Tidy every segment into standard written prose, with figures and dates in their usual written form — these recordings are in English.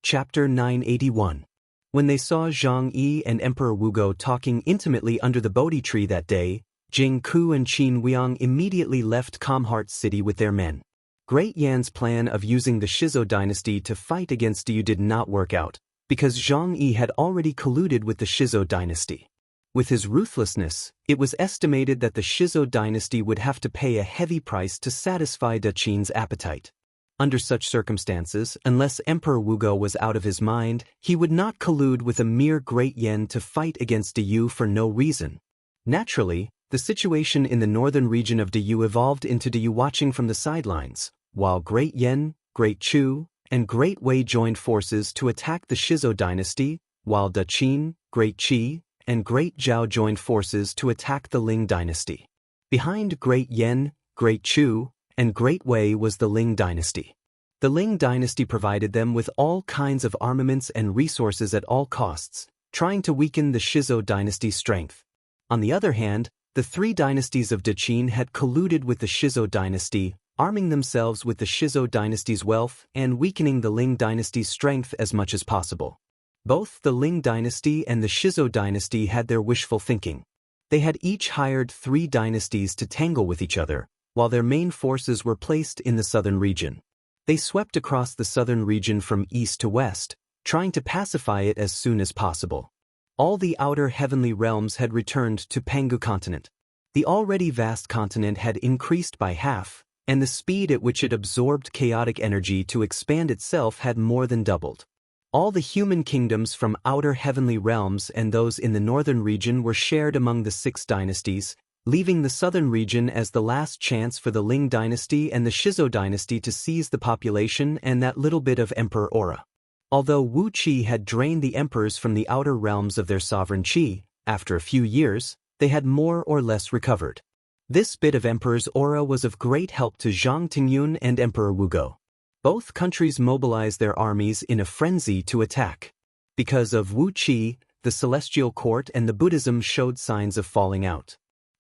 Chapter 981. When they saw Zhang Yi and Emperor Wugo talking intimately under the Bodhi tree that day, Jing Ku and Qin Huang immediately left Calmheart City with their men. Great Yan's plan of using the Shizo dynasty to fight against Yu did not work out, because Zhang Yi had already colluded with the Shizo dynasty. With his ruthlessness, it was estimated that the Shizo dynasty would have to pay a heavy price to satisfy Da Qin's appetite. Under such circumstances, unless Emperor Wugo was out of his mind, he would not collude with a mere Great Yan to fight against Yu for no reason. Naturally, the situation in the northern region of Yu evolved into Yu watching from the sidelines, while Great Yan, Great Chu, and Great Wei joined forces to attack the Shizo dynasty, while Da Qin, Great Qi, and Great Zhao joined forces to attack the Ling dynasty. Behind Great Yan, Great Chu, and Great Wei was the Ling dynasty. The Ling dynasty provided them with all kinds of armaments and resources at all costs, trying to weaken the Shizo dynasty's strength. On the other hand, the three dynasties of Da Qin had colluded with the Shizo dynasty, arming themselves with the Shizo dynasty's wealth and weakening the Ling dynasty's strength as much as possible. Both the Ling dynasty and the Shizo dynasty had their wishful thinking. They had each hired three dynasties to tangle with each other, while their main forces were placed in the southern region. They swept across the southern region from east to west, trying to pacify it as soon as possible. All the outer heavenly realms had returned to Pangu continent. The already vast continent had increased by half, and the speed at which it absorbed chaotic energy to expand itself had more than doubled. All the human kingdoms from outer heavenly realms and those in the northern region were shared among the six dynasties, leaving the southern region as the last chance for the Ling dynasty and the Shizo dynasty to seize the population and that little bit of emperor aura. Although Wu Qi had drained the emperors from the outer realms of their sovereign qi, after a few years, they had more or less recovered. This bit of emperor's aura was of great help to Zhang Tingyun and Emperor Wugo. Both countries mobilized their armies in a frenzy to attack. Because of Wu Qi, the celestial court and the Buddhism showed signs of falling out.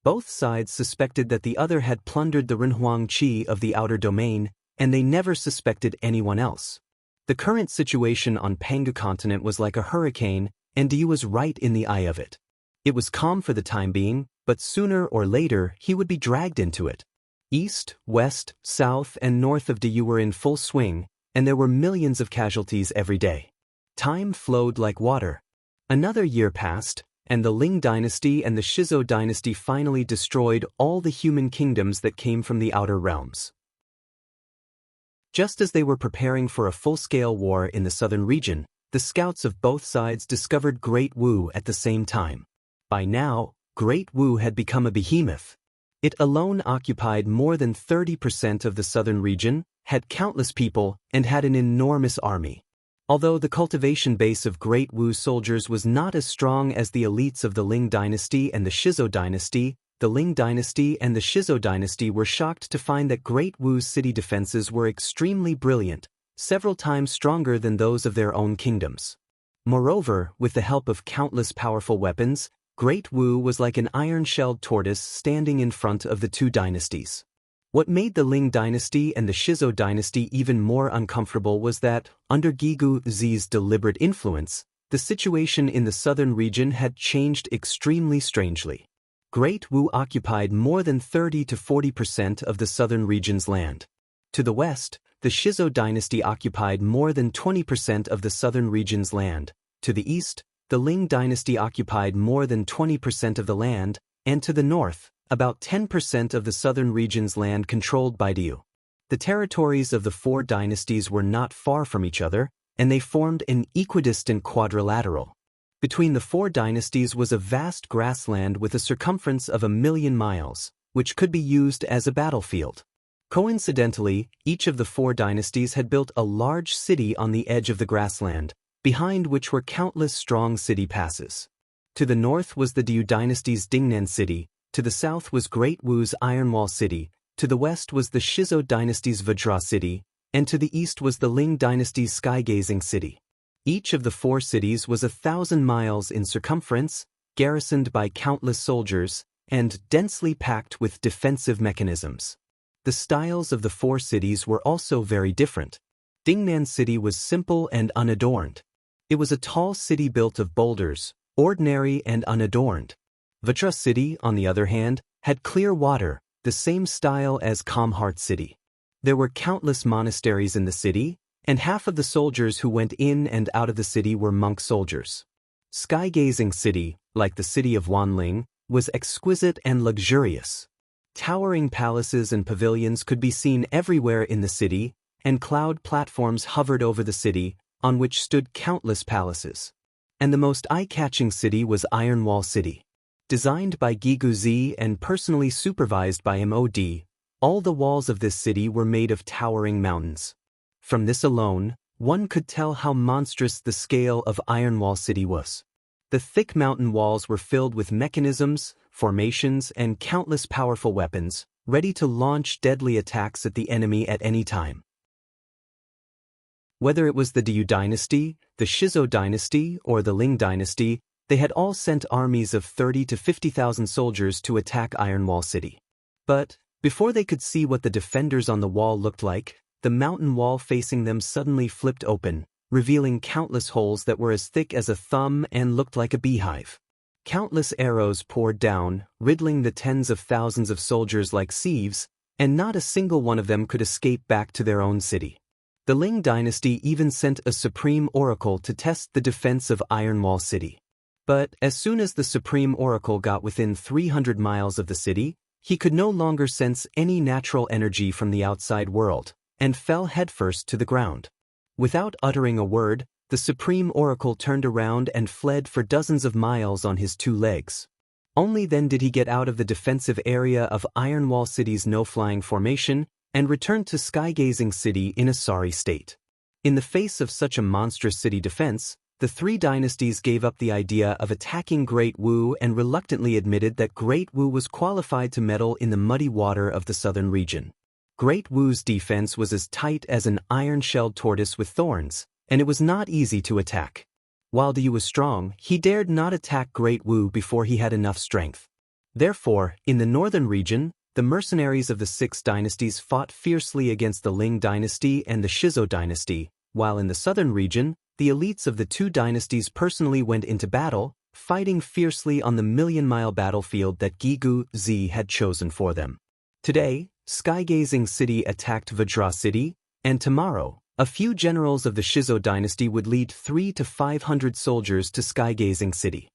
Both sides suspected that the other had plundered the Renhuang Qi of the outer domain, and they never suspected anyone else. The current situation on Pangu continent was like a hurricane, and Yu was right in the eye of it. It was calm for the time being, but sooner or later he would be dragged into it. East, west, south, and north of Yu were in full swing, and there were millions of casualties every day. Time flowed like water. Another year passed, and the Ling dynasty and the Shizo dynasty finally destroyed all the human kingdoms that came from the outer realms. Just as they were preparing for a full-scale war in the southern region, the scouts of both sides discovered Great Wu at the same time. By now, Great Wu had become a behemoth. It alone occupied more than 30% of the southern region, had countless people, and had an enormous army. Although the cultivation base of Great Wu's soldiers was not as strong as the elites of the Ling dynasty and the Shizo dynasty, the Ling dynasty and the Shizo dynasty were shocked to find that Great Wu's city defenses were extremely brilliant, several times stronger than those of their own kingdoms. Moreover, with the help of countless powerful weapons, Great Wu was like an iron-shelled tortoise standing in front of the two dynasties. What made the Ling dynasty and the Shizo dynasty even more uncomfortable was that, under Gigu Zi's deliberate influence, the situation in the southern region had changed extremely strangely. Great Wu occupied more than 30 to 40% of the southern region's land. To the west, the Shizo dynasty occupied more than 20% of the southern region's land. To the east, the Ling dynasty occupied more than 20% of the land, and to the north, about 10% of the southern region's land controlled by Yu. The territories of the four dynasties were not far from each other, and they formed an equidistant quadrilateral. Between the four dynasties was a vast grassland with a circumference of 1,000,000 miles, which could be used as a battlefield. Coincidentally, each of the four dynasties had built a large city on the edge of the grassland, behind which were countless strong city passes. To the north was the Yu dynasty's Dingnan city, to the south was Great Wu's Ironwall city, to the west was the Shizo dynasty's Vajra city, and to the east was the Ling dynasty's Skygazing city. Each of the four cities was 1,000 miles in circumference, garrisoned by countless soldiers, and densely packed with defensive mechanisms. The styles of the four cities were also very different. Dingnan City was simple and unadorned. It was a tall city built of boulders, ordinary and unadorned. Vajra City, on the other hand, had clear water, the same style as Kamhart City. There were countless monasteries in the city, and half of the soldiers who went in and out of the city were monk soldiers. Sky-gazing City, like the city of Wanling, was exquisite and luxurious. Towering palaces and pavilions could be seen everywhere in the city, and cloud platforms hovered over the city, on which stood countless palaces. And the most eye-catching city was Iron Wall City. Designed by Giguzi and personally supervised by MOD, all the walls of this city were made of towering mountains. From this alone, one could tell how monstrous the scale of Iron Wall City was. The thick mountain walls were filled with mechanisms, formations, and countless powerful weapons, ready to launch deadly attacks at the enemy at any time. Whether it was the Diyu dynasty, the Shizo dynasty, or the Ling dynasty, they had all sent armies of 30 to 50,000 soldiers to attack Iron Wall City. But, before they could see what the defenders on the wall looked like, the mountain wall facing them suddenly flipped open, revealing countless holes that were as thick as a thumb and looked like a beehive. Countless arrows poured down, riddling the tens of thousands of soldiers like sieves, and not a single one of them could escape back to their own city. The Ling dynasty even sent a supreme oracle to test the defense of Iron Wall City. But as soon as the supreme oracle got within 300 miles of the city, he could no longer sense any natural energy from the outside world, and fell headfirst to the ground. Without uttering a word, the supreme oracle turned around and fled for dozens of miles on his two legs. Only then did he get out of the defensive area of Iron Wall City's no-flying formation, and returned to Sky-gazing City in a sorry state. In the face of such a monstrous city defense, the three dynasties gave up the idea of attacking Great Wu and reluctantly admitted that Great Wu was qualified to meddle in the muddy water of the southern region. Great Wu's defense was as tight as an iron-shelled tortoise with thorns, and it was not easy to attack. While Diyu was strong, he dared not attack Great Wu before he had enough strength. Therefore, in the northern region, the mercenaries of the six dynasties fought fiercely against the Ling dynasty and the Shizo dynasty, while in the southern region, the elites of the two dynasties personally went into battle, fighting fiercely on the million-mile battlefield that Gigu-zi had chosen for them. Today, Sky-gazing City attacked Vajra City, and tomorrow, a few generals of the Shizo dynasty would lead 300 to 500 soldiers to Sky-gazing City.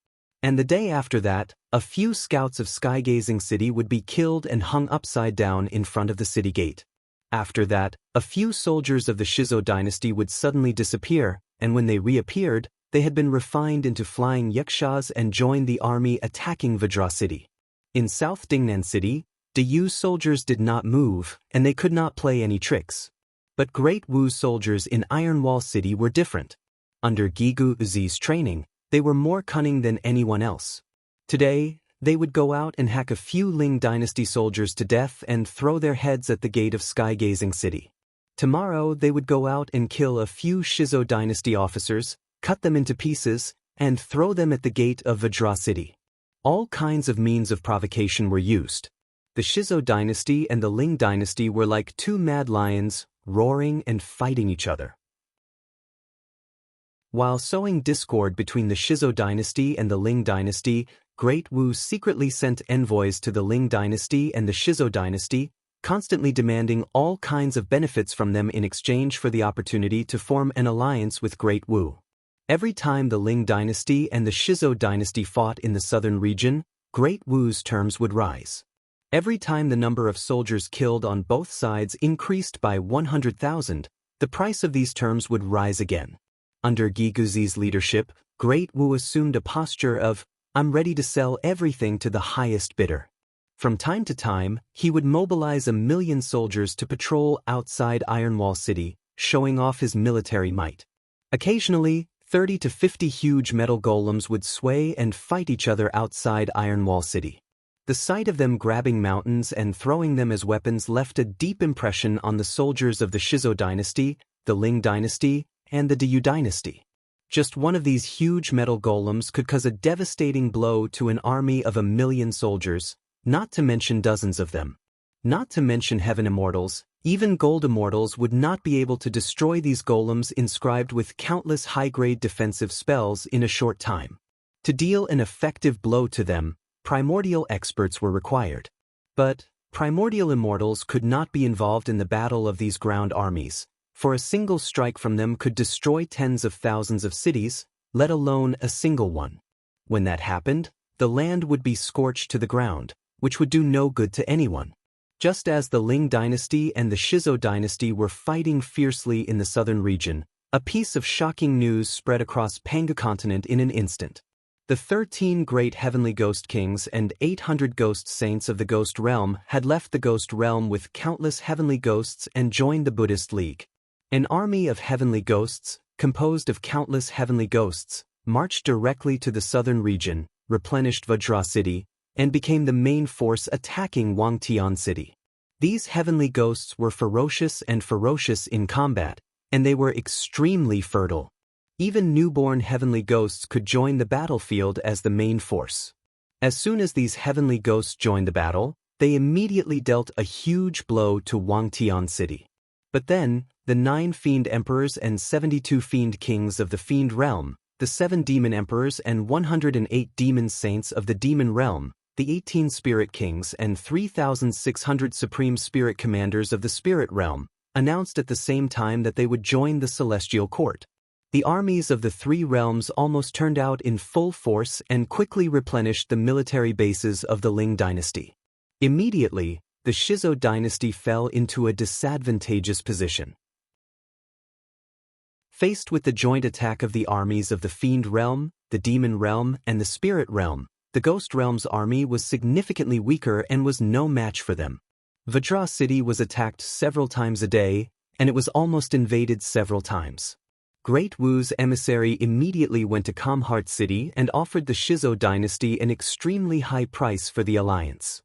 And the day after that, a few scouts of Sky-gazing City would be killed and hung upside down in front of the city gate. After that, a few soldiers of the Shizo dynasty would suddenly disappear, and when they reappeared, they had been refined into flying yakshas and joined the army attacking Vajra City. In South Dingnan City, Diyu's soldiers did not move, and they could not play any tricks. But Great Wu's soldiers in Iron Wall City were different. Under Gigu-zi's training, they were more cunning than anyone else. Today, they would go out and hack a few Ling dynasty soldiers to death and throw their heads at the gate of Sky-gazing City. Tomorrow, they would go out and kill a few Shizo dynasty officers, cut them into pieces, and throw them at the gate of Vajra City. All kinds of means of provocation were used. The Shizo dynasty and the Ling dynasty were like two mad lions, roaring and fighting each other. While sowing discord between the Shizo dynasty and the Ling dynasty, Great Wu secretly sent envoys to the Ling dynasty and the Shizo dynasty, constantly demanding all kinds of benefits from them in exchange for the opportunity to form an alliance with Great Wu. Every time the Ling dynasty and the Shizo dynasty fought in the southern region, Great Wu's terms would rise. Every time the number of soldiers killed on both sides increased by 100,000, the price of these terms would rise again. Under Giguzi's leadership, Great Wu assumed a posture of, "I'm ready to sell everything to the highest bidder." From time to time, he would mobilize 1,000,000 soldiers to patrol outside Iron Wall City, showing off his military might. Occasionally, 30 to 50 huge metal golems would sway and fight each other outside Iron Wall City. The sight of them grabbing mountains and throwing them as weapons left a deep impression on the soldiers of the Shizo dynasty, the Ling dynasty, and the Diyu dynasty. Just one of these huge metal golems could cause a devastating blow to an army of 1,000,000 soldiers, not to mention dozens of them. Not to mention heaven immortals, even gold immortals would not be able to destroy these golems inscribed with countless high-grade defensive spells in a short time. To deal an effective blow to them, primordial experts were required. But primordial immortals could not be involved in the battle of these ground armies, for a single strike from them could destroy tens of thousands of cities, let alone a single one. When that happened, the land would be scorched to the ground, which would do no good to anyone. Just as the Ling dynasty and the Shizo dynasty were fighting fiercely in the southern region, a piece of shocking news spread across Panga continent in an instant. The 13 great heavenly ghost kings and 800 ghost saints of the ghost realm had left the ghost realm with countless heavenly ghosts and joined the Buddhist League. An army of heavenly ghosts, composed of countless heavenly ghosts, marched directly to the southern region, replenished Vajra city, and became the main force attacking Wangtian city. These heavenly ghosts were ferocious in combat, and they were extremely fertile. Even newborn heavenly ghosts could join the battlefield as the main force. As soon as these heavenly ghosts joined the battle, they immediately dealt a huge blow to Wangtian city. But then, the 9 fiend emperors and 72 fiend kings of the fiend realm, the 7 demon emperors and 108 demon saints of the demon realm, the 18 spirit kings and 3,600 supreme spirit commanders of the spirit realm, announced at the same time that they would join the celestial court. The armies of the 3 realms almost turned out in full force and quickly replenished the military bases of the Ling dynasty. Immediately, the Shizo dynasty fell into a disadvantageous position. Faced with the joint attack of the armies of the fiend realm, the demon realm, and the spirit realm, the ghost realm's army was significantly weaker and was no match for them. Vajra city was attacked several times a day, and it was almost invaded several times. Great Wu's emissary immediately went to Kamhart city and offered the Shizo dynasty an extremely high price for the alliance.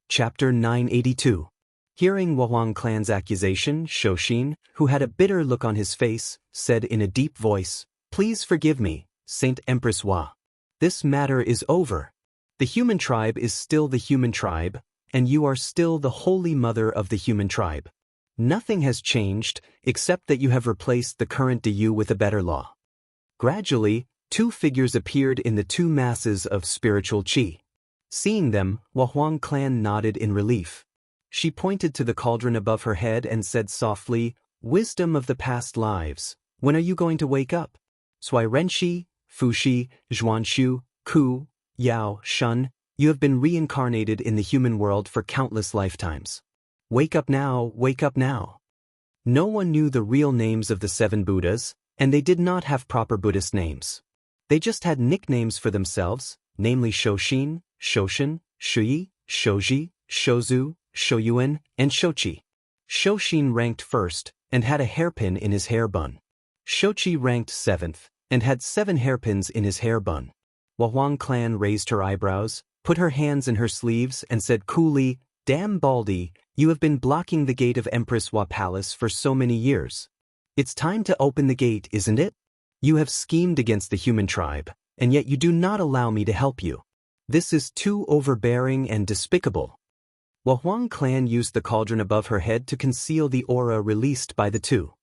Chapter 982. Hearing Huang clan's accusation, Shoshin, who had a bitter look on his face, said in a deep voice, "Please forgive me, Saint Empress Hua. This matter is over. The human tribe is still the human tribe, and you are still the holy mother of the human tribe. Nothing has changed, except that you have replaced the current Diyu with a better law." Gradually, 2 figures appeared in the 2 masses of spiritual qi. Seeing them, Huang clan nodded in relief. She pointed to the cauldron above her head and said softly, "Wisdom of the past lives, when are you going to wake up? Sui Renshi, Fushi, Zhuanshu, Ku, Yao, Shun, you have been reincarnated in the human world for countless lifetimes. Wake up now, wake up now." No one knew the real names of the 7 Buddhas, and they did not have proper Buddhist names. They just had nicknames for themselves, namely Shoshin, Shoshin, Shui, Shoji, Shozu, Shoyuan, and Shochi. Shoshin ranked first, and had a hairpin in his hair bun. Shochi ranked 7th, and had 7 hairpins in his hair bun. Huang clan raised her eyebrows, put her hands in her sleeves, and said coolly, "Damn Baldy, you have been blocking the gate of Empress Hua Palace for so many years. It's time to open the gate, isn't it? You have schemed against the human tribe, and yet you do not allow me to help you. This is too overbearing and despicable." Huang clan used the cauldron above her head to conceal the aura released by the 2.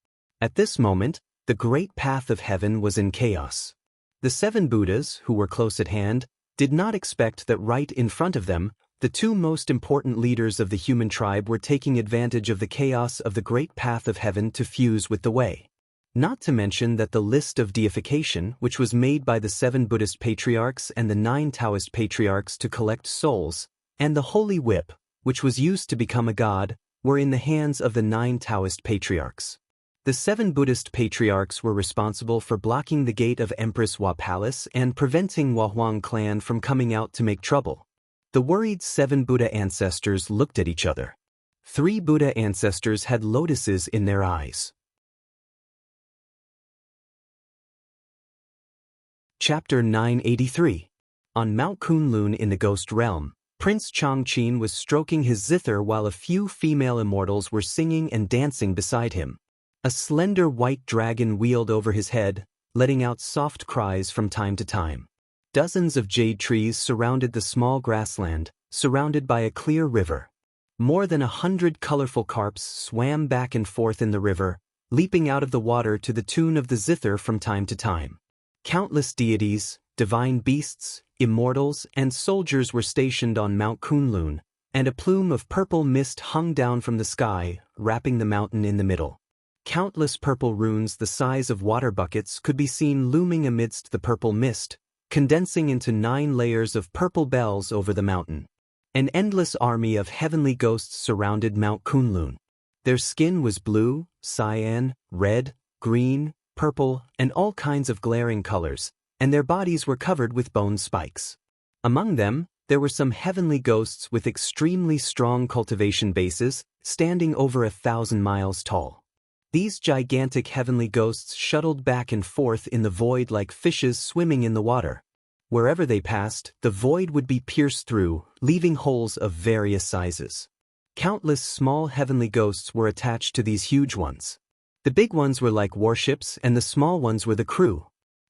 At this moment, the great path of heaven was in chaos. The 7 Buddhas, who were close at hand, did not expect that right in front of them, the 2 most important leaders of the human tribe were taking advantage of the chaos of the great path of heaven to fuse with the way. Not to mention that the list of deification, which was made by the 7 Buddhist patriarchs and the 9 Taoist patriarchs to collect souls, and the holy whip, which was used to become a god, were in the hands of the 9 Taoist patriarchs. The 7 Buddhist patriarchs were responsible for blocking the gate of Empress Hua Palace and preventing Huang clan from coming out to make trouble. The worried 7 Buddha ancestors looked at each other. 3 Buddha ancestors had lotuses in their eyes. Chapter 983. On Mount Kunlun in the Ghost Realm, Prince Changqin was stroking his zither while a few female immortals were singing and dancing beside him. A slender white dragon wheeled over his head, letting out soft cries from time to time. Dozens of jade trees surrounded the small grassland, surrounded by a clear river. More than 100 colorful carps swam back and forth in the river, leaping out of the water to the tune of the zither from time to time. Countless deities, divine beasts, immortals, and soldiers were stationed on Mount Kunlun, and a plume of purple mist hung down from the sky, wrapping the mountain in the middle. Countless purple runes the size of water buckets could be seen looming amidst the purple mist, condensing into 9 layers of purple bells over the mountain. An endless army of heavenly ghosts surrounded Mount Kunlun. Their skin was blue, cyan, red, green, purple, and all kinds of glaring colors, and their bodies were covered with bone spikes. Among them, there were some heavenly ghosts with extremely strong cultivation bases, standing over 1,000 miles tall. These gigantic heavenly ghosts shuttled back and forth in the void like fishes swimming in the water. Wherever they passed, the void would be pierced through, leaving holes of various sizes. Countless small heavenly ghosts were attached to these huge ones. The big ones were like warships and the small ones were the crew.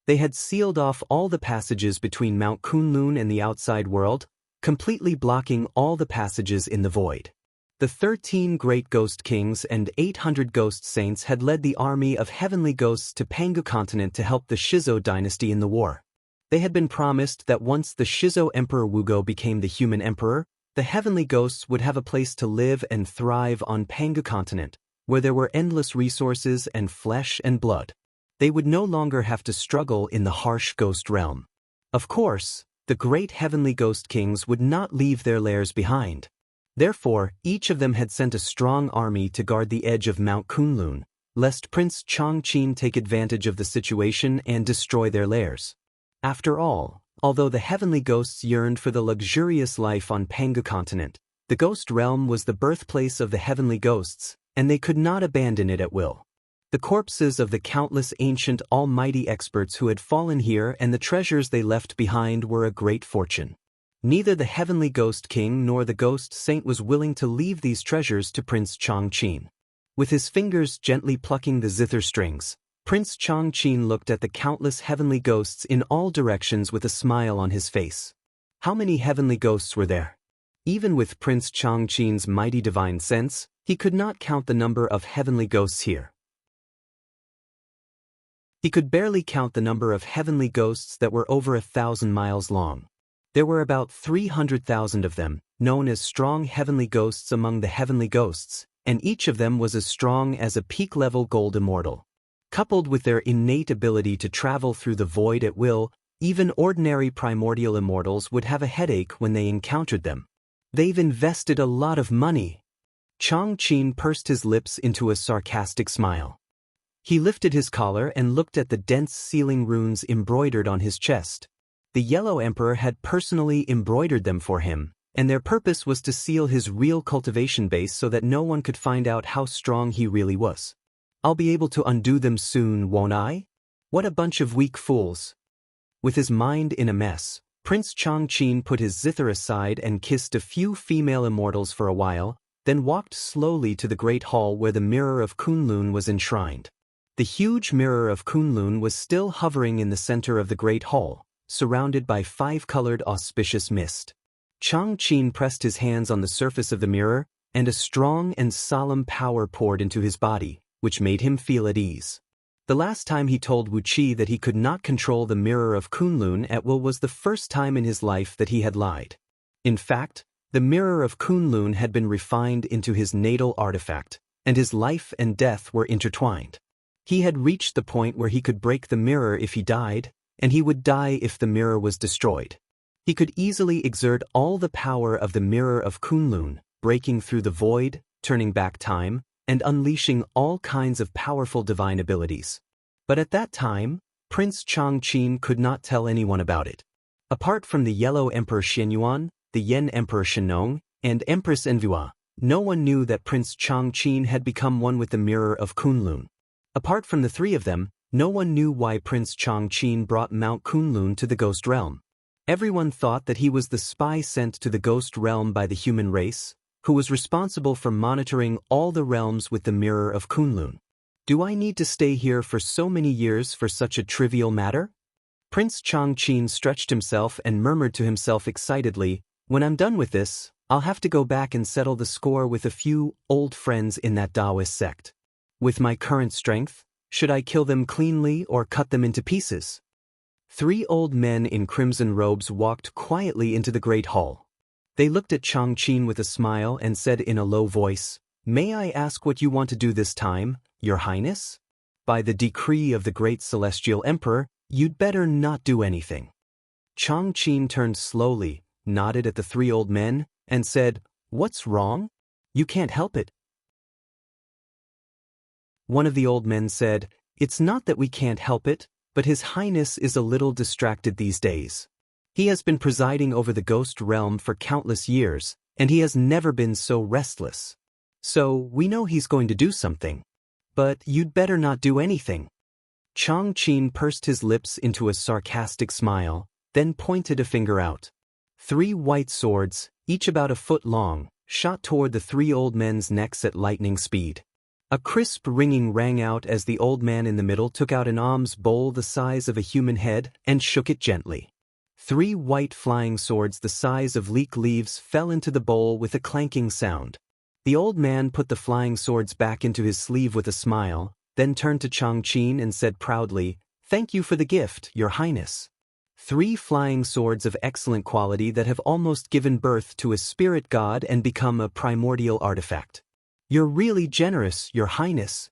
They had sealed off all the passages between Mount Kunlun and the outside world, completely blocking all the passages in the void. The 13 great ghost kings and 800 ghost saints had led the army of heavenly ghosts to Pangu continent to help the Shizo dynasty in the war. They had been promised that once the Shizo Emperor Wugo became the human emperor, the heavenly ghosts would have a place to live and thrive on Pangu continent, where there were endless resources and flesh and blood. They would no longer have to struggle in the harsh ghost realm. Of course, the great heavenly ghost kings would not leave their lairs behind. Therefore, each of them had sent a strong army to guard the edge of Mount Kunlun, lest Prince Chongqing take advantage of the situation and destroy their lairs. After all, although the heavenly ghosts yearned for the luxurious life on Pangu continent, the ghost realm was the birthplace of the heavenly ghosts, and they could not abandon it at will. The corpses of the countless ancient almighty experts who had fallen here and the treasures they left behind were a great fortune. Neither the heavenly ghost king nor the ghost saint was willing to leave these treasures to Prince Chongqing. With his fingers gently plucking the zither strings, Prince Chongqing looked at the countless heavenly ghosts in all directions with a smile on his face. How many heavenly ghosts were there? Even with Prince Chongqing's mighty divine sense, he could not count the number of heavenly ghosts here. He could barely count the number of heavenly ghosts that were over 1,000 miles long. There were about 300,000 of them, known as strong heavenly ghosts among the heavenly ghosts, and each of them was as strong as a peak-level gold immortal. Coupled with their innate ability to travel through the void at will, even ordinary primordial immortals would have a headache when they encountered them. They've invested a lot of money. Chongqing pursed his lips into a sarcastic smile. He lifted his collar and looked at the dense sealing runes embroidered on his chest. The Yellow Emperor had personally embroidered them for him, and their purpose was to seal his real cultivation base so that no one could find out how strong he really was. I'll be able to undo them soon, won't I? What a bunch of weak fools. With his mind in a mess, Prince Chongqing put his zither aside and kissed a few female immortals for a while, then walked slowly to the great hall where the mirror of Kunlun was enshrined. The huge mirror of Kunlun was still hovering in the center of the great hall, surrounded by 5-colored auspicious mist. Chongqing pressed his hands on the surface of the mirror, and a strong and solemn power poured into his body, which made him feel at ease. The last time he told Wu Qi that he could not control the mirror of Kunlun at will was the first time in his life that he had lied. In fact, the mirror of Kunlun had been refined into his natal artifact, and his life and death were intertwined. He had reached the point where he could break the mirror if he died, and he would die if the mirror was destroyed. He could easily exert all the power of the mirror of Kunlun, breaking through the void, turning back time, and unleashing all kinds of powerful divine abilities. But at that time, Prince Chongqing could not tell anyone about it. Apart from the Yellow Emperor Xianyuan, the Yen Emperor Shenong, and Empress Envua, no one knew that Prince Chongqing had become one with the mirror of Kunlun. Apart from the 3 of them, no one knew why Prince Chongqing brought Mount Kunlun to the ghost realm. Everyone thought that he was the spy sent to the ghost realm by the human race, who was responsible for monitoring all the realms with the mirror of Kunlun. Do I need to stay here for so many years for such a trivial matter? Prince Chongqing stretched himself and murmured to himself excitedly, "When I'm done with this, I'll have to go back and settle the score with a few old friends in that Taoist sect. With my current strength, should I kill them cleanly or cut them into pieces?" 3 old men in crimson robes walked quietly into the great hall. They looked at Chongqing with a smile and said in a low voice, "May I ask what you want to do this time, Your Highness? By the decree of the great celestial emperor, you'd better not do anything." Chongqing turned slowly, nodded at the 3 old men, and said, "What's wrong? You can't help it." One of the old men said, "It's not that we can't help it, but His Highness is a little distracted these days. He has been presiding over the ghost realm for countless years, and he has never been so restless. So, we know he's going to do something. But you'd better not do anything." Chongqing pursed his lips into a sarcastic smile, then pointed a finger out. 3 white swords, each about a foot long, shot toward the 3 old men's necks at lightning speed. A crisp ringing rang out as the old man in the middle took out an alms bowl the size of a human head and shook it gently. 3 white flying swords the size of leek leaves fell into the bowl with a clanking sound. The old man put the flying swords back into his sleeve with a smile, then turned to Chongqing and said proudly, "Thank you for the gift, Your Highness." 3 flying swords of excellent quality that have almost given birth to a spirit god and become a primordial artifact. "You're really generous, Your Highness."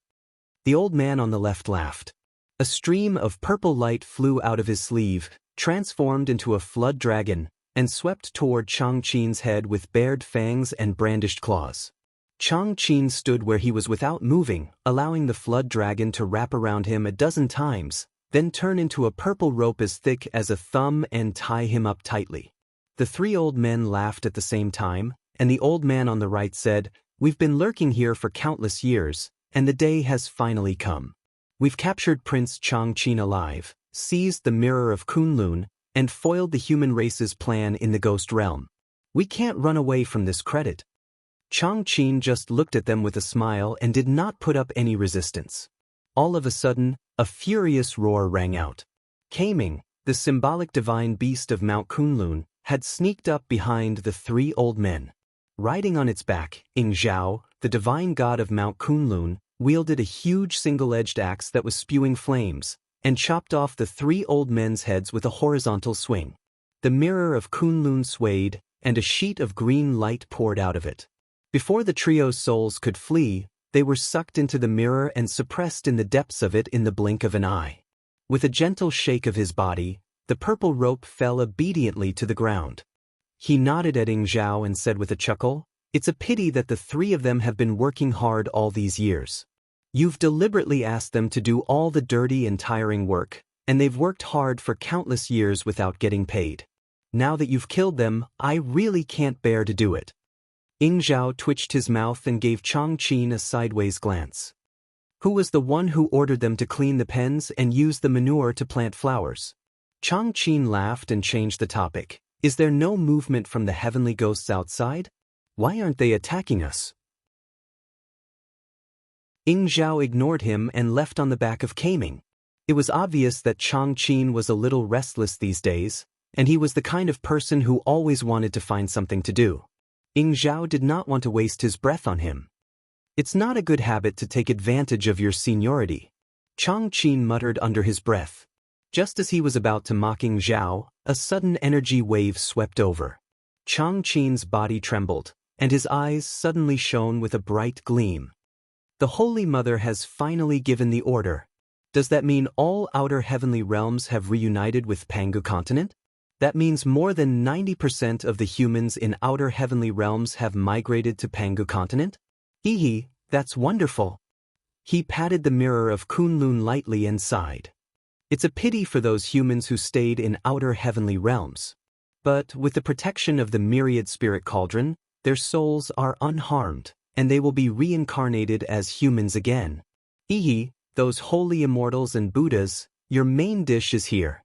The old man on the left laughed. A stream of purple light flew out of his sleeve, transformed into a flood dragon, and swept toward Chongqing's head with bared fangs and brandished claws. Chongqing stood where he was without moving, allowing the flood dragon to wrap around him a dozen times, then turn into a purple rope as thick as a thumb and tie him up tightly. The 3 old men laughed at the same time, and the old man on the right said, "We've been lurking here for countless years, and the day has finally come. We've captured Prince Chongqing alive, seized the Mirror of Kunlun, and foiled the human race's plan in the ghost realm. We can't run away from this credit." Chongqing just looked at them with a smile and did not put up any resistance. All of a sudden, a furious roar rang out. Kaming, the symbolic divine beast of Mount Kunlun, had sneaked up behind the 3 old men. Riding on its back, Ing Zhao, the divine god of Mount Kunlun, wielded a huge single-edged axe that was spewing flames, and chopped off the 3 old men's heads with a horizontal swing. The Mirror of Kunlun swayed, and a sheet of green light poured out of it. Before the trio's souls could flee, they were sucked into the mirror and suppressed in the depths of it in the blink of an eye. With a gentle shake of his body, the purple rope fell obediently to the ground. He nodded at Ing Zhao and said with a chuckle, "It's a pity that the 3 of them have been working hard all these years. You've deliberately asked them to do all the dirty and tiring work, and they've worked hard for countless years without getting paid. Now that you've killed them, I really can't bear to do it." Ing Zhao twitched his mouth and gave Chongqing a sideways glance. "Who was the one who ordered them to clean the pens and use the manure to plant flowers?" Chongqing laughed and changed the topic. "Is there no movement from the heavenly ghosts outside? Why aren't they attacking us?" Ing Zhao ignored him and left on the back of Kaming. It was obvious that Chongqing was a little restless these days, and he was the kind of person who always wanted to find something to do. Ing Zhao did not want to waste his breath on him. "It's not a good habit to take advantage of your seniority," Chongqing muttered under his breath. Just as he was about to mock Ing Zhao, a sudden energy wave swept over. Chongqing's body trembled, and his eyes suddenly shone with a bright gleam. "The Holy Mother has finally given the order. Does that mean all outer heavenly realms have reunited with Pangu continent? That means more than 90% of the humans in outer heavenly realms have migrated to Pangu continent? Hee, that's wonderful." He patted the Mirror of Kunlun lightly and sighed. "It's a pity for those humans who stayed in outer heavenly realms. But with the protection of the myriad spirit cauldron, their souls are unharmed, and they will be reincarnated as humans again. Hee, those holy immortals and Buddhas, your main dish is here."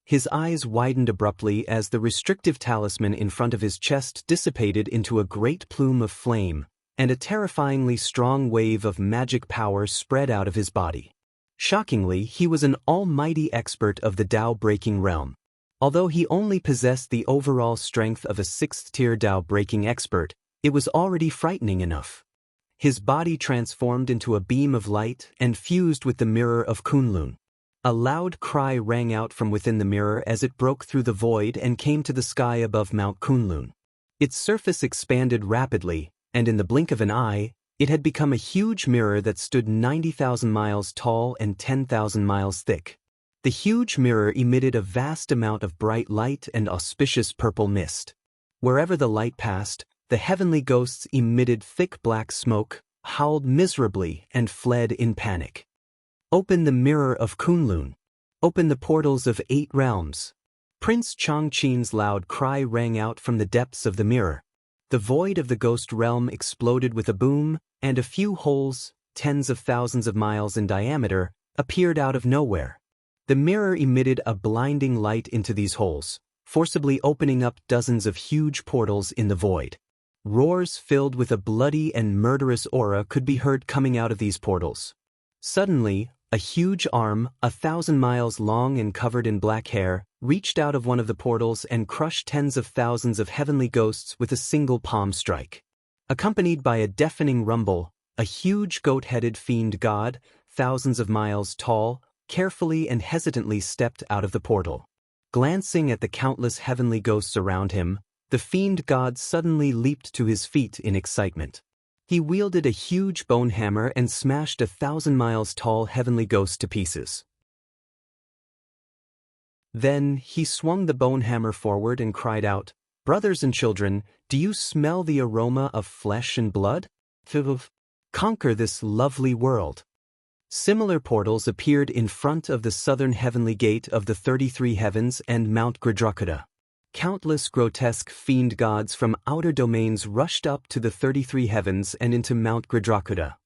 His eyes widened abruptly as the restrictive talisman in front of his chest dissipated into a great plume of flame, and a terrifyingly strong wave of magic power spread out of his body. Shockingly, he was an almighty expert of the Tao-breaking realm. Although he only possessed the overall strength of a 6th-tier Tao-breaking expert, it was already frightening enough. His body transformed into a beam of light and fused with the mirror of Kunlun. A loud cry rang out from within the mirror as it broke through the void and came to the sky above Mount Kunlun. Its surface expanded rapidly, and in the blink of an eye, it had become a huge mirror that stood 90,000 miles tall and 10,000 miles thick. The huge mirror emitted a vast amount of bright light and auspicious purple mist. Wherever the light passed, the heavenly ghosts emitted thick black smoke, howled miserably, and fled in panic. Open the mirror of Kunlun. Open the portals of 8 realms. Prince Changqin's loud cry rang out from the depths of the mirror. The void of the ghost realm exploded with a boom, and a few holes, tens of thousands of miles in diameter, appeared out of nowhere. The mirror emitted a blinding light into these holes, forcibly opening up dozens of huge portals in the void. Roars filled with a bloody and murderous aura could be heard coming out of these portals. Suddenly, a huge arm, 1,000 miles long and covered in black hair, reached out of one of the portals and crushed tens of thousands of heavenly ghosts with a single palm strike. Accompanied by a deafening rumble, a huge goat-headed fiend god, thousands of miles tall, carefully and hesitantly stepped out of the portal. Glancing at the countless heavenly ghosts around him, the fiend god suddenly leaped to his feet in excitement. He wielded a huge bone hammer and smashed 1,000 miles tall heavenly ghost to pieces. Then he swung the bone hammer forward and cried out, "Brothers and children, do you smell the aroma of flesh and blood? Conquer this lovely world." Similar portals appeared in front of the southern heavenly gate of the 33 heavens and Mount Gridrakada. Countless grotesque fiend gods from outer domains rushed up to the 33 heavens and into Mount Gridrakada.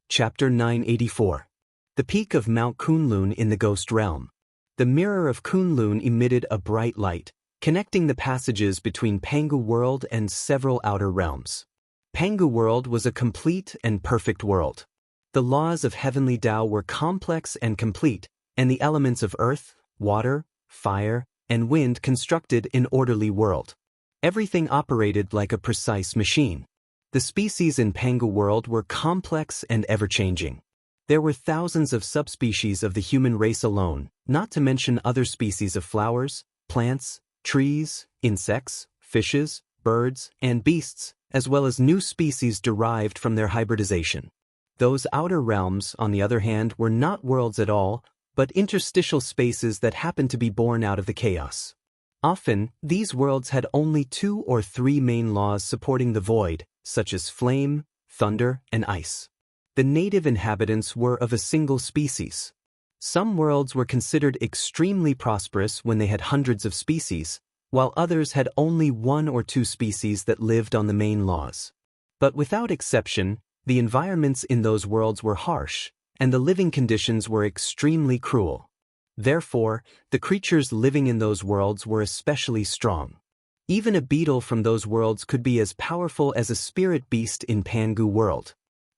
Chapter 984. The Peak of Mount Kunlun in the Ghost Realm. The mirror of Kunlun emitted a bright light, connecting the passages between Pangu World and several outer realms. Pangu World was a complete and perfect world. The laws of heavenly Tao were complex and complete, and the elements of earth, water, fire, and wind constructed an orderly world. Everything operated like a precise machine. The species in Pangu World were complex and ever-changing. There were thousands of subspecies of the human race alone, not to mention other species of flowers, plants, trees, insects, fishes, birds, and beasts, as well as new species derived from their hybridization. Those outer realms, on the other hand, were not worlds at all, but interstitial spaces that happened to be born out of the chaos. Often, these worlds had only 2 or 3 main laws supporting the void, such as flame, thunder, and ice. The native inhabitants were of a single species. Some worlds were considered extremely prosperous when they had hundreds of species, while others had only 1 or 2 species that lived on the main laws. But without exception, the environments in those worlds were harsh, and the living conditions were extremely cruel. Therefore, the creatures living in those worlds were especially strong. Even a beetle from those worlds could be as powerful as a spirit beast in Pangu World.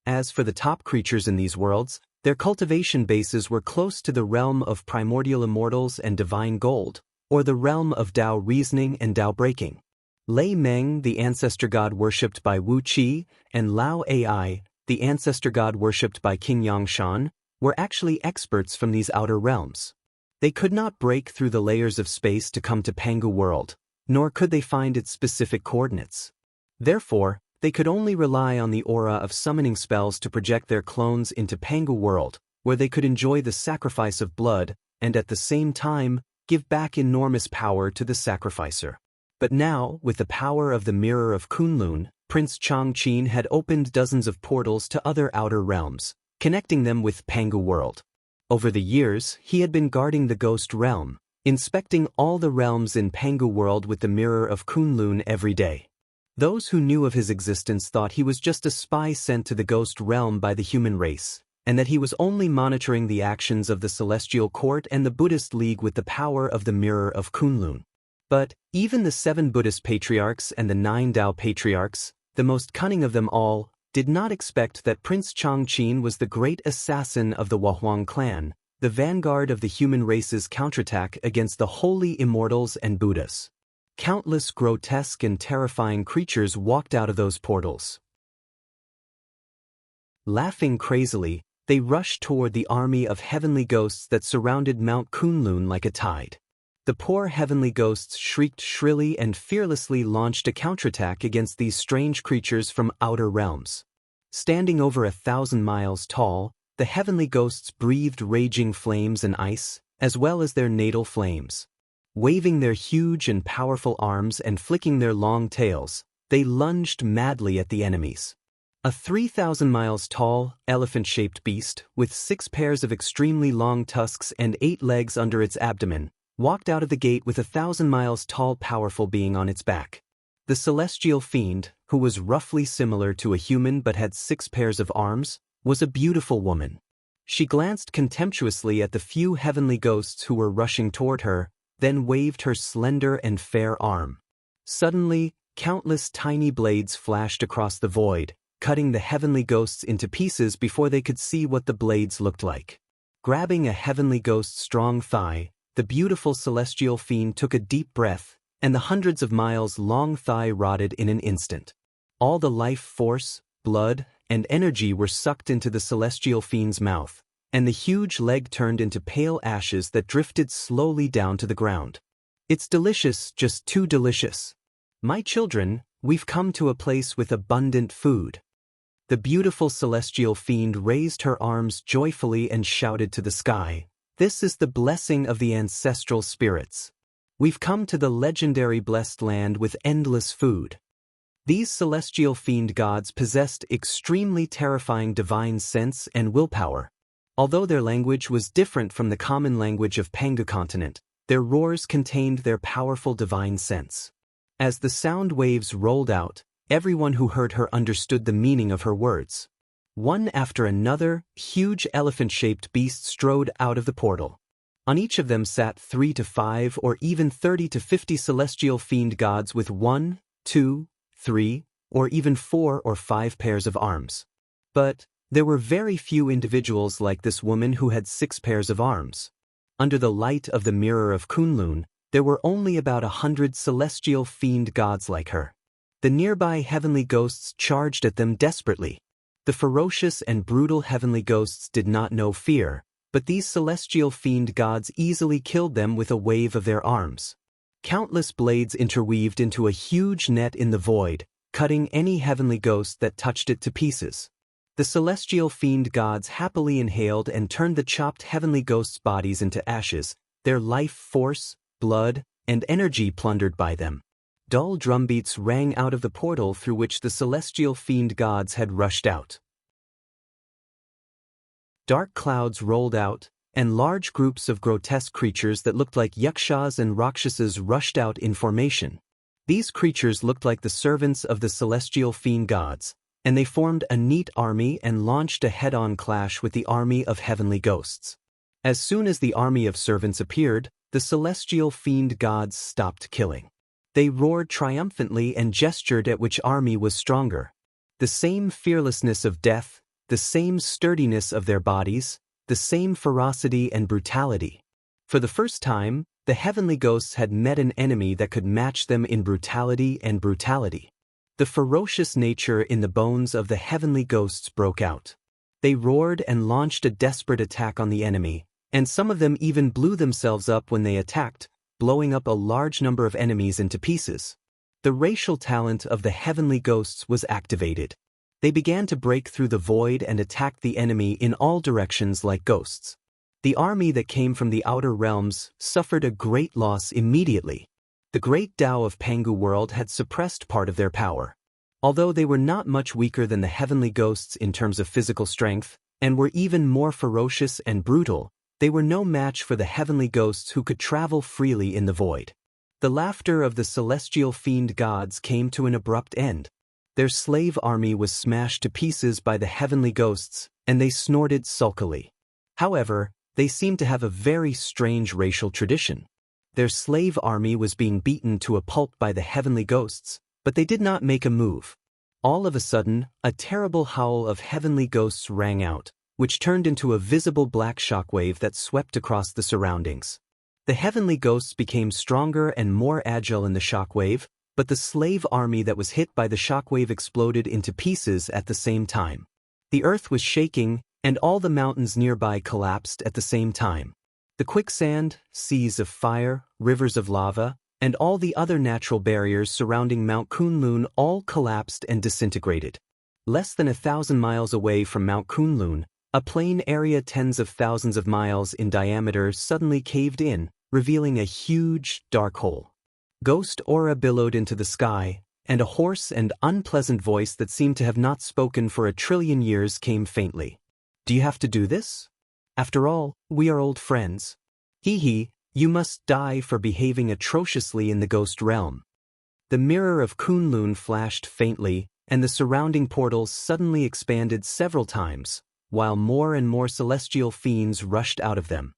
As for the top creatures in these worlds, their cultivation bases were close to the realm of primordial immortals and divine gold, or the realm of Tao reasoning and Tao breaking. Lei Meng, the ancestor god worshipped by Wu Qi, and Lao Ai, the ancestor god worshipped by King Yangshan, were actually experts from these outer realms. They could not break through the layers of space to come to Pangu World, nor could they find its specific coordinates. Therefore, they could only rely on the aura of summoning spells to project their clones into Pangu World, where they could enjoy the sacrifice of blood and at the same time give back enormous power to the sacrificer. But now, with the power of the Mirror of Kunlun, Prince Changqin had opened dozens of portals to other outer realms, connecting them with Pangu World. Over the years, he had been guarding the Ghost Realm, inspecting all the realms in Pangu World with the Mirror of Kunlun every day. Those who knew of his existence thought he was just a spy sent to the Ghost Realm by the human race, and that he was only monitoring the actions of the Celestial Court and the Buddhist League with the power of the Mirror of Kunlun. But even the 7 Buddhist patriarchs and the 9 Tao patriarchs, the most cunning of them all, did not expect that Prince Changqin was the great assassin of the Wahuang clan, the vanguard of the human race's counterattack against the holy immortals and Buddhas. Countless grotesque and terrifying creatures walked out of those portals. Laughing crazily, they rushed toward the army of heavenly ghosts that surrounded Mount Kunlun like a tide. The poor heavenly ghosts shrieked shrilly and fearlessly launched a counterattack against these strange creatures from outer realms. Standing over 1,000 miles tall, the heavenly ghosts breathed raging flames and ice, as well as their natal flames. Waving their huge and powerful arms and flicking their long tails, they lunged madly at the enemies. A 3,000 miles tall, elephant-shaped beast, with 6 pairs of extremely long tusks and 8 legs under its abdomen, walked out of the gate with 1,000 miles tall powerful being on its back. The celestial fiend, who was roughly similar to a human but had 6 pairs of arms, was a beautiful woman. She glanced contemptuously at the few heavenly ghosts who were rushing toward her, then waved her slender and fair arm. Suddenly, countless tiny blades flashed across the void, cutting the heavenly ghosts into pieces before they could see what the blades looked like. Grabbing a heavenly ghost's strong thigh, the beautiful celestial fiend took a deep breath, and the hundreds of miles-long thigh rotted in an instant. All the life force, blood, and energy were sucked into the celestial fiend's mouth, and the huge leg turned into pale ashes that drifted slowly down to the ground. "It's delicious, just too delicious. My children, we've come to a place with abundant food." The beautiful celestial fiend raised her arms joyfully and shouted to the sky, "This is the blessing of the ancestral spirits. We've come to the legendary blessed land with endless food." These celestial fiend gods possessed extremely terrifying divine sense and willpower. Although their language was different from the common language of Pangu continent, their roars contained their powerful divine sense. As the sound waves rolled out, everyone who heard her understood the meaning of her words. One after another, huge elephant-shaped beasts strode out of the portal. On each of them sat 3 to 5 or even 30 to 50 celestial fiend gods with 1, 2, 3, or even 4 or 5 pairs of arms. But there were very few individuals like this woman who had 6 pairs of arms. Under the light of the mirror of Kunlun, there were only about 100 celestial fiend gods like her. The nearby heavenly ghosts charged at them desperately. The ferocious and brutal heavenly ghosts did not know fear, but these celestial fiend gods easily killed them with a wave of their arms. Countless blades interweaved into a huge net in the void, cutting any heavenly ghost that touched it to pieces. The celestial fiend gods happily inhaled and turned the chopped heavenly ghosts' bodies into ashes, their life force, blood, and energy plundered by them. Dull drumbeats rang out of the portal through which the celestial fiend gods had rushed out. Dark clouds rolled out, and large groups of grotesque creatures that looked like yakshas and rakshasas rushed out in formation. These creatures looked like the servants of the celestial fiend gods, and they formed a neat army and launched a head-on clash with the army of heavenly ghosts. As soon as the army of servants appeared, the celestial fiend gods stopped killing. They roared triumphantly and gestured at which army was stronger. The same fearlessness of death, the same sturdiness of their bodies, the same ferocity and brutality. For the first time, the heavenly ghosts had met an enemy that could match them in brutality and brutality. The ferocious nature in the bones of the heavenly ghosts broke out. They roared and launched a desperate attack on the enemy, and some of them even blew themselves up when they attacked, blowing up a large number of enemies into pieces. The racial talent of the heavenly ghosts was activated. They began to break through the void and attack the enemy in all directions like ghosts. The army that came from the outer realms suffered a great loss immediately. The great Tao of Pangu world had suppressed part of their power. Although they were not much weaker than the heavenly ghosts in terms of physical strength, and were even more ferocious and brutal, they were no match for the heavenly ghosts who could travel freely in the void. The laughter of the celestial fiend gods came to an abrupt end. Their slave army was smashed to pieces by the heavenly ghosts, and they snorted sulkily. However, they seemed to have a very strange racial tradition. Their slave army was being beaten to a pulp by the heavenly ghosts, but they did not make a move. All of a sudden, a terrible howl of heavenly ghosts rang out, which turned into a visible black shockwave that swept across the surroundings. The heavenly ghosts became stronger and more agile in the shockwave, but the slave army that was hit by the shockwave exploded into pieces at the same time. The earth was shaking, and all the mountains nearby collapsed at the same time. The quicksand, seas of fire, rivers of lava, and all the other natural barriers surrounding Mount Kunlun all collapsed and disintegrated. Less than 1,000 miles away from Mount Kunlun, a plain area tens of thousands of miles in diameter suddenly caved in, revealing a huge, dark hole. Ghost aura billowed into the sky, and a hoarse and unpleasant voice that seemed to have not spoken for 1,000,000,000 years came faintly. "Do you have to do this? After all, we are old friends. Hee, you must die for behaving atrociously in the ghost realm." The mirror of Kunlun flashed faintly, and the surrounding portals suddenly expanded several times, while more and more celestial fiends rushed out of them.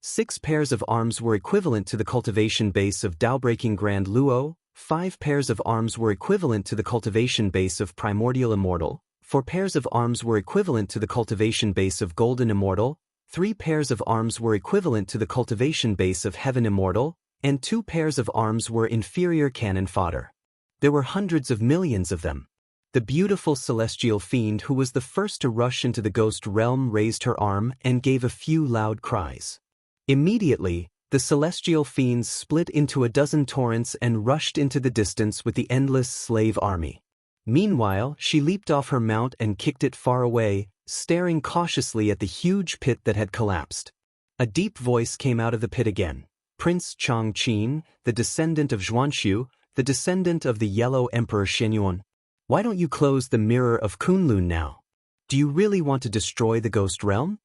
6 pairs of arms were equivalent to the cultivation base of Taobreaking Grand Luo, 5 pairs of arms were equivalent to the cultivation base of Primordial Immortal, 4 pairs of arms were equivalent to the cultivation base of Golden Immortal, 3 pairs of arms were equivalent to the cultivation base of Heaven Immortal, and 2 pairs of arms were inferior cannon fodder. There were hundreds of millions of them. The beautiful celestial fiend who was the first to rush into the ghost realm raised her arm and gave a few loud cries. Immediately, the celestial fiends split into a dozen torrents and rushed into the distance with the endless slave army. Meanwhile, she leaped off her mount and kicked it far away, staring cautiously at the huge pit that had collapsed. A deep voice came out of the pit again. "Prince Chongqing, the descendant of Zhuanshu, the descendant of the Yellow Emperor Shenyuan. Why don't you close the mirror of Kunlun now? Do you really want to destroy the ghost realm?"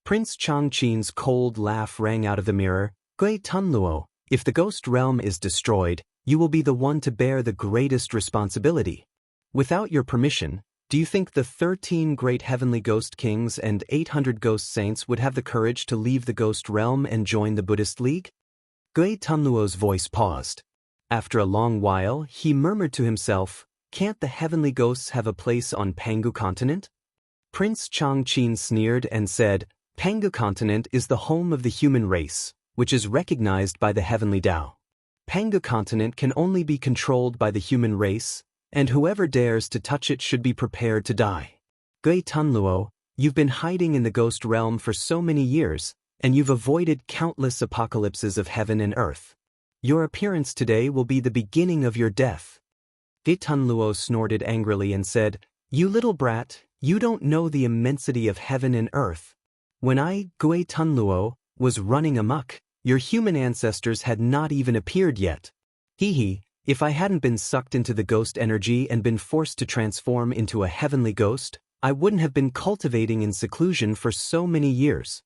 Prince Chongqing's cold laugh rang out of the mirror. "Gui Tunluo, if the ghost realm is destroyed, you will be the one to bear the greatest responsibility. Without your permission, do you think the 13 great heavenly ghost kings and 800 ghost saints would have the courage to leave the ghost realm and join the Buddhist League?" Gui Tunluo's voice paused. After a long while, he murmured to himself, "Can't the heavenly ghosts have a place on Pangu continent?" Prince Chongqing sneered and said, "Pangu continent is the home of the human race, which is recognized by the heavenly Tao. Pangu continent can only be controlled by the human race, and whoever dares to touch it should be prepared to die. Gui Tunluo, you've been hiding in the ghost realm for so many years, and you've avoided countless apocalypses of heaven and earth. Your appearance today will be the beginning of your death." Gui Tunluo snorted angrily and said, "You little brat, you don't know the immensity of heaven and earth. When I, Gui Tunluo, was running amok, your human ancestors had not even appeared yet. If I hadn't been sucked into the ghost energy and been forced to transform into a heavenly ghost, I wouldn't have been cultivating in seclusion for so many years."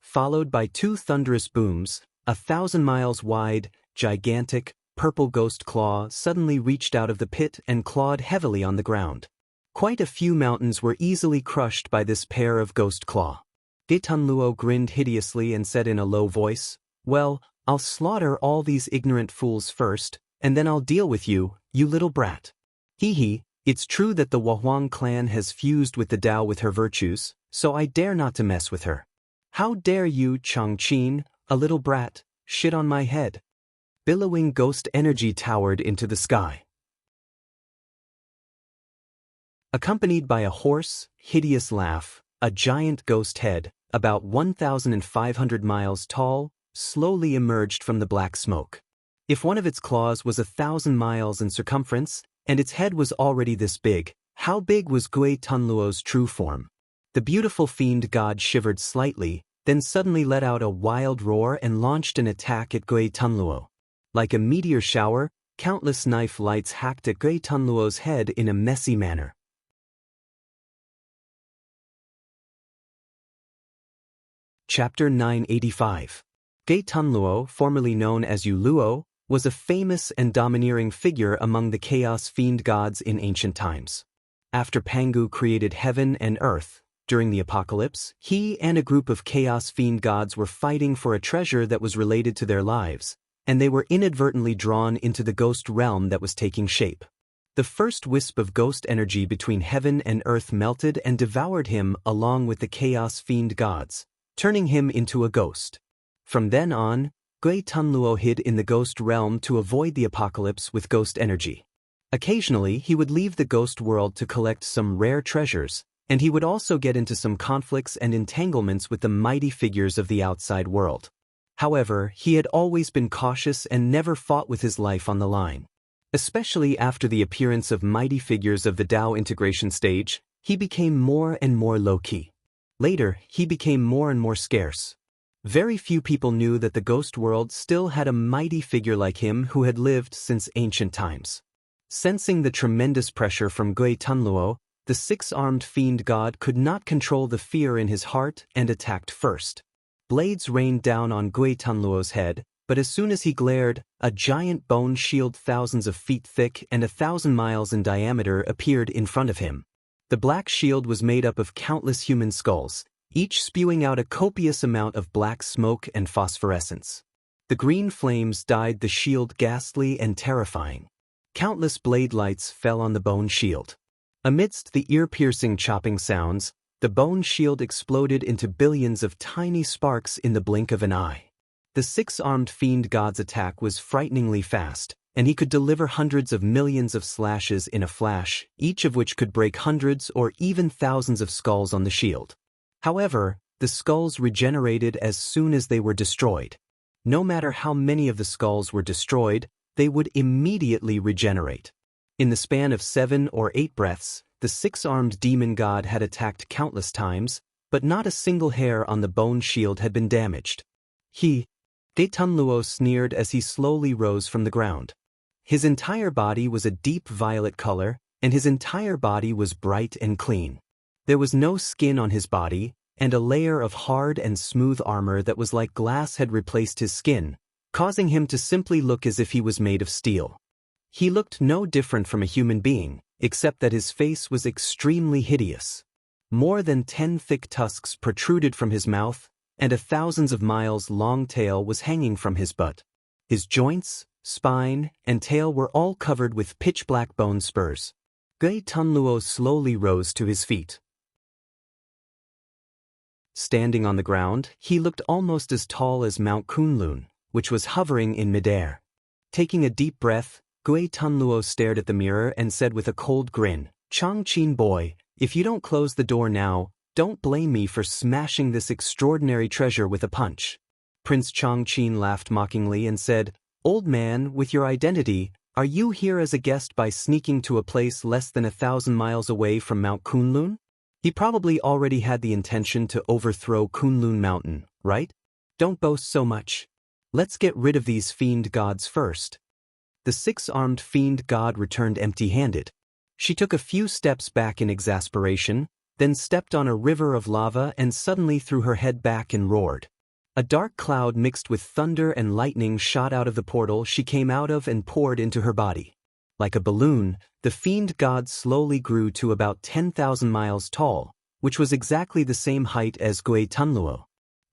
Followed by 2 thunderous booms, 1,000 miles wide, gigantic, purple ghost claw suddenly reached out of the pit and clawed heavily on the ground. Quite a few mountains were easily crushed by this pair of ghost claw. Gui Tunluo grinned hideously and said in a low voice, "Well, I'll slaughter all these ignorant fools first, and then I'll deal with you, you little brat. It's true that the Wahuang clan has fused with the Tao with her virtues, so I dare not to mess with her. How dare you, Chongqing, a little brat, shit on my head?" Billowing ghost energy towered into the sky. Accompanied by a hoarse, hideous laugh, a giant ghost head, about 1,500 miles tall, slowly emerged from the black smoke. If one of its claws was 1,000 miles in circumference, and its head was already this big, how big was Gui Tunluo's true form? The beautiful fiend god shivered slightly, then suddenly let out a wild roar and launched an attack at Gui Tunluo. Like a meteor shower, countless knife lights hacked at Gui Tunluo's head in a messy manner. Chapter 985. Gui Tunluo, formerly known as Yu Luo, was a famous and domineering figure among the chaos fiend gods in ancient times. After Pangu created heaven and earth, during the apocalypse, he and a group of chaos fiend gods were fighting for a treasure that was related to their lives, and they were inadvertently drawn into the ghost realm that was taking shape. The first wisp of ghost energy between heaven and earth melted and devoured him along with the chaos fiend gods, turning him into a ghost. From then on, Gui Tunluo hid in the ghost realm to avoid the apocalypse with ghost energy. Occasionally, he would leave the ghost world to collect some rare treasures, and he would also get into some conflicts and entanglements with the mighty figures of the outside world. However, he had always been cautious and never fought with his life on the line. Especially after the appearance of mighty figures of the Tao integration stage, he became more and more low-key. Later, he became more and more scarce. Very few people knew that the ghost world still had a mighty figure like him who had lived since ancient times. Sensing the tremendous pressure from Gui Tunluo, the six-armed fiend god could not control the fear in his heart and attacked first. Blades rained down on Gui Tunluo's head, but as soon as he glared, a giant bone shield thousands of feet thick and 1,000 miles in diameter appeared in front of him. The black shield was made up of countless human skulls, each spewing out a copious amount of black smoke and phosphorescence. The green flames dyed the shield ghastly and terrifying. Countless blade lights fell on the bone shield. Amidst the ear-piercing chopping sounds, the bone shield exploded into billions of tiny sparks in the blink of an eye. The six-armed fiend god's attack was frighteningly fast, and he could deliver hundreds of millions of slashes in a flash, each of which could break hundreds or even thousands of skulls on the shield. However, the skulls regenerated as soon as they were destroyed. No matter how many of the skulls were destroyed, they would immediately regenerate. In the span of 7 or 8 breaths, the six-armed demon god had attacked countless times, but not a single hair on the bone shield had been damaged. Gui Tunluo sneered as he slowly rose from the ground. His entire body was a deep violet color, and his entire body was bright and clean. There was no skin on his body, and a layer of hard and smooth armor that was like glass had replaced his skin, causing him to simply look as if he was made of steel. He looked no different from a human being, except that his face was extremely hideous. More than 10 thick tusks protruded from his mouth, and a thousands of miles long tail was hanging from his butt. His joints, spine, and tail were all covered with pitch-black bone spurs. Gui Tunluo slowly rose to his feet. Standing on the ground, he looked almost as tall as Mount Kunlun, which was hovering in midair. Taking a deep breath, Gui Tunluo stared at the mirror and said with a cold grin, "Chongqing boy, if you don't close the door now, don't blame me for smashing this extraordinary treasure with a punch." Prince Chongqing laughed mockingly and said, "Old man, with your identity, are you here as a guest by sneaking to a place less than 1,000 miles away from Mount Kunlun?" He probably already had the intention to overthrow Kunlun Mountain, right? Don't boast so much. Let's get rid of these fiend gods first. The six-armed fiend god returned empty-handed. She took a few steps back in exasperation, then stepped on a river of lava and suddenly threw her head back and roared. A dark cloud mixed with thunder and lightning shot out of the portal she came out of and poured into her body. Like a balloon, the fiend god slowly grew to about 10,000 miles tall, which was exactly the same height as Gui Tunluo.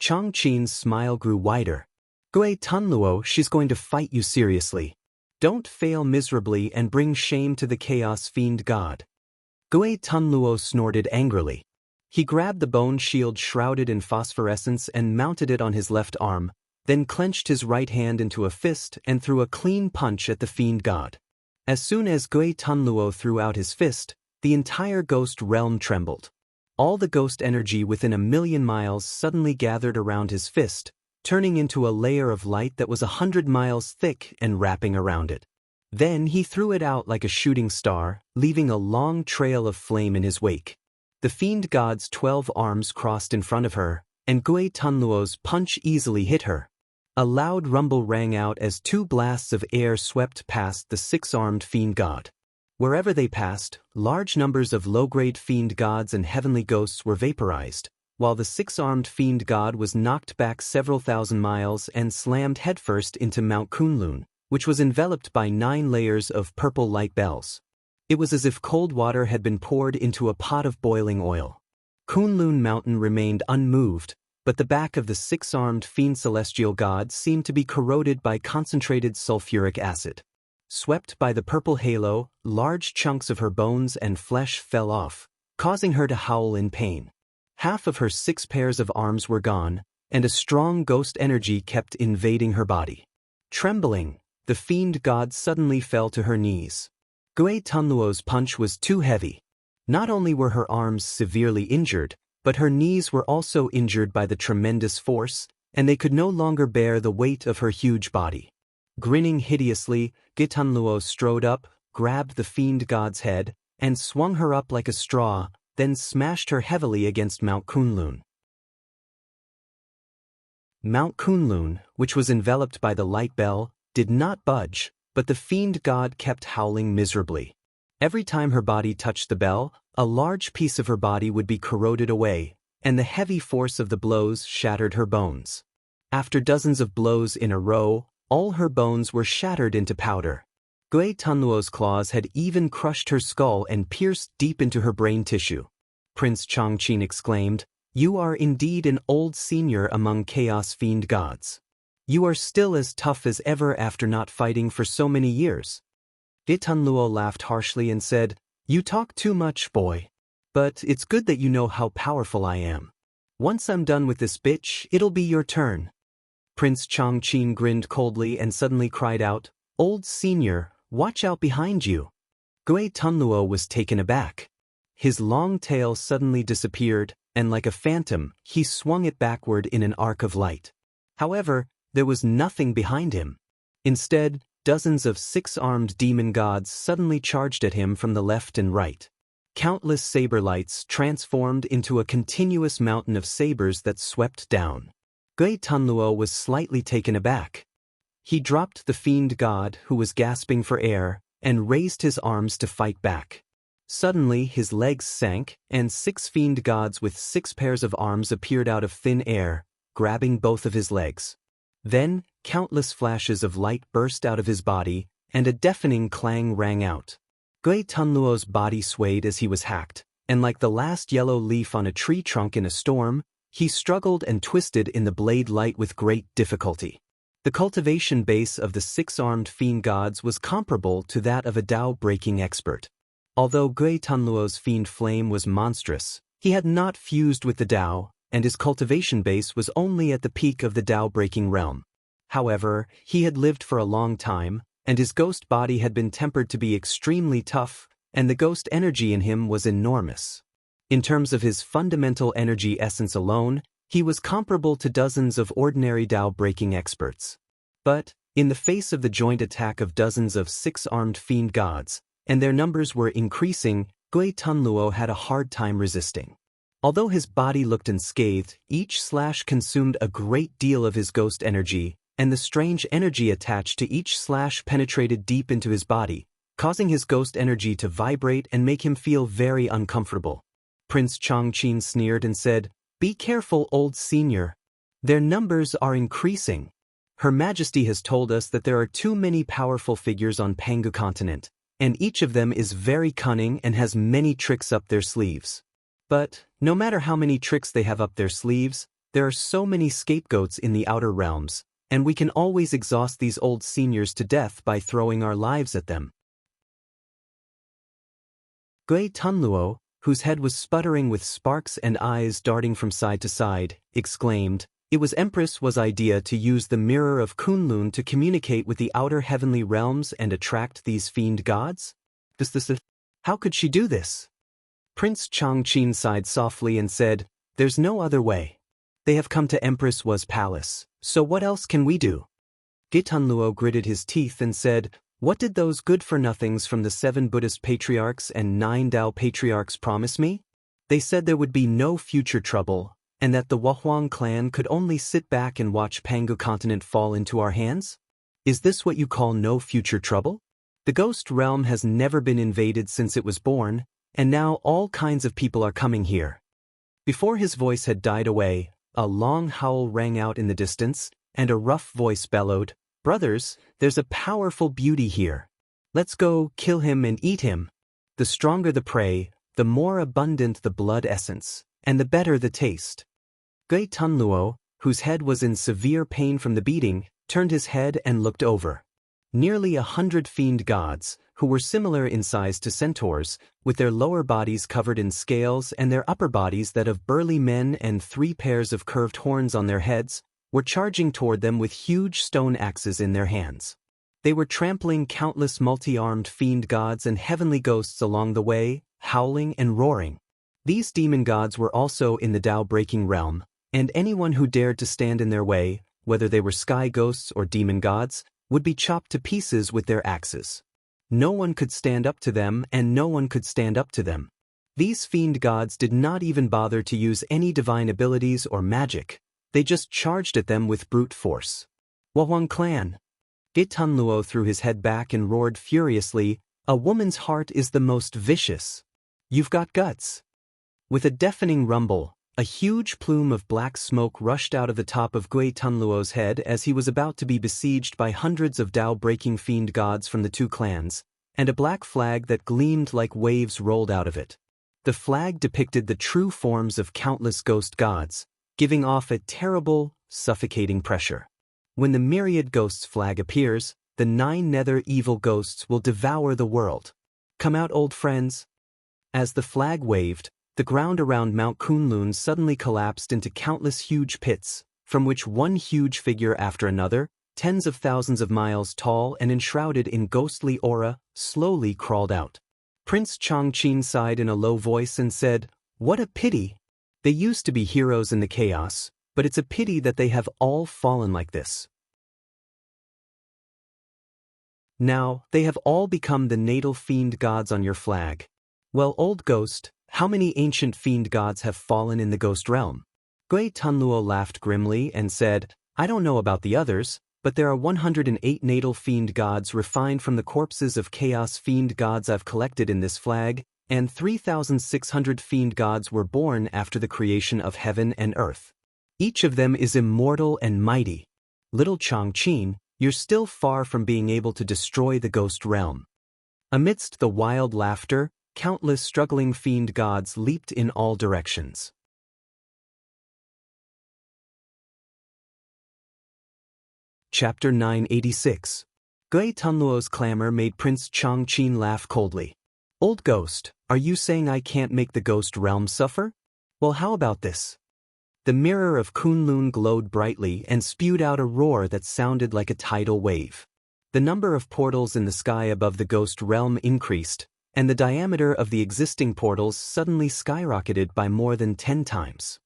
Chongqing's smile grew wider. "Gui Tunluo, she's going to fight you seriously. Don't fail miserably and bring shame to the chaos fiend god." Gui Tunluo snorted angrily. He grabbed the bone shield shrouded in phosphorescence and mounted it on his left arm, then clenched his right hand into a fist and threw a clean punch at the fiend god. As soon as Gui Tunluo threw out his fist, the entire ghost realm trembled. All the ghost energy within 1,000,000 miles suddenly gathered around his fist, turning into a layer of light that was 100 miles thick and wrapping around it. Then he threw it out like a shooting star, leaving a long trail of flame in his wake. The fiend god's 12 arms crossed in front of her, and Gui Tunluo's punch easily hit her. A loud rumble rang out as 2 blasts of air swept past the 6-armed fiend god. Wherever they passed, large numbers of low-grade fiend gods and heavenly ghosts were vaporized, while the 6-armed fiend god was knocked back several thousand miles and slammed headfirst into Mount Kunlun, which was enveloped by 9 layers of purple light bells. It was as if cold water had been poured into a pot of boiling oil. Kunlun Mountain remained unmoved, but the back of the six-armed fiend celestial god seemed to be corroded by concentrated sulfuric acid. Swept by the purple halo, large chunks of her bones and flesh fell off, causing her to howl in pain. Half of her 6 pairs of arms were gone, and a strong ghost energy kept invading her body. Trembling, the fiend god suddenly fell to her knees. Gui Tunluo's punch was too heavy. Not only were her arms severely injured, but her knees were also injured by the tremendous force, and they could no longer bear the weight of her huge body. Grinning hideously, Gui Tunluo strode up, grabbed the fiend god's head, and swung her up like a straw, then smashed her heavily against Mount Kunlun. Mount Kunlun, which was enveloped by the light bell, did not budge, but the fiend god kept howling miserably. Every time her body touched the bell, a large piece of her body would be corroded away, and the heavy force of the blows shattered her bones. After dozens of blows in a row, all her bones were shattered into powder. Gui Tunluo's claws had even crushed her skull and pierced deep into her brain tissue. Prince Chongqing exclaimed, "You are indeed an old senior among Chaos Fiend gods. You are still as tough as ever after not fighting for so many years." Gui Tunluo laughed harshly and said, "You talk too much, boy. But it's good that you know how powerful I am. Once I'm done with this bitch, it'll be your turn." Prince Chongqing grinned coldly and suddenly cried out, "Old senior, watch out behind you." Gui Tunluo was taken aback. His long tail suddenly disappeared, and like a phantom, he swung it backward in an arc of light. However, there was nothing behind him. Instead, dozens of 6-armed demon gods suddenly charged at him from the left and right. Countless saber lights transformed into a continuous mountain of sabers that swept down. Gui Tunluo was slightly taken aback. He dropped the fiend god, who was gasping for air, and raised his arms to fight back. Suddenly his legs sank, and 6 fiend gods with 6 pairs of arms appeared out of thin air, grabbing both of his legs. Then, countless flashes of light burst out of his body, and a deafening clang rang out. Gui Tunluo's body swayed as he was hacked, and like the last yellow leaf on a tree trunk in a storm, he struggled and twisted in the blade light with great difficulty. The cultivation base of the 6-armed fiend gods was comparable to that of a Tao-breaking expert. Although Gui Tunluo's fiend flame was monstrous, he had not fused with the Tao, and his cultivation base was only at the peak of the Tao-breaking realm. However, he had lived for a long time, and his ghost body had been tempered to be extremely tough, and the ghost energy in him was enormous. In terms of his fundamental energy essence alone, he was comparable to dozens of ordinary Tao-breaking experts. But, in the face of the joint attack of dozens of 6-armed fiend gods, and their numbers were increasing, Gui Tunluo had a hard time resisting. Although his body looked unscathed, each slash consumed a great deal of his ghost energy, and the strange energy attached to each slash penetrated deep into his body, causing his ghost energy to vibrate and make him feel very uncomfortable. Prince Chongqing sneered and said, "Be careful, old senior. Their numbers are increasing. Her Majesty has told us that there are too many powerful figures on Pangu continent, and each of them is very cunning and has many tricks up their sleeves. But, no matter how many tricks they have up their sleeves, there are so many scapegoats in the outer realms, and we can always exhaust these old seniors to death by throwing our lives at them." Gui Tunluo, whose head was sputtering with sparks and eyes darting from side to side, exclaimed, "It was Empress's idea to use the mirror of Kunlun to communicate with the outer heavenly realms and attract these fiend gods? How could she do this?" Prince Chongqing sighed softly and said, "There's no other way. They have come to Empress's palace, so what else can we do?" Gui Tunluo gritted his teeth and said, "What did those good-for-nothings from the 7 Buddhist patriarchs and 9 Tao patriarchs promise me? They said there would be no future trouble, and that the Wahuang clan could only sit back and watch Pangu continent fall into our hands? Is this what you call no future trouble? The ghost realm has never been invaded since it was born, and now all kinds of people are coming here." Before his voice had died away, a long howl rang out in the distance, and a rough voice bellowed, "Brothers, there's a powerful beauty here. Let's go kill him and eat him. The stronger the prey, the more abundant the blood essence, and the better the taste." Gui Tunluo, whose head was in severe pain from the beating, turned his head and looked over. Nearly 100 fiend gods, who were similar in size to centaurs, with their lower bodies covered in scales and their upper bodies that of burly men and 3 pairs of curved horns on their heads, were charging toward them with huge stone axes in their hands. They were trampling countless multi-armed fiend gods and heavenly ghosts along the way, howling and roaring. These demon gods were also in the Tao-breaking realm, and anyone who dared to stand in their way, whether they were sky ghosts or demon gods, would be chopped to pieces with their axes. No one could stand up to them, and no one could stand up to them. These fiend gods did not even bother to use any divine abilities or magic. They just charged at them with brute force. Wahuang clan! Gui Tunluo threw his head back and roared furiously, "A woman's heart is the most vicious. You've got guts." With a deafening rumble, a huge plume of black smoke rushed out of the top of Gui Tunluo's head as he was about to be besieged by hundreds of Tao-breaking fiend gods from the 2 clans, and a black flag that gleamed like waves rolled out of it. The flag depicted the true forms of countless ghost gods, giving off a terrible, suffocating pressure. When the myriad ghosts flag appears, the 9 nether evil ghosts will devour the world. Come out, old friends. As the flag waved, the ground around Mount Kunlun suddenly collapsed into countless huge pits, from which one huge figure after another, tens of thousands of miles tall and enshrouded in ghostly aura, slowly crawled out. Prince Chongqing sighed in a low voice and said, "What a pity! They used to be heroes in the chaos, but it's a pity that they have all fallen like this. Now, they have all become the natal fiend gods on your flag. Well, old ghost, how many ancient fiend gods have fallen in the ghost realm?" Gui Tunluo laughed grimly and said, "I don't know about the others, but there are 108 natal fiend gods refined from the corpses of chaos fiend gods I've collected in this flag, and 3,600 fiend gods were born after the creation of heaven and earth. Each of them is immortal and mighty. Little Chongqing, you're still far from being able to destroy the ghost realm." Amidst the wild laughter, countless struggling fiend gods leaped in all directions. Chapter 986. Gui Tunluo's clamor made Prince Chongqing laugh coldly. "Old ghost, are you saying I can't make the ghost realm suffer? Well, how about this?" The mirror of Kunlun glowed brightly and spewed out a roar that sounded like a tidal wave. The number of portals in the sky above the ghost realm increased, and the diameter of the existing portals suddenly skyrocketed by more than 10 times.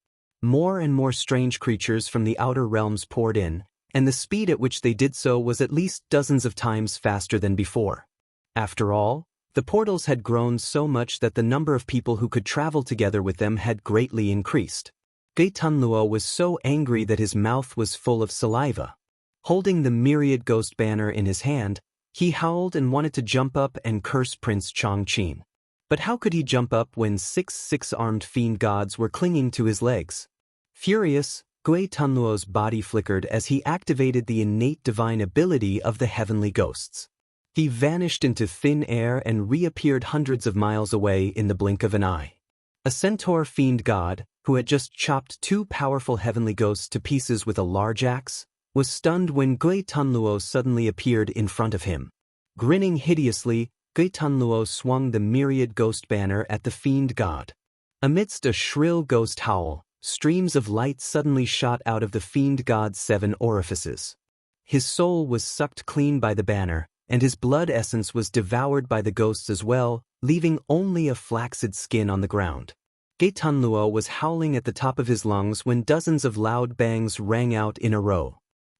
More and more strange creatures from the outer realms poured in, and the speed at which they did so was at least dozens of times faster than before. After all, the portals had grown so much that the number of people who could travel together with them had greatly increased. Gui Tunluo was so angry that his mouth was full of saliva. Holding the myriad ghost banner in his hand, he howled and wanted to jump up and curse Prince Chongqing. But how could he jump up when 6 six-armed fiend gods were clinging to his legs? Furious, Gui Tunluo's body flickered as he activated the innate divine ability of the heavenly ghosts. He vanished into thin air and reappeared hundreds of miles away in the blink of an eye. A centaur fiend god, who had just chopped 2 powerful heavenly ghosts to pieces with a large axe, was stunned when Gui Tunluo suddenly appeared in front of him. Grinning hideously, Gui Tunluo swung the myriad ghost banner at the fiend god. Amidst a shrill ghost howl, streams of light suddenly shot out of the fiend god's 7 orifices. His soul was sucked clean by the banner, and his blood essence was devoured by the ghosts as well, leaving only a flaccid skin on the ground. Gui Tunluo was howling at the top of his lungs when dozens of loud bangs rang out in a row.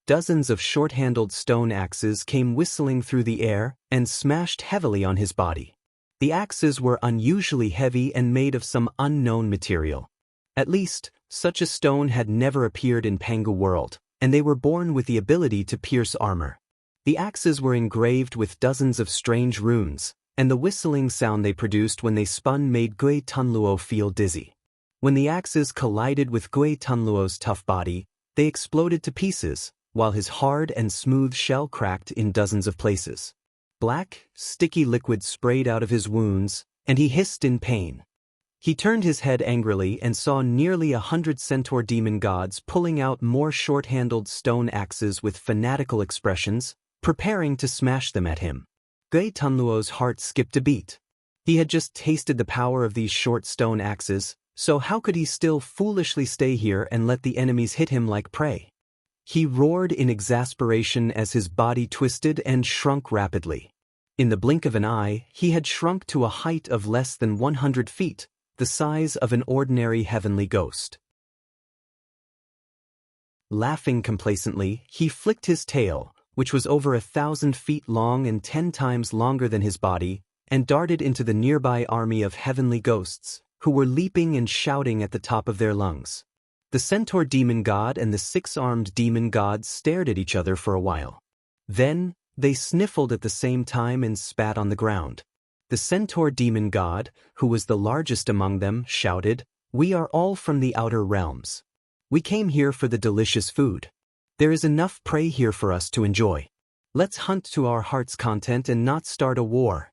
Dozens of short-handled stone axes came whistling through the air and smashed heavily on his body. The axes were unusually heavy and made of some unknown material. At least, such a stone had never appeared in Pangu world, and they were born with the ability to pierce armor. The axes were engraved with dozens of strange runes, and the whistling sound they produced when they spun made Gui Tunluo feel dizzy. When the axes collided with Gui Tunluo's tough body, they exploded to pieces, while his hard and smooth shell cracked in dozens of places. Black, sticky liquid sprayed out of his wounds, and he hissed in pain. He turned his head angrily and saw nearly 100 centaur demon gods pulling out more short-handled stone axes with fanatical expressions, preparing to smash them at him. Gui Tunluo's heart skipped a beat. He had just tasted the power of these short stone axes, so how could he still foolishly stay here and let the enemies hit him like prey? He roared in exasperation as his body twisted and shrunk rapidly. In the blink of an eye, he had shrunk to a height of less than 100 feet, the size of an ordinary heavenly ghost. Laughing complacently, he flicked his tail, which was over 1,000 feet long and 10 times longer than his body, and darted into the nearby army of heavenly ghosts, who were leaping and shouting at the top of their lungs. The centaur demon god and the six-armed demon god stared at each other for a while. Then, they sniffled at the same time and spat on the ground. The centaur demon god, who was the largest among them, shouted, "We are all from the outer realms. We came here for the delicious food. There is enough prey here for us to enjoy. Let's hunt to our heart's content and not start a war."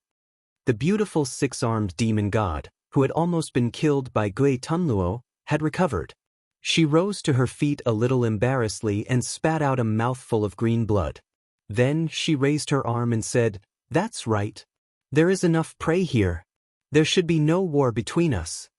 The beautiful six-armed demon god, who had almost been killed by Gui Tunluo, had recovered. She rose to her feet a little embarrassedly and spat out a mouthful of green blood. Then she raised her arm and said, "That's right. There is enough prey here. There should be no war between us."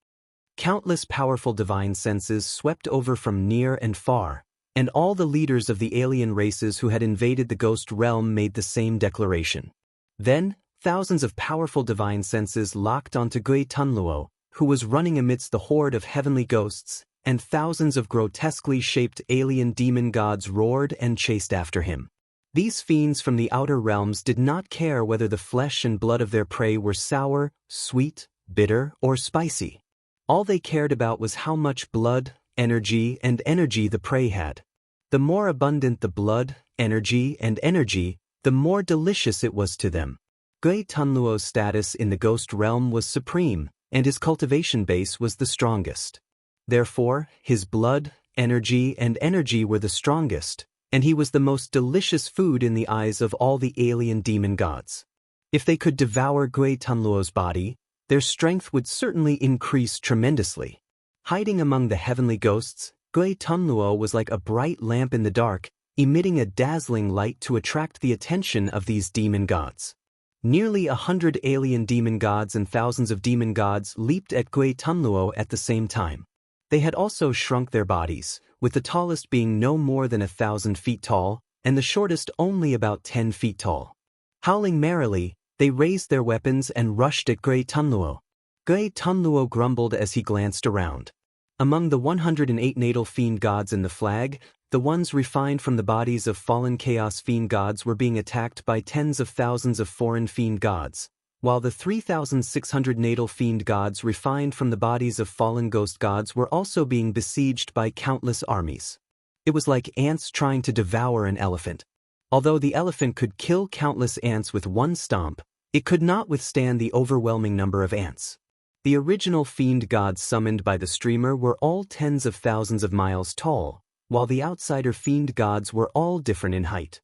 Countless powerful divine senses swept over from near and far, and all the leaders of the alien races who had invaded the ghost realm made the same declaration. Then, thousands of powerful divine senses locked onto Gui Tunluo, who was running amidst the horde of heavenly ghosts, and thousands of grotesquely shaped alien demon gods roared and chased after him. These fiends from the outer realms did not care whether the flesh and blood of their prey were sour, sweet, bitter, or spicy. All they cared about was how much blood, energy, and energy the prey had. The more abundant the blood, energy, the more delicious it was to them. Gui Tunluo's status in the ghost realm was supreme, and his cultivation base was the strongest. Therefore, his blood, energy were the strongest, and he was the most delicious food in the eyes of all the alien demon gods. If they could devour Gui Tunluo's body, their strength would certainly increase tremendously. Hiding among the heavenly ghosts, Gui Tunluo was like a bright lamp in the dark, emitting a dazzling light to attract the attention of these demon gods. Nearly 100 alien demon gods and thousands of demon gods leaped at Gui Tunluo at the same time. They had also shrunk their bodies, with the tallest being no more than 1,000 feet tall, and the shortest only about 10 feet tall. Howling merrily, they raised their weapons and rushed at Gui Tunluo. Gui Tunluo grumbled as he glanced around. Among the 108 natal fiend gods in the flag, the ones refined from the bodies of fallen chaos fiend gods were being attacked by tens of thousands of foreign fiend gods, while the 3,600 natal fiend gods refined from the bodies of fallen ghost gods were also being besieged by countless armies. It was like ants trying to devour an elephant. Although the elephant could kill countless ants with one stomp, it could not withstand the overwhelming number of ants. The original fiend gods summoned by the streamer were all tens of thousands of miles tall, while the outsider fiend gods were all different in height.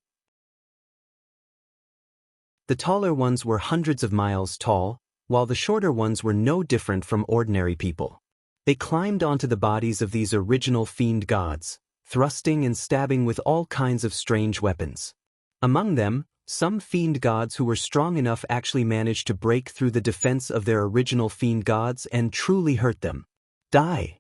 The taller ones were hundreds of miles tall, while the shorter ones were no different from ordinary people. They climbed onto the bodies of these original fiend gods, thrusting and stabbing with all kinds of strange weapons. Among them, some fiend gods who were strong enough actually managed to break through the defense of their original fiend gods and truly hurt them. Die!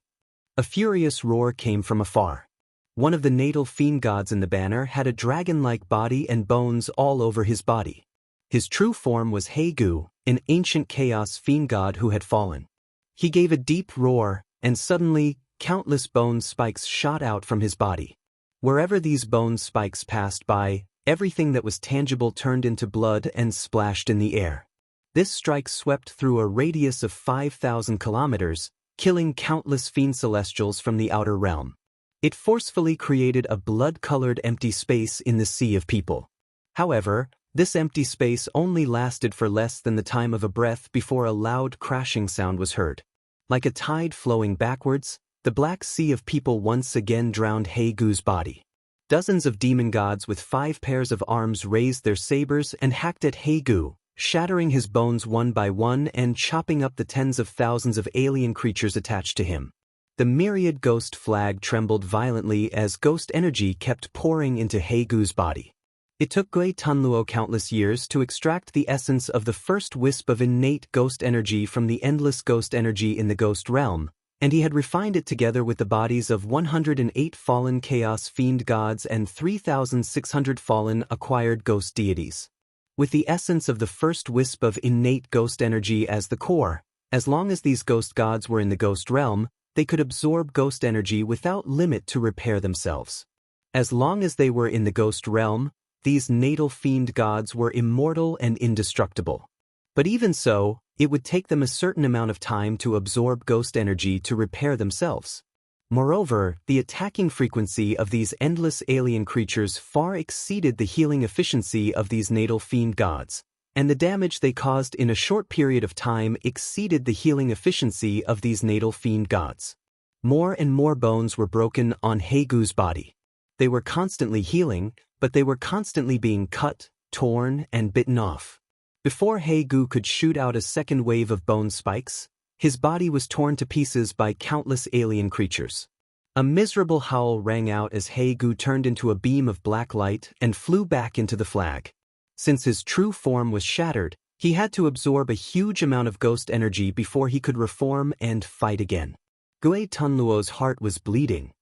A furious roar came from afar. One of the natal fiend gods in the banner had a dragon-like body and bones all over his body. His true form was Hegu, an ancient chaos fiend god who had fallen. He gave a deep roar, and suddenly, countless bone spikes shot out from his body. Wherever these bone spikes passed by, everything that was tangible turned into blood and splashed in the air. This strike swept through a radius of 5,000 kilometers, killing countless fiend celestials from the outer realm. It forcefully created a blood-colored empty space in the sea of people. However, this empty space only lasted for less than the time of a breath before a loud crashing sound was heard. Like a tide flowing backwards, the black sea of people once again drowned Hegu's body. Dozens of demon gods with 5 pairs of arms raised their sabers and hacked at Hegu, shattering his bones one by one and chopping up the tens of thousands of alien creatures attached to him. The myriad ghost flag trembled violently as ghost energy kept pouring into Haegu's body. It took Gui Tunluo countless years to extract the essence of the first wisp of innate ghost energy from the endless ghost energy in the ghost realm, and he had refined it together with the bodies of 108 fallen chaos fiend gods and 3,600 fallen acquired ghost deities. With the essence of the first wisp of innate ghost energy as the core, as long as these ghost gods were in the ghost realm, they could absorb ghost energy without limit to repair themselves. As long as they were in the ghost realm, these natal fiend gods were immortal and indestructible. But even so, it would take them a certain amount of time to absorb ghost energy to repair themselves. Moreover, the attacking frequency of these endless alien creatures far exceeded the healing efficiency of these natal fiend gods, and the damage they caused in a short period of time exceeded the healing efficiency of these natal fiend gods. More and more bones were broken on Haegu's body. They were constantly healing, but they were constantly being cut, torn, and bitten off. Before Haegu could shoot out a second wave of bone spikes, his body was torn to pieces by countless alien creatures. A miserable howl rang out as Haegu turned into a beam of black light and flew back into the flag. Since his true form was shattered, he had to absorb a huge amount of ghost energy before he could reform and fight again. Gui Tunluo's heart was bleeding.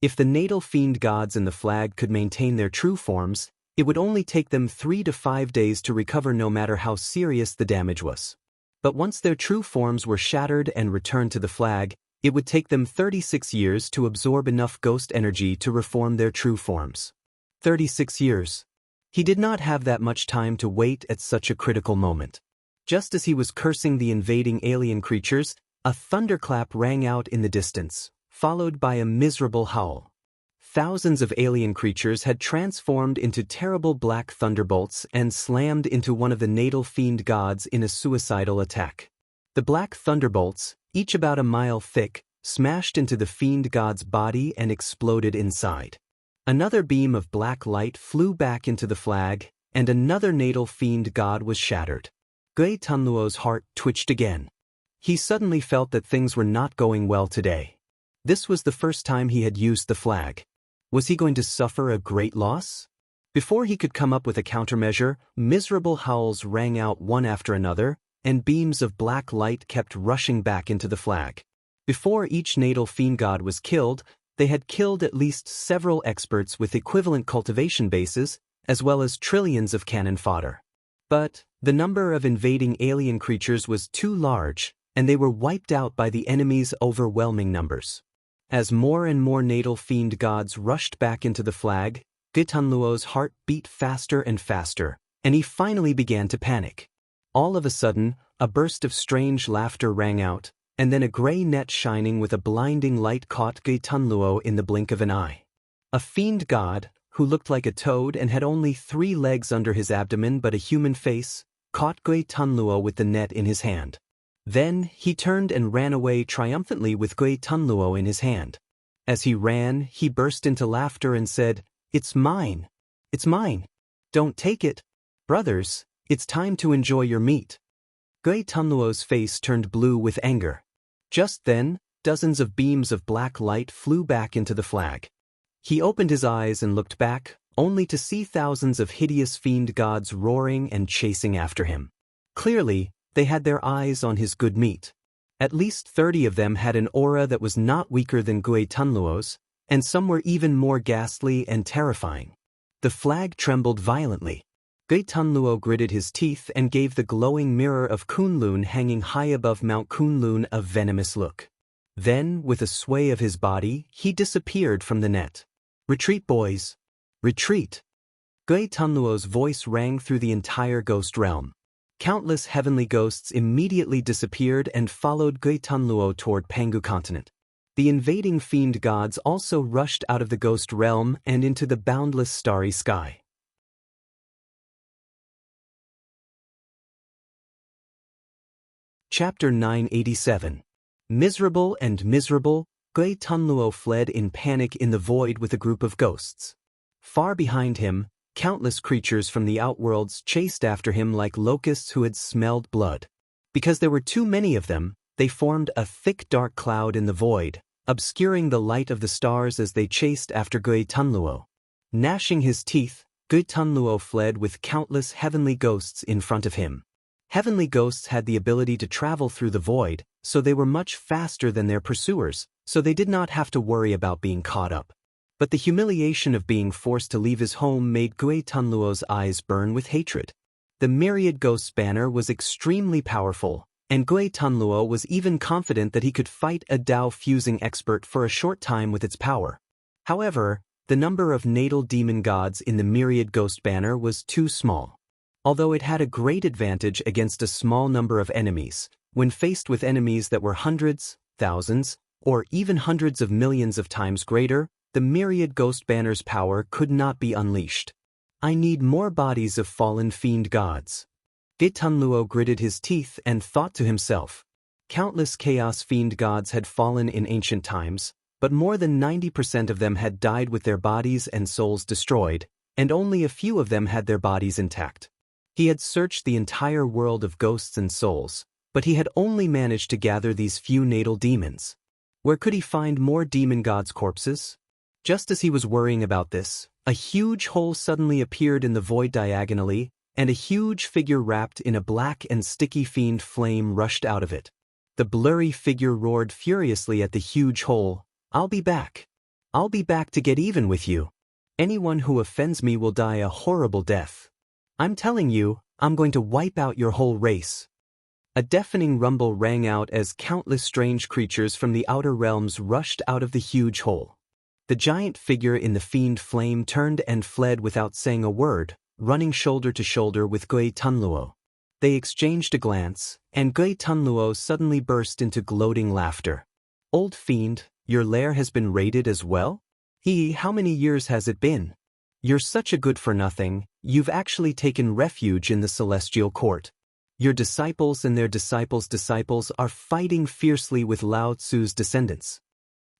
If the natal fiend gods in the flag could maintain their true forms, it would only take them 3 to 5 days to recover no matter how serious the damage was. But once their true forms were shattered and returned to the flag, it would take them 36 years to absorb enough ghost energy to reform their true forms. 36 years. He did not have that much time to wait at such a critical moment. Just as he was cursing the invading alien creatures, a thunderclap rang out in the distance, followed by a miserable howl. Thousands of alien creatures had transformed into terrible black thunderbolts and slammed into one of the natal fiend gods in a suicidal attack. The black thunderbolts, each about a mile thick, smashed into the fiend god's body and exploded inside. Another beam of black light flew back into the flag, and another natal fiend god was shattered. Gui Tunluo's heart twitched again. He suddenly felt that things were not going well today. This was the first time he had used the flag. Was he going to suffer a great loss? Before he could come up with a countermeasure, miserable howls rang out one after another, and beams of black light kept rushing back into the flag. Before each natal fiend god was killed, they had killed at least several experts with equivalent cultivation bases, as well as trillions of cannon fodder. But the number of invading alien creatures was too large, and they were wiped out by the enemy's overwhelming numbers. As more and more natal fiend gods rushed back into the flag, Gui Tunluo's heart beat faster and faster, and he finally began to panic. All of a sudden, a burst of strange laughter rang out, and then a gray net shining with a blinding light caught Gui Tunluo in the blink of an eye. A fiend god, who looked like a toad and had only 3 legs under his abdomen but a human face, caught Gui Tunluo with the net in his hand. Then he turned and ran away triumphantly with Gui Tunluo in his hand. As he ran, he burst into laughter and said, "It's mine! It's mine! Don't take it! Brothers, it's time to enjoy your meat." Gui Tunluo's face turned blue with anger. Just then, dozens of beams of black light flew back into the flag. He opened his eyes and looked back, only to see thousands of hideous fiend gods roaring and chasing after him. Clearly, they had their eyes on his good meat. At least 30 of them had an aura that was not weaker than Gui Tunluo's, and some were even more ghastly and terrifying. The flag trembled violently. Gui Tunluo gritted his teeth and gave the glowing mirror of Kunlun hanging high above Mount Kunlun a venomous look. Then, with a sway of his body, he disappeared from the net. "Retreat, boys! Retreat!" Gui Tunluo's voice rang through the entire ghost realm. Countless heavenly ghosts immediately disappeared and followed Gui Tunluo toward Pangu continent. The invading fiend gods also rushed out of the ghost realm and into the boundless starry sky. Chapter 987. Miserable and miserable, Gui Tunluo fled in panic in the void with a group of ghosts. Far behind him, Countless creatures from the outworlds chased after him like locusts who had smelled blood. Because there were too many of them, they formed a thick dark cloud in the void, obscuring the light of the stars as they chased after Gui Tunluo. Gnashing his teeth, Gui Tunluo fled with countless heavenly ghosts in front of him. Heavenly ghosts had the ability to travel through the void, so they were much faster than their pursuers, so they did not have to worry about being caught up. But the humiliation of being forced to leave his home made Gui Tunluo's eyes burn with hatred. The myriad ghosts banner was extremely powerful, and Gui Tunluo was even confident that he could fight a Dao fusing expert for a short time with its power. However, the number of natal demon gods in the myriad ghost banner was too small. Although it had a great advantage against a small number of enemies, when faced with enemies that were hundreds, thousands, or even hundreds of millions of times greater, the myriad ghost banner's power could not be unleashed. I need more bodies of fallen fiend gods. Gui Tunluo gritted his teeth and thought to himself. Countless chaos fiend gods had fallen in ancient times, but more than 90% of them had died with their bodies and souls destroyed, and only a few of them had their bodies intact. He had searched the entire world of ghosts and souls, but he had only managed to gather these few natal demons. Where could he find more demon gods' corpses? Just as he was worrying about this, a huge hole suddenly appeared in the void diagonally, and a huge figure wrapped in a black and sticky fiend flame rushed out of it. The blurry figure roared furiously at the huge hole, "I'll be back. I'll be back to get even with you. Anyone who offends me will die a horrible death. I'm telling you, I'm going to wipe out your whole race." A deafening rumble rang out as countless strange creatures from the outer realms rushed out of the huge hole. The giant figure in the fiend flame turned and fled without saying a word, running shoulder to shoulder with Gui Tunluo. They exchanged a glance, and Gui Tunluo suddenly burst into gloating laughter. "Old fiend, your lair has been raided as well? How many years has it been? You're such a good-for-nothing, you've actually taken refuge in the celestial court. Your disciples and their disciples' disciples are fighting fiercely with Lao Tzu's descendants."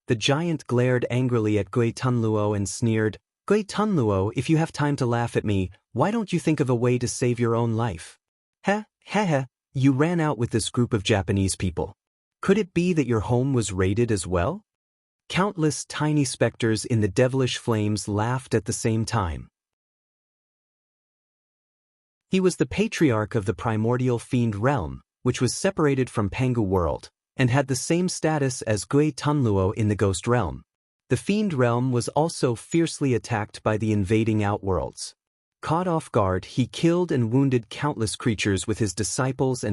The giant glared angrily at Gui Tunluo and sneered, "Gui Tunluo, if you have time to laugh at me, why don't you think of a way to save your own life? You ran out with this group of Japanese people. Could it be that your home was raided as well?" Countless tiny specters in the devilish flames laughed at the same time. He was the patriarch of the primordial fiend realm, which was separated from Pangu world, and had the same status as Gui Tunluo in the ghost realm. The fiend realm was also fiercely attacked by the invading outworlds. Caught off guard, he killed and wounded countless creatures with his disciples,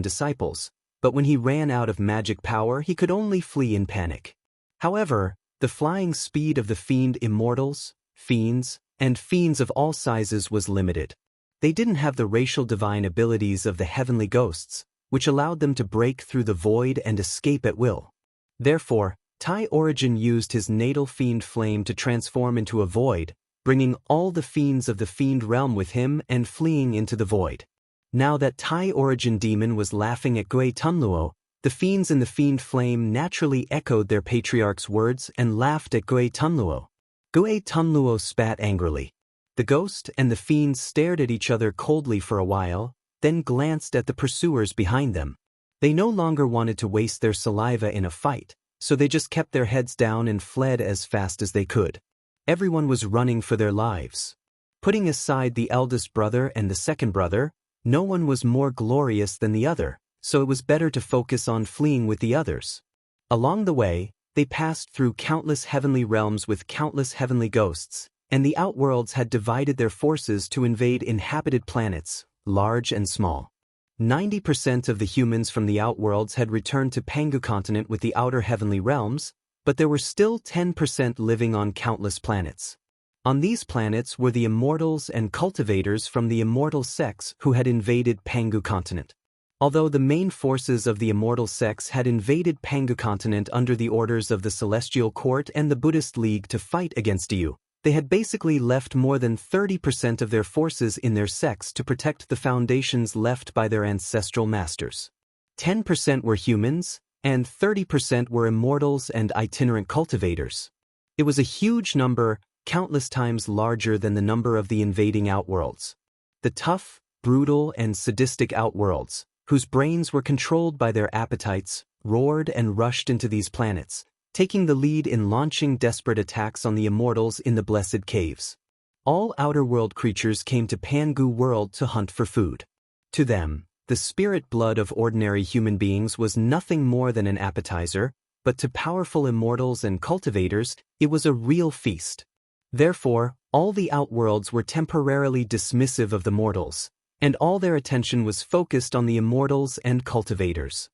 but when he ran out of magic power, he could only flee in panic. However, the flying speed of the fiend immortals, fiends, and fiends of all sizes was limited. They didn't have the racial divine abilities of the heavenly ghosts, which allowed them to break through the void and escape at will. Therefore, Tai Origin used his natal fiend flame to transform into a void, bringing all the fiends of the fiend realm with him and fleeing into the void. Now that Tai Origin demon was laughing at Gui Tunluo, the fiends in the fiend flame naturally echoed their patriarch's words and laughed at Gui Tunluo. Gui Tunluo spat angrily. The ghost and the fiends stared at each other coldly for a while, then glanced at the pursuers behind them. They no longer wanted to waste their saliva in a fight, so they just kept their heads down and fled as fast as they could. Everyone was running for their lives. Putting aside the eldest brother and the second brother, no one was more glorious than the other, so it was better to focus on fleeing with the others. Along the way, they passed through countless heavenly realms with countless heavenly ghosts, and the outworlds had divided their forces to invade inhabited planets, large and small. 90% of the humans from the outworlds had returned to Pangu continent with the outer heavenly realms, but there were still 10% living on countless planets. On these planets were the immortals and cultivators from the immortal sects who had invaded Pangu continent. Although the main forces of the immortal sects had invaded Pangu continent under the orders of the Celestial Court and the Buddhist League to fight against you, they had basically left more than 30% of their forces in their sects to protect the foundations left by their ancestral masters. 10% were humans, and 30% were immortals and itinerant cultivators. It was a huge number, countless times larger than the number of the invading outworlds. The tough, brutal, and sadistic outworlds, whose brains were controlled by their appetites, roared and rushed into these planets, taking the lead in launching desperate attacks on the immortals in the Blessed Caves. All outer world creatures came to Pangu world to hunt for food. To them, the spirit blood of ordinary human beings was nothing more than an appetizer, but to powerful immortals and cultivators, it was a real feast. Therefore, all the outworlds were temporarily dismissive of the mortals, and all their attention was focused on the immortals and cultivators.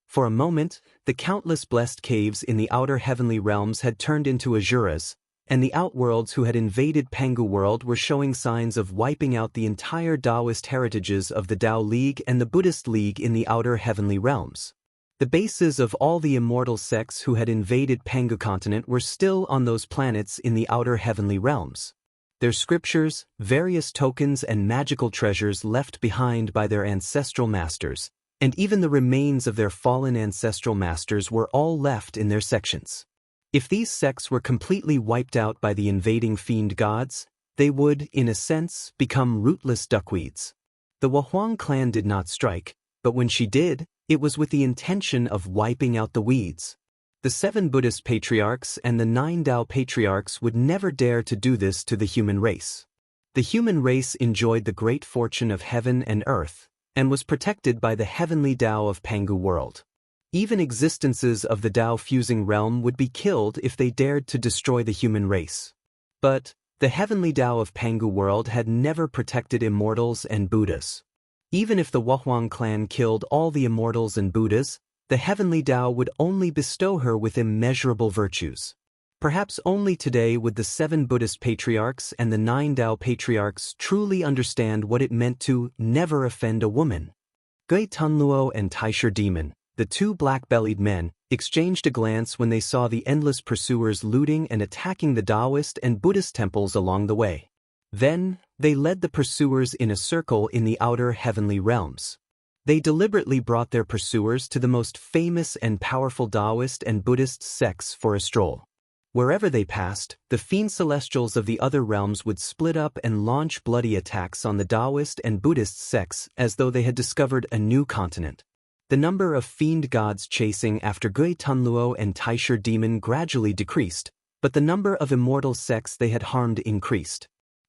For a moment, the countless blessed caves in the outer heavenly realms had turned into azuras, and the outworlds who had invaded Pangu world were showing signs of wiping out the entire Taoist heritages of the Tao League and the Buddhist League in the outer heavenly realms. The bases of all the immortal sects who had invaded Pangu continent were still on those planets in the outer heavenly realms. Their scriptures, various tokens and magical treasures left behind by their ancestral masters, and even the remains of their fallen ancestral masters were all left in their sections. If these sects were completely wiped out by the invading fiend gods, they would, in a sense, become rootless duckweeds. The Wahuang clan did not strike, but when she did, it was with the intention of wiping out the weeds. The 7 Buddhist patriarchs and the 9 Tao patriarchs would never dare to do this to the human race. The human race enjoyed the great fortune of heaven and earth, and was protected by the heavenly Tao of Pangu world. Even existences of the Tao-fusing realm would be killed if they dared to destroy the human race. But the heavenly Tao of Pangu world had never protected immortals and Buddhas. Even if the Wahuang clan killed all the immortals and Buddhas, the heavenly Tao would only bestow her with immeasurable virtues. Perhaps only today would the 7 Buddhist patriarchs and the 9 Tao patriarchs truly understand what it meant to never offend a woman. Gui Tunluo and Taisher Demon, the 2 black-bellied men, exchanged a glance when they saw the endless pursuers looting and attacking the Taoist and Buddhist temples along the way. Then, they led the pursuers in a circle in the outer heavenly realms. They deliberately brought their pursuers to the most famous and powerful Taoist and Buddhist sects for a stroll. Wherever they passed, the fiend celestials of the other realms would split up and launch bloody attacks on the Taoist and Buddhist sects as though they had discovered a new continent. The number of fiend gods chasing after Gui Tunluo and Taisher Demon gradually decreased, but the number of immortal sects they had harmed increased.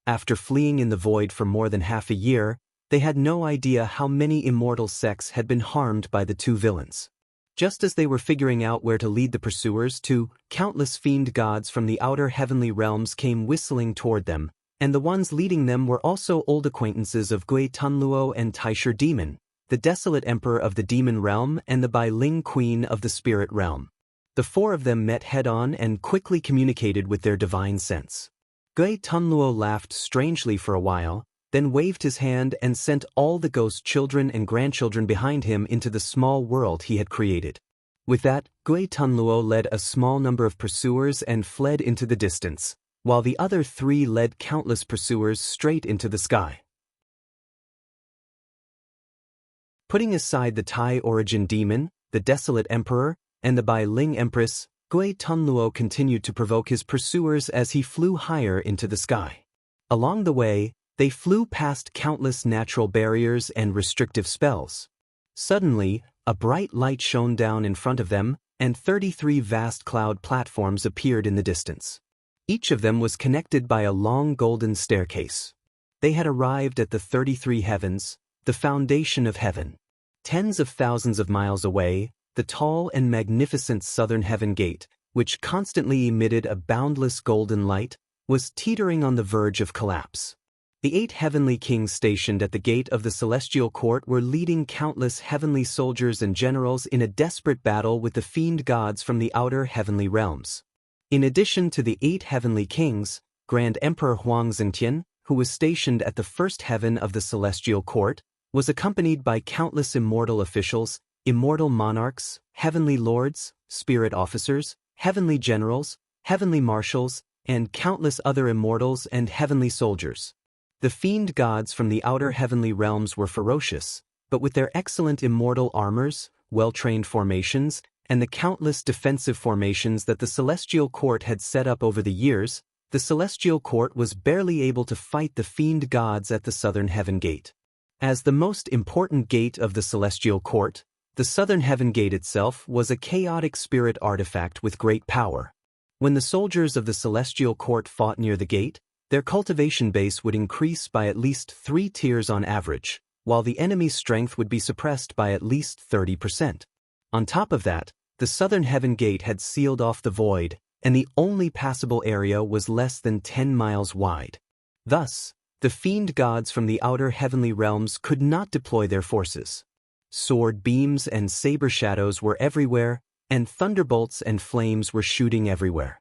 After fleeing in the void for more than half a year, they had no idea how many immortal sects had been harmed by the 2 villains. Just as they were figuring out where to lead the pursuers to, countless fiend gods from the outer heavenly realms came whistling toward them, and the ones leading them were also old acquaintances of Gui Tunluo and Taisher Demon, the desolate emperor of the demon realm and the Bailing queen of the spirit realm. The 4 of them met head-on and quickly communicated with their divine sense. Gui Tunluo laughed strangely for a while, then waved his hand and sent all the ghost children and grandchildren behind him into the small world he had created. With that, Gui Tunluo led a small number of pursuers and fled into the distance, while the other 3 led countless pursuers straight into the sky. Putting aside the Thai origin demon, the desolate emperor, and the Bailing empress, Gui Tunluo continued to provoke his pursuers as he flew higher into the sky. Along the way, they flew past countless natural barriers and restrictive spells. Suddenly, a bright light shone down in front of them, and 33 vast cloud platforms appeared in the distance. Each of them was connected by a long golden staircase. They had arrived at the 33 heavens, the foundation of heaven. Tens of thousands of miles away, the tall and magnificent southern heaven gate, which constantly emitted a boundless golden light, was teetering on the verge of collapse. The 8 heavenly kings stationed at the gate of the celestial court were leading countless heavenly soldiers and generals in a desperate battle with the fiend gods from the outer heavenly realms. In addition to the 8 heavenly kings, Grand Emperor Huang Xingtian, who was stationed at the first heaven of the celestial court, was accompanied by countless immortal officials, immortal monarchs, heavenly lords, spirit officers, heavenly generals, heavenly marshals, and countless other immortals and heavenly soldiers. The fiend gods from the outer heavenly realms were ferocious, but with their excellent immortal armors, well-trained formations, and the countless defensive formations that the Celestial Court had set up over the years, the Celestial Court was barely able to fight the fiend gods at the Southern Heaven Gate. As the most important gate of the Celestial Court, the Southern Heaven Gate itself was a chaotic spirit artifact with great power. When the soldiers of the Celestial Court fought near the gate, their cultivation base would increase by at least 3 tiers on average, while the enemy's strength would be suppressed by at least 30%. On top of that, the Southern Heaven Gate had sealed off the void, and the only passable area was less than 10 miles wide. Thus, the fiend gods from the outer heavenly realms could not deploy their forces. Sword beams and saber shadows were everywhere, and thunderbolts and flames were shooting everywhere.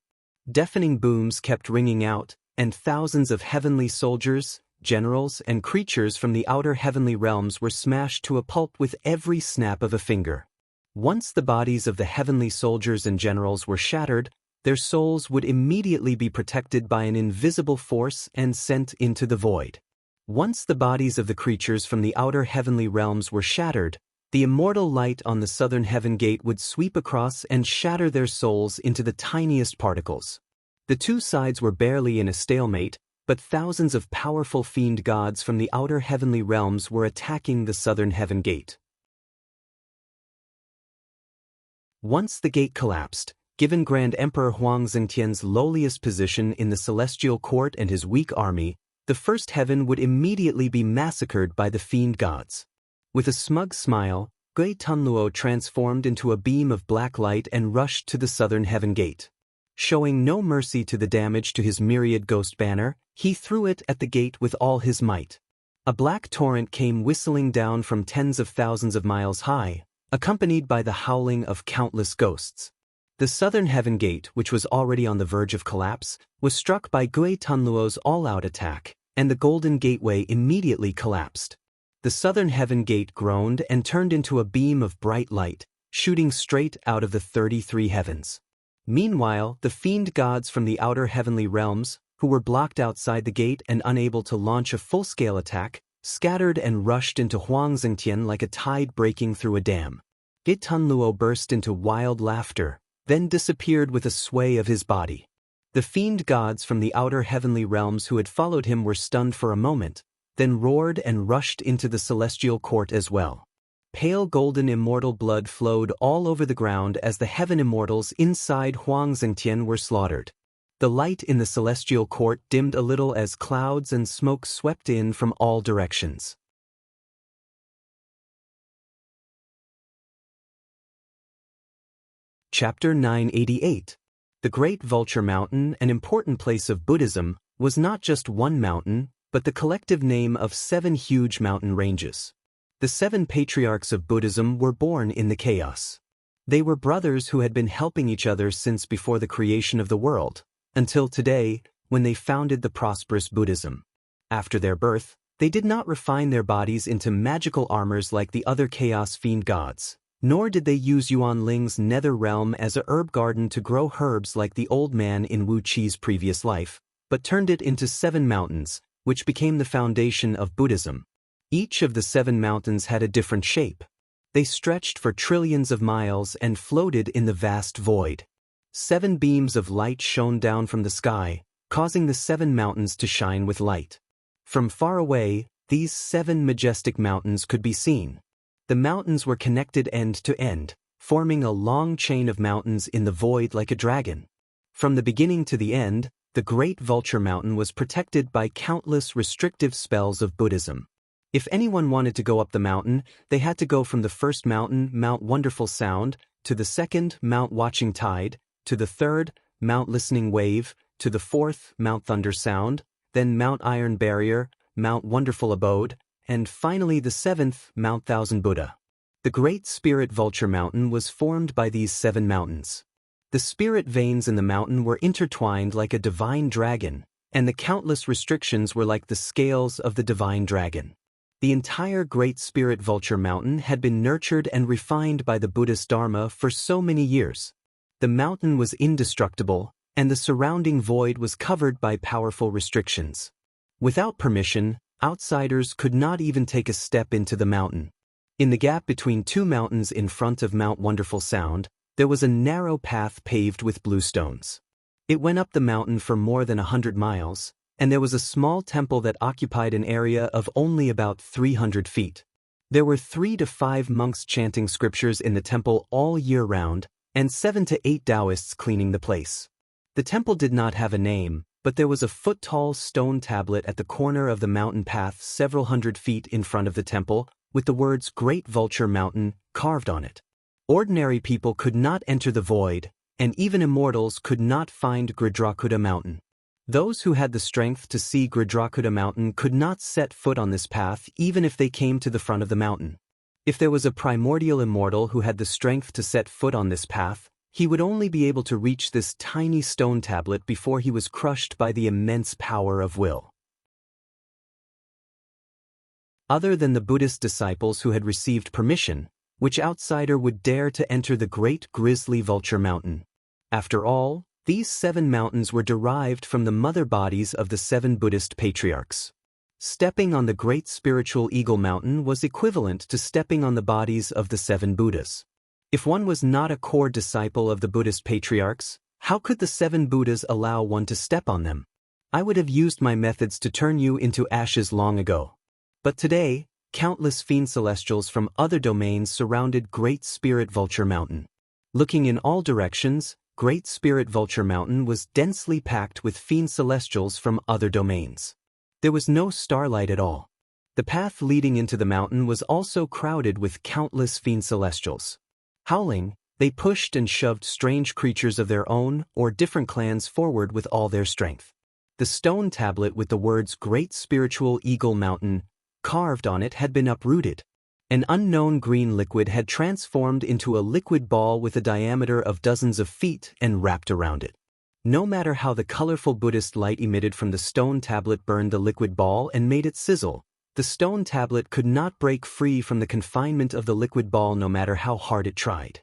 Deafening booms kept ringing out, and thousands of heavenly soldiers, generals, and creatures from the outer heavenly realms were smashed to a pulp with every snap of a finger. Once the bodies of the heavenly soldiers and generals were shattered, their souls would immediately be protected by an invisible force and sent into the void. Once the bodies of the creatures from the outer heavenly realms were shattered, the immortal light on the Southern Heaven Gate would sweep across and shatter their souls into the tiniest particles. The two sides were barely in a stalemate, but thousands of powerful fiend gods from the outer heavenly realms were attacking the Southern Heaven Gate. Once the gate collapsed, given Grand Emperor Huang Zhengtian's lowliest position in the Celestial Court and his weak army, the First Heaven would immediately be massacred by the fiend gods. With a smug smile, Gui Tunluo transformed into a beam of black light and rushed to the Southern Heaven Gate. Showing no mercy to the damage to his myriad ghost banner, he threw it at the gate with all his might. A black torrent came whistling down from tens of thousands of miles high, accompanied by the howling of countless ghosts. The Southern Heaven Gate, which was already on the verge of collapse, was struck by Gui Tunluo's all-out attack, and the Golden Gateway immediately collapsed. The Southern Heaven Gate groaned and turned into a beam of bright light, shooting straight out of the 33 heavens. Meanwhile, the fiend gods from the outer heavenly realms, who were blocked outside the gate and unable to launch a full-scale attack, scattered and rushed into Huang Zhengtian like a tide breaking through a dam. Gui Tunluo burst into wild laughter, then disappeared with a sway of his body. The fiend gods from the outer heavenly realms who had followed him were stunned for a moment, then roared and rushed into the Celestial Court as well. Pale golden immortal blood flowed all over the ground as the heaven immortals inside Huang Zhengtian were slaughtered. The light in the Celestial Court dimmed a little as clouds and smoke swept in from all directions. Chapter 988. The Great Vulture Mountain, an important place of Buddhism, was not just one mountain, but the collective name of 7 huge mountain ranges. The 7 patriarchs of Buddhism were born in the chaos. They were brothers who had been helping each other since before the creation of the world, until today, when they founded the prosperous Buddhism. After their birth, they did not refine their bodies into magical armors like the other chaos fiend gods, nor did they use Yuan Ling's nether realm as a herb garden to grow herbs like the old man in Wu Qi's previous life, but turned it into 7 mountains, which became the foundation of Buddhism. Each of the 7 mountains had a different shape. They stretched for trillions of miles and floated in the vast void. 7 beams of light shone down from the sky, causing the 7 mountains to shine with light. From far away, these 7 majestic mountains could be seen. The mountains were connected end to end, forming a long chain of mountains in the void like a dragon. From the beginning to the end, the Great Vulture Mountain was protected by countless restrictive spells of Buddhism. If anyone wanted to go up the mountain, they had to go from the first mountain, Mount Wonderful Sound, to the second, Mount Watching Tide, to the third, Mount Listening Wave, to the fourth, Mount Thunder Sound, then Mount Iron Barrier, Mount Wonderful Abode, and finally the 7th, Mount Thousand Buddha. The Great Spirit Vulture Mountain was formed by these 7 mountains. The spirit veins in the mountain were intertwined like a divine dragon, and the countless restrictions were like the scales of the divine dragon. The entire Great Spirit Vulture Mountain had been nurtured and refined by the Buddhist Dharma for so many years. The mountain was indestructible, and the surrounding void was covered by powerful restrictions. Without permission, outsiders could not even take a step into the mountain. In the gap between 2 mountains in front of Mount Wonderful Sound, There was a narrow path paved with blue stones. It went up the mountain for more than 100 miles, and there was a small temple that occupied an area of only about 300 feet. There were 3 to 5 monks chanting scriptures in the temple all year round, and 7 to 8 Taoists cleaning the place. The temple did not have a name, but there was a foot-tall stone tablet at the corner of the mountain path several hundred feet in front of the temple, with the words Great Vulture Mountain carved on it. Ordinary people could not enter the void, and even immortals could not find Gridrakuta Mountain. Those who had the strength to see Gridrakuta Mountain could not set foot on this path even if they came to the front of the mountain. If there was a primordial immortal who had the strength to set foot on this path, he would only be able to reach this tiny stone tablet before he was crushed by the immense power of will. Other than the Buddhist disciples who had received permission, which outsider would dare to enter the Great Grizzly Vulture Mountain? After all, these 7 mountains were derived from the mother bodies of the 7 Buddhist patriarchs. Stepping on the Great Spiritual Eagle Mountain was equivalent to stepping on the bodies of the 7 Buddhas. If one was not a core disciple of the Buddhist patriarchs, how could the 7 Buddhas allow one to step on them? I would have used my methods to turn you into ashes long ago. But today, countless fiend celestials from other domains surrounded Great Spirit Vulture Mountain. Looking in all directions, Great Spirit Vulture Mountain was densely packed with fiend celestials from other domains. There was no starlight at all. The path leading into the mountain was also crowded with countless fiend celestials. Howling, they pushed and shoved strange creatures of their own or different clans forward with all their strength. The stone tablet with the words Great Spiritual Eagle Mountain carved on it had been uprooted. An unknown green liquid had transformed into a liquid ball with a diameter of dozens of feet and wrapped around it. No matter how the colorful Buddhist light emitted from the stone tablet burned the liquid ball and made it sizzle, the stone tablet could not break free from the confinement of the liquid ball no matter how hard it tried.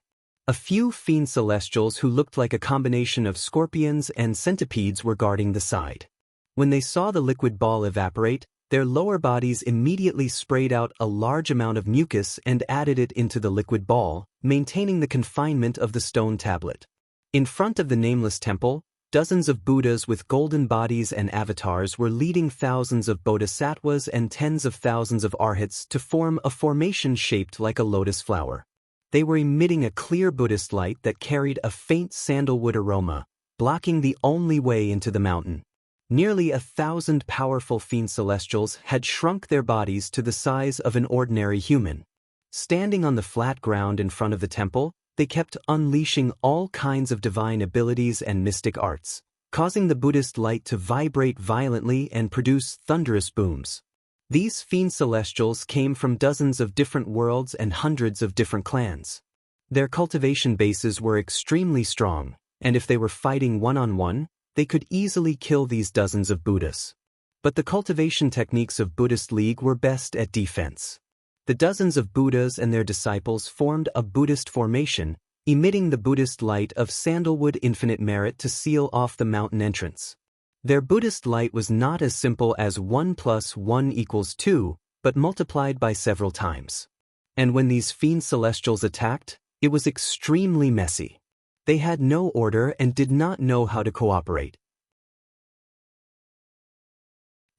A few fiend celestials who looked like a combination of scorpions and centipedes were guarding the side. When they saw the liquid ball evaporate, their lower bodies immediately sprayed out a large amount of mucus and added it into the liquid ball, maintaining the confinement of the stone tablet. In front of the nameless temple, dozens of Buddhas with golden bodies and avatars were leading thousands of bodhisattvas and tens of thousands of arhats to form a formation shaped like a lotus flower. They were emitting a clear Buddhist light that carried a faint sandalwood aroma, blocking the only way into the mountain. Nearly 1,000 powerful fiend celestials had shrunk their bodies to the size of an ordinary human. Standing on the flat ground in front of the temple, they kept unleashing all kinds of divine abilities and mystic arts, causing the Buddhist light to vibrate violently and produce thunderous booms. These fiend celestials came from dozens of different worlds and hundreds of different clans. Their cultivation bases were extremely strong, and if they were fighting one-on-one, they could easily kill these dozens of Buddhas. But the cultivation techniques of Buddhist League were best at defense. The dozens of Buddhas and their disciples formed a Buddhist formation, emitting the Buddhist light of sandalwood infinite merit to seal off the mountain entrance. Their Buddhist light was not as simple as 1 + 1 = 2, but multiplied by several times. And when these fiend celestials attacked, it was extremely messy. They had no order and did not know how to cooperate.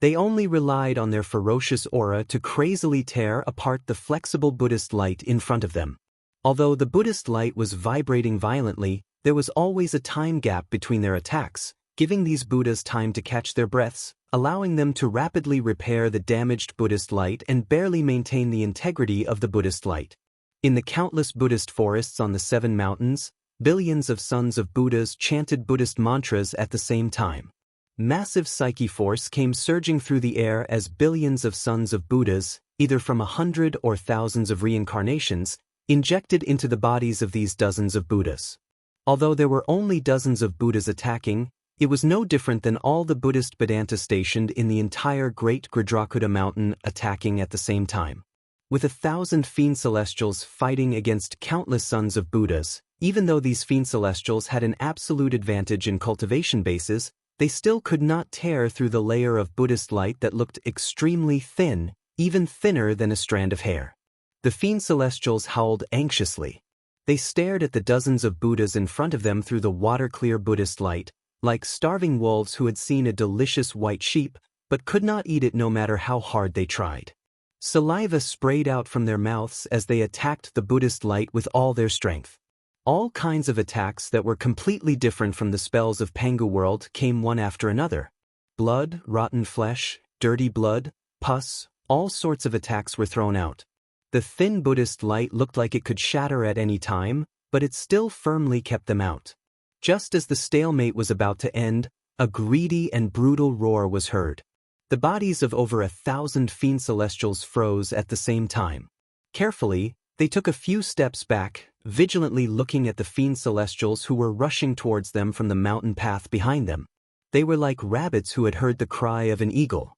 They only relied on their ferocious aura to crazily tear apart the flexible Buddhist light in front of them. Although the Buddhist light was vibrating violently, there was always a time gap between their attacks, giving these Buddhas time to catch their breaths, allowing them to rapidly repair the damaged Buddhist light and barely maintain the integrity of the Buddhist light. In the countless Buddhist forests on the 7 mountains, billions of sons of Buddhas chanted Buddhist mantras at the same time. Massive psyche force came surging through the air as billions of sons of Buddhas, either from 100 or thousands of reincarnations, injected into the bodies of these dozens of Buddhas. Although there were only dozens of Buddhas attacking, it was no different than all the Buddhist Vedanta stationed in the entire Great Gridrakuta Mountain attacking at the same time. With 1,000 fiend celestials fighting against countless sons of Buddhas, even though these fiend celestials had an absolute advantage in cultivation bases, they still could not tear through the layer of Buddhist light that looked extremely thin, even thinner than a strand of hair. The fiend celestials howled anxiously. They stared at the dozens of Buddhas in front of them through the water-clear Buddhist light, like starving wolves who had seen a delicious white sheep, but could not eat it no matter how hard they tried. Saliva sprayed out from their mouths as they attacked the Buddhist light with all their strength. All kinds of attacks that were completely different from the spells of Pangu world came one after another. Blood, rotten flesh, dirty blood, pus, all sorts of attacks were thrown out. The thin Buddhist light looked like it could shatter at any time, but it still firmly kept them out. Just as the stalemate was about to end, a greedy and brutal roar was heard. The bodies of over 1,000 fiend celestials froze at the same time. Carefully, they took a few steps back, vigilantly looking at the fiend celestials who were rushing towards them from the mountain path behind them. They were like rabbits who had heard the cry of an eagle.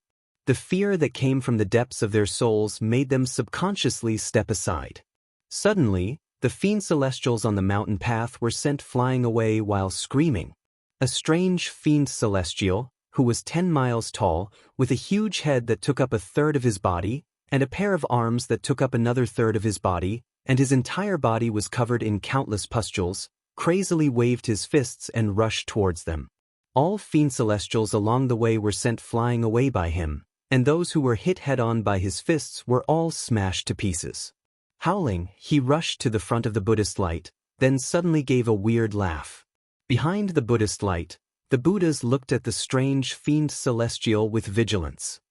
The fear that came from the depths of their souls made them subconsciously step aside. Suddenly, the fiend celestials on the mountain path were sent flying away while screaming. A strange fiend celestial, who was 10 miles tall, with a huge head that took up a third of his body, and a pair of arms that took up another third of his body, and his entire body was covered in countless pustules, crazily waved his fists and rushed towards them. All fiend celestials along the way were sent flying away by him, and those who were hit head-on by his fists were all smashed to pieces. Howling, he rushed to the front of the Buddhist light, then suddenly gave a weird laugh. Behind the Buddhist light, the Buddhas looked at the strange fiend celestial with vigilance.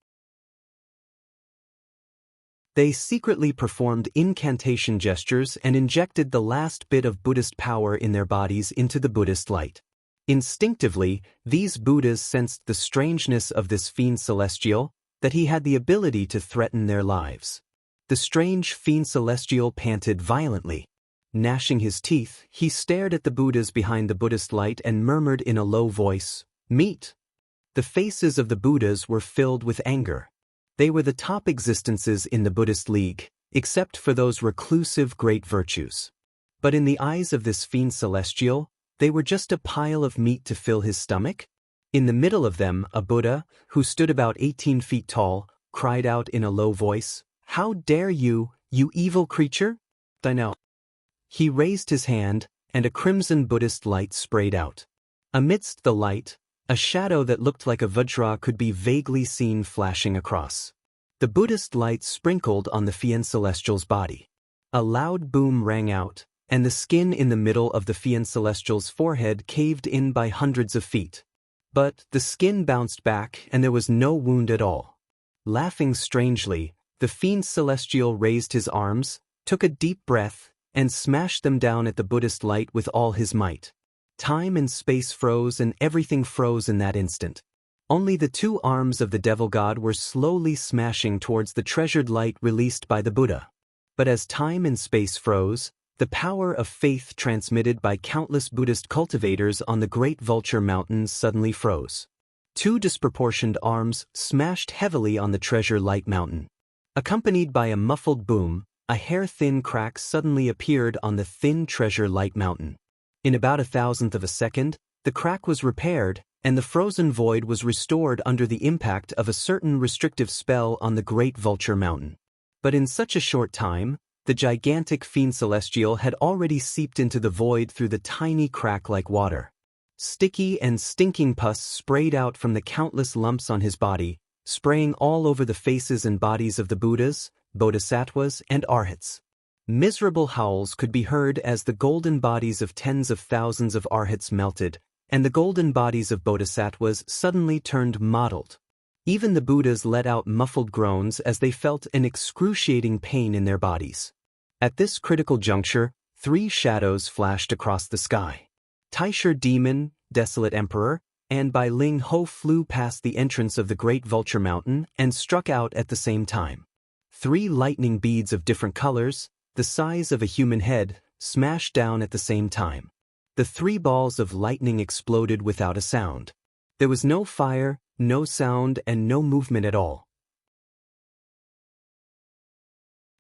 They secretly performed incantation gestures and injected the last bit of Buddhist power in their bodies into the Buddhist light. Instinctively, these Buddhas sensed the strangeness of this fiend celestial, that he had the ability to threaten their lives. The strange fiend celestial panted violently. Gnashing his teeth, he stared at the Buddhas behind the Buddhist light and murmured in a low voice, "Meat!" The faces of the Buddhas were filled with anger. They were the top existences in the Buddhist League, except for those reclusive great virtues. But in the eyes of this fiend celestial, they were just a pile of meat to fill his stomach. In the middle of them, a Buddha, who stood about 18 feet tall, cried out in a low voice, "How dare you, you evil creature? I know." He raised his hand, and a crimson Buddhist light sprayed out. Amidst the light, a shadow that looked like a vajra could be vaguely seen flashing across. The Buddhist light sprinkled on the fiend celestial's body. A loud boom rang out, and the skin in the middle of the fiend celestial's forehead caved in by hundreds of feet. But the skin bounced back and there was no wound at all. Laughing strangely, the fiend celestial raised his arms, took a deep breath, and smashed them down at the Buddhist light with all his might. Time and space froze and everything froze in that instant. Only the two arms of the devil god were slowly smashing towards the treasured light released by the Buddha. But as time and space froze, the power of faith transmitted by countless Buddhist cultivators on the Great Vulture Mountains suddenly froze. Two disproportioned arms smashed heavily on the Treasure Light Mountain. Accompanied by a muffled boom, a hair-thin crack suddenly appeared on the thin Treasure Light Mountain. In about 1,000th of a second, the crack was repaired, and the frozen void was restored under the impact of a certain restrictive spell on the Great Vulture Mountain. But in such a short time, the gigantic fiend celestial had already seeped into the void through the tiny crack like water. Sticky and stinking pus sprayed out from the countless lumps on his body, spraying all over the faces and bodies of the Buddhas, Bodhisattvas, and Arhats. Miserable howls could be heard as the golden bodies of tens of thousands of Arhats melted, and the golden bodies of Bodhisattvas suddenly turned mottled. Even the Buddhas let out muffled groans as they felt an excruciating pain in their bodies. At this critical juncture, 3 shadows flashed across the sky. Taisher Demon, Desolate Emperor, and Bai Ling Ho flew past the entrance of the Great Vulture Mountain and struck out at the same time. 3 lightning beads of different colors, the size of a human head, smashed down at the same time. The 3 balls of lightning exploded without a sound. There was no fire, no sound, and no movement at all.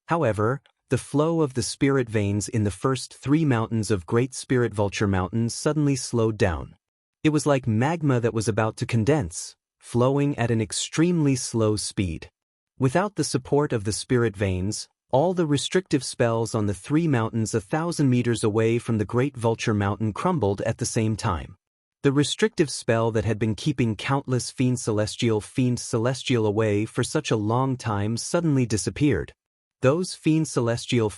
However, the flow of the spirit veins in the first 3 mountains of Great Spirit Vulture Mountain suddenly slowed down. It was like magma that was about to condense, flowing at an extremely slow speed. Without the support of the spirit veins, All the restrictive spells on the three mountains 1,000 meters away from the Great Vulture Mountain crumbled at the same time. The restrictive spell that had been keeping countless fiends celestial away for such a long time suddenly disappeared. Those fiends celestial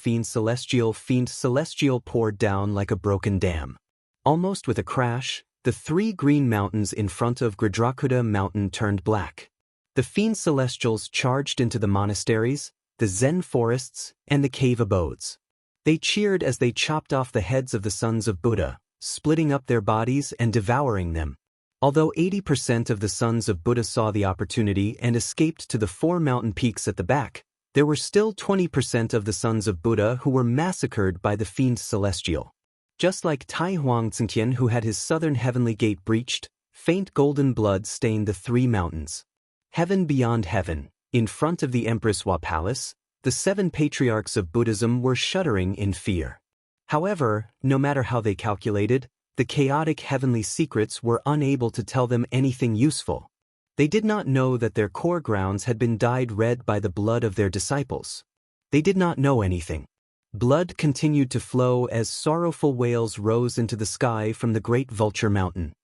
poured down like a broken dam. Almost with a crash, the three green mountains in front of Gradrakuta Mountain turned black. The fiend celestials charged into the monasteries, the Zen forests, and the cave abodes. They cheered as they chopped off the heads of the sons of Buddha, splitting up their bodies and devouring them. Although 80% of the sons of Buddha saw the opportunity and escaped to the four mountain peaks at the back, there were still 20% of the sons of Buddha who were massacred by the fiend celestial. Just like Tai Huangzhentian, who had his southern heavenly gate breached, faint golden blood stained the three mountains. Heaven beyond heaven, in front of the Empress Hua Palace, the seven patriarchs of Buddhism were shuddering in fear. However, no matter how they calculated, the chaotic heavenly secrets were unable to tell them anything useful. They did not know that their core grounds had been dyed red by the blood of their disciples. They did not know anything. Blood continued to flow as sorrowful wails rose into the sky from the Great Vulture Mountain.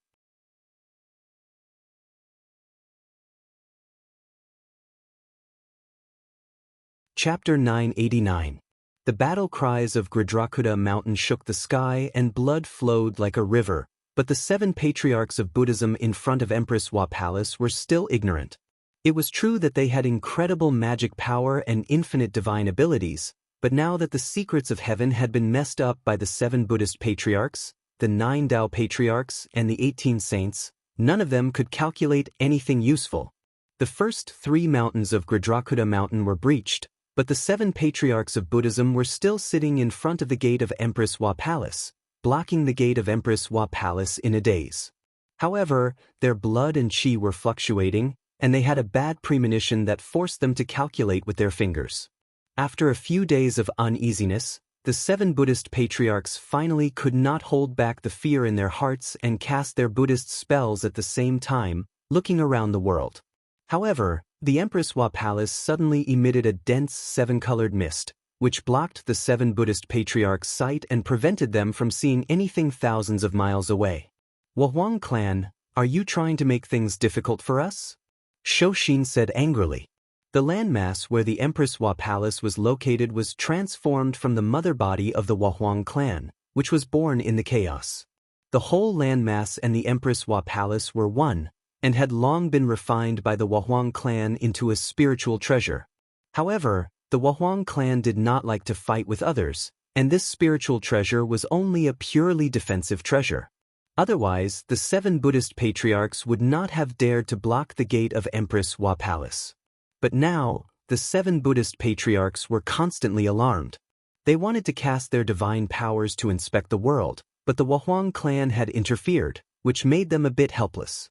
Chapter 989. The battle cries of Gradrakuta Mountain shook the sky and blood flowed like a river, but the seven patriarchs of Buddhism in front of Empress Hua Palace were still ignorant. It was true that they had incredible magic power and infinite divine abilities, but now that the secrets of heaven had been messed up by the seven Buddhist patriarchs, the 9 Tao patriarchs, and the 18 saints, none of them could calculate anything useful. The first three mountains of Gradrakuta Mountain were breached, but the seven patriarchs of Buddhism were still sitting in front of the gate of Empress Hua Palace, blocking the gate of Empress Hua Palace in a daze. However, their blood and chi were fluctuating, and they had a bad premonition that forced them to calculate with their fingers. After a few days of uneasiness, the seven Buddhist patriarchs finally could not hold back the fear in their hearts and cast their Buddhist spells at the same time, looking around the world. However, the Empress Hua Palace suddenly emitted a dense seven-colored mist, which blocked the seven Buddhist patriarchs' sight and prevented them from seeing anything thousands of miles away. Huang clan, are you trying to make things difficult for us? Shoshin said angrily. The landmass where the Empress Hua Palace was located was transformed from the mother body of the Huang clan, which was born in the chaos. The whole landmass and the Empress Hua Palace were one, and had long been refined by the Huang clan into a spiritual treasure. However, the Huang clan did not like to fight with others, and this spiritual treasure was only a purely defensive treasure. Otherwise, the seven Buddhist patriarchs would not have dared to block the gate of Empress Hua Palace. But now, the seven Buddhist patriarchs were constantly alarmed. They wanted to cast their divine powers to inspect the world, but the Huang clan had interfered, which made them a bit helpless.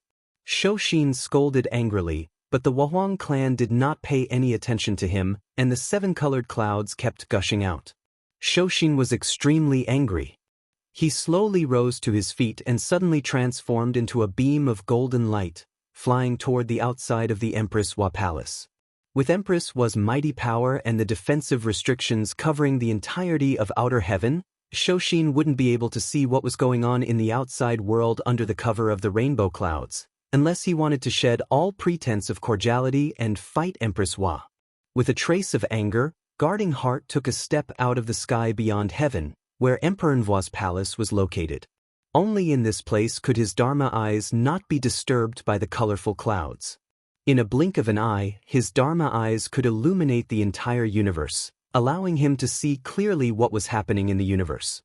Shoshin scolded angrily, but the Huang clan did not pay any attention to him, and the seven-colored clouds kept gushing out. Shoshin was extremely angry. He slowly rose to his feet and suddenly transformed into a beam of golden light, flying toward the outside of the Empress Hua Palace. With Empress Hua's mighty power and the defensive restrictions covering the entirety of outer heaven, Shoshin wouldn't be able to see what was going on in the outside world under the cover of the rainbow clouds, unless he wanted to shed all pretense of cordiality and fight Empress Hua. With a trace of anger, Guarding Heart took a step out of the sky beyond heaven, where Emperor Nvua's palace was located. Only in this place could his Dharma eyes not be disturbed by the colorful clouds. In a blink of an eye, his Dharma eyes could illuminate the entire universe, allowing him to see clearly what was happening in the universe.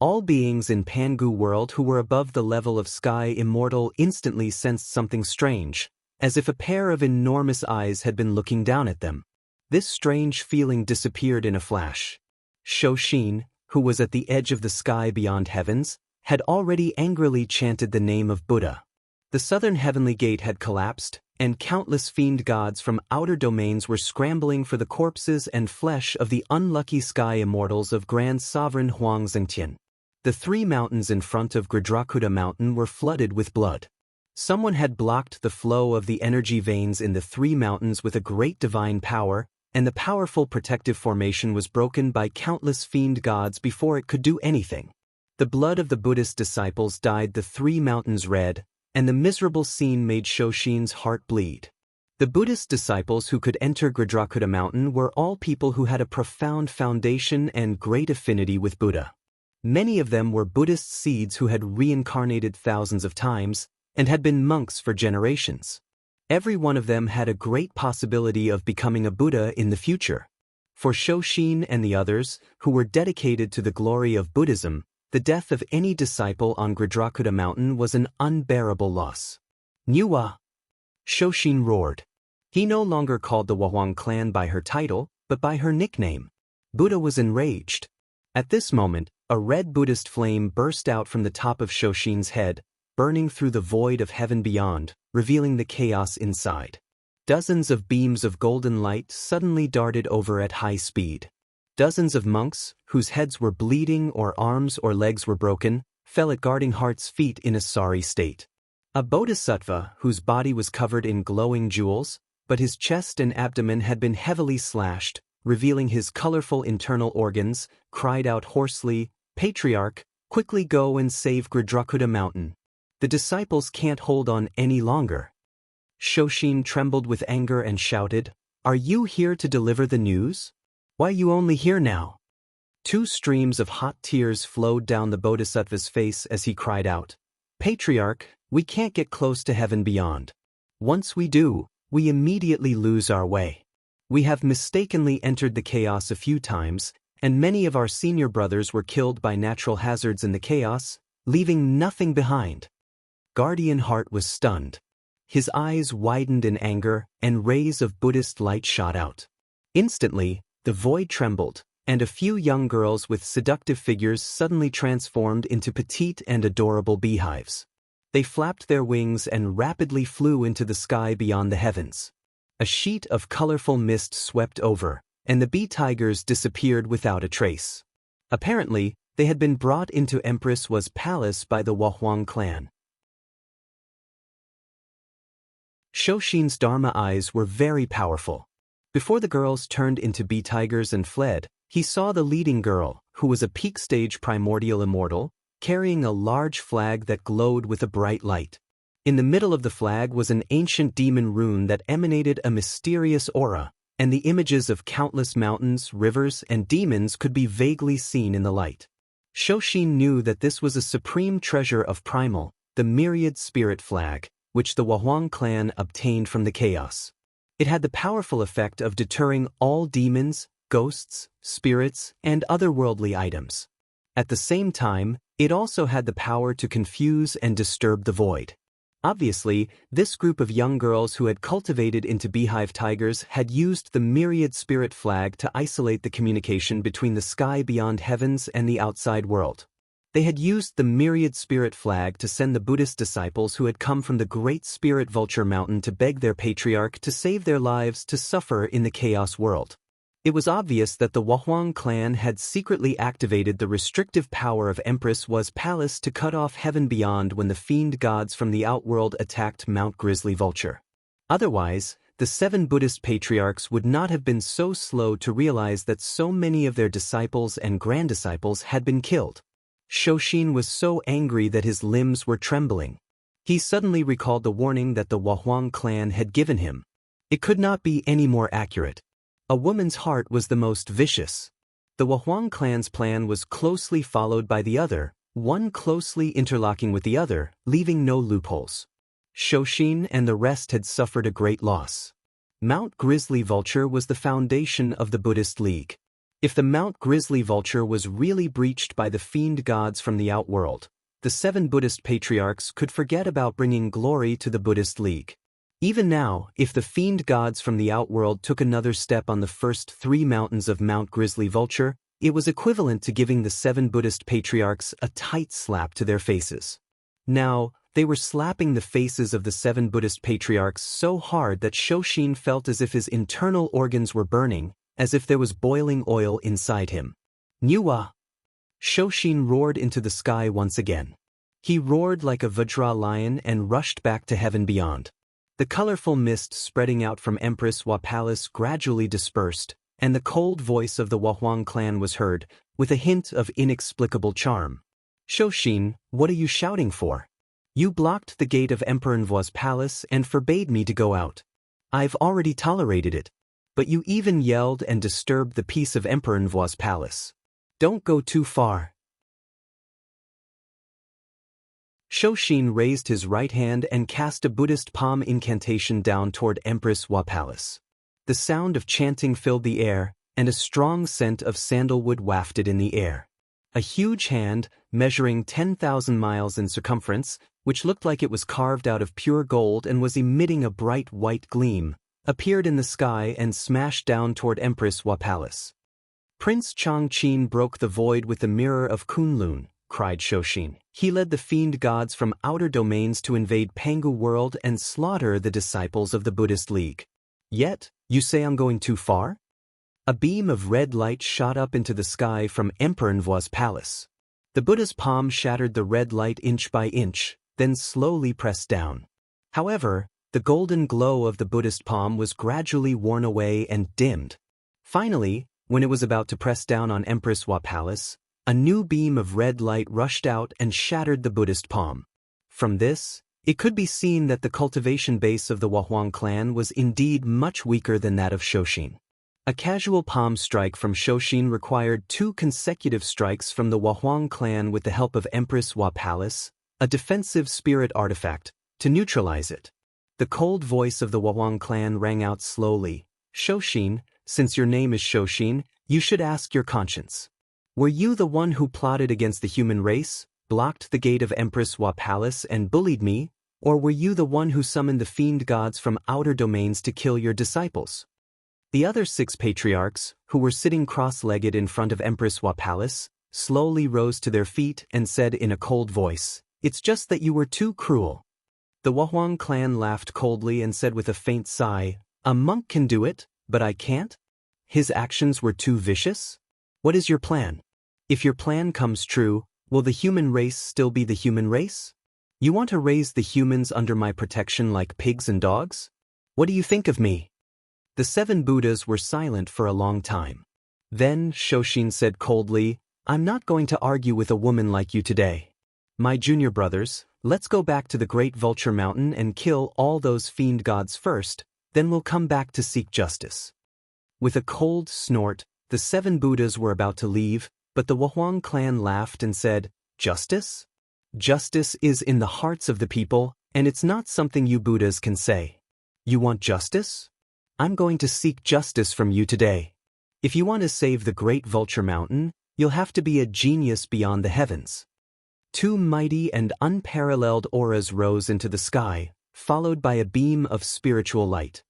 All beings in Pangu world who were above the level of sky immortal instantly sensed something strange, as if a pair of enormous eyes had been looking down at them. This strange feeling disappeared in a flash. Shoshin, who was at the edge of the sky beyond heavens, had already angrily chanted the name of Buddha. The southern heavenly gate had collapsed, and countless fiend gods from outer domains were scrambling for the corpses and flesh of the unlucky sky immortals of Grand Sovereign Huangzhentian. The three mountains in front of Gradrakuta Mountain were flooded with blood. Someone had blocked the flow of the energy veins in the three mountains with a great divine power, and the powerful protective formation was broken by countless fiend gods before it could do anything. The blood of the Buddhist disciples dyed the three mountains red, and the miserable scene made Shoshin's heart bleed. The Buddhist disciples who could enter Gridrakutta mountain were all people who had a profound foundation and great affinity with Buddha. Many of them were Buddhist seeds who had reincarnated thousands of times, and had been monks for generations. Every one of them had a great possibility of becoming a Buddha in the future. For Shoshin and the others, who were dedicated to the glory of Buddhism, the death of any disciple on Gridrakutta mountain was an unbearable loss. Nyuwa! Shoshin roared. He no longer called the Wahwang clan by her title, but by her nickname. Buddha was enraged. At this moment, a red Buddhist flame burst out from the top of Shoshin's head, burning through the void of heaven beyond, revealing the chaos inside. Dozens of beams of golden light suddenly darted over at high speed. Dozens of monks, whose heads were bleeding or arms or legs were broken, fell at Guarding Heart's feet in a sorry state. A bodhisattva, whose body was covered in glowing jewels, but his chest and abdomen had been heavily slashed, revealing his colorful internal organs, cried out hoarsely, "Patriarch, quickly go and save Gridrakutta mountain. The disciples can't hold on any longer." Shoshin trembled with anger and shouted, "Are you here to deliver the news? Why are you only here now?" Two streams of hot tears flowed down the bodhisattva's face as he cried out, "Patriarch, we can't get close to heaven beyond. Once we do, we immediately lose our way. We have mistakenly entered the chaos a few times, and many of our senior brothers were killed by natural hazards in the chaos, leaving nothing behind." Guardian Heart was stunned. His eyes widened in anger, and rays of Buddhist light shot out. Instantly, the void trembled, and a few young girls with seductive figures suddenly transformed into petite and adorable beehives. They flapped their wings and rapidly flew into the sky beyond the heavens. A sheet of colorful mist swept over, and the bee tigers disappeared without a trace. Apparently, they had been brought into Empress Was palace by the Wahwang clan. Shoshin's Dharma eyes were very powerful. Before the girls turned into bee tigers and fled, he saw the leading girl, who was a peak stage primordial immortal, carrying a large flag that glowed with a bright light. In the middle of the flag was an ancient demon rune that emanated a mysterious aura, and the images of countless mountains, rivers, and demons could be vaguely seen in the light. Shoshin knew that this was a supreme treasure of Primal, the myriad spirit flag, which the Wahwang clan obtained from the chaos. It had the powerful effect of deterring all demons, ghosts, spirits, and otherworldly items. At the same time, it also had the power to confuse and disturb the void. Obviously, this group of young girls who had cultivated into beehive tigers had used the myriad spirit flag to isolate the communication between the sky beyond heavens and the outside world. They had used the myriad spirit flag to send the Buddhist disciples who had come from the great spirit vulture mountain to beg their patriarch to save their lives to suffer in the chaos world. It was obvious that the Wahwang clan had secretly activated the restrictive power of Empress Was Palace to cut off heaven beyond when the fiend gods from the outworld attacked Mount Grizzly Vulture. Otherwise, the 7 Buddhist patriarchs would not have been so slow to realize that so many of their disciples and granddisciples had been killed. Shoshin was so angry that his limbs were trembling. He suddenly recalled the warning that the Wahwang clan had given him. It could not be any more accurate. A woman's heart was the most vicious. The Wahwang clan's plan was closely followed by the other, one closely interlocking with the other, leaving no loopholes. Shoshin and the rest had suffered a great loss. Mount Grizzly Vulture was the foundation of the Buddhist League. If the Mount Grizzly Vulture was really breached by the fiend gods from the outworld, the 7 Buddhist patriarchs could forget about bringing glory to the Buddhist League. Even now, if the fiend gods from the outworld took another step on the first 3 mountains of Mount Grizzly Vulture, it was equivalent to giving the 7 Buddhist patriarchs a tight slap to their faces. Now, they were slapping the faces of the 7 Buddhist patriarchs so hard that Shoshin felt as if his internal organs were burning, as if there was boiling oil inside him. Nyuwa! Shoshin roared into the sky once again. He roared like a Vajra lion and rushed back to heaven beyond. The colorful mist spreading out from Empress Hua Palace gradually dispersed, and the cold voice of the Huang clan was heard, with a hint of inexplicable charm. Shoshin, what are you shouting for? You blocked the gate of Emperor Nvua's palace and forbade me to go out. I've already tolerated it. But you even yelled and disturbed the peace of Emperor Nvua's palace. Don't go too far. Shoshin raised his right hand and cast a Buddhist palm incantation down toward Empress Hua Palace. The sound of chanting filled the air, and a strong scent of sandalwood wafted in the air. A huge hand, measuring 10,000 miles in circumference, which looked like it was carved out of pure gold and was emitting a bright white gleam, appeared in the sky and smashed down toward Empress Hua Palace. Prince Changqin broke the void with the mirror of Kunlun, cried Shoshin. He led the fiend gods from outer domains to invade Pangu world and slaughter the disciples of the Buddhist League. Yet, you say I'm going too far? A beam of red light shot up into the sky from Emperor Nvua's palace. The Buddha's palm shattered the red light inch by inch, then slowly pressed down. However, the golden glow of the Buddhist palm was gradually worn away and dimmed. Finally, when it was about to press down on Empress Hua Palace, a new beam of red light rushed out and shattered the Buddhist palm. From this, it could be seen that the cultivation base of the Huang clan was indeed much weaker than that of Shoshin. A casual palm strike from Shoshin required 2 consecutive strikes from the Huang clan with the help of Empress Hua Palace, a defensive spirit artifact, to neutralize it. The cold voice of the Huang clan rang out slowly. Shoshin, since your name is Shoshin, you should ask your conscience. Were you the one who plotted against the human race, blocked the gate of Empress Hua Palace and bullied me, or were you the one who summoned the fiend gods from outer domains to kill your disciples? The other 6 patriarchs, who were sitting cross-legged in front of Empress Hua Palace, slowly rose to their feet and said in a cold voice, "It's just that you were too cruel." The Huang clan laughed coldly and said with a faint sigh, "A monk can do it, but I can't? His actions were too vicious? What is your plan? If your plan comes true, will the human race still be the human race? You want to raise the humans under my protection like pigs and dogs? What do you think of me?" The 7 Buddhas were silent for a long time. Then Shoshin said coldly, "I'm not going to argue with a woman like you today. My junior brothers, let's go back to the Great Vulture Mountain and kill all those fiend gods first, then we'll come back to seek justice." With a cold snort, the 7 Buddhas were about to leave, but the Huang clan laughed and said, "Justice? Justice is in the hearts of the people, and it's not something you Buddhas can say. You want justice? I'm going to seek justice from you today. If you want to save the Great Vulture Mountain, you'll have to be a genius beyond the heavens." 2 mighty and unparalleled auras rose into the sky, followed by a beam of spiritual light.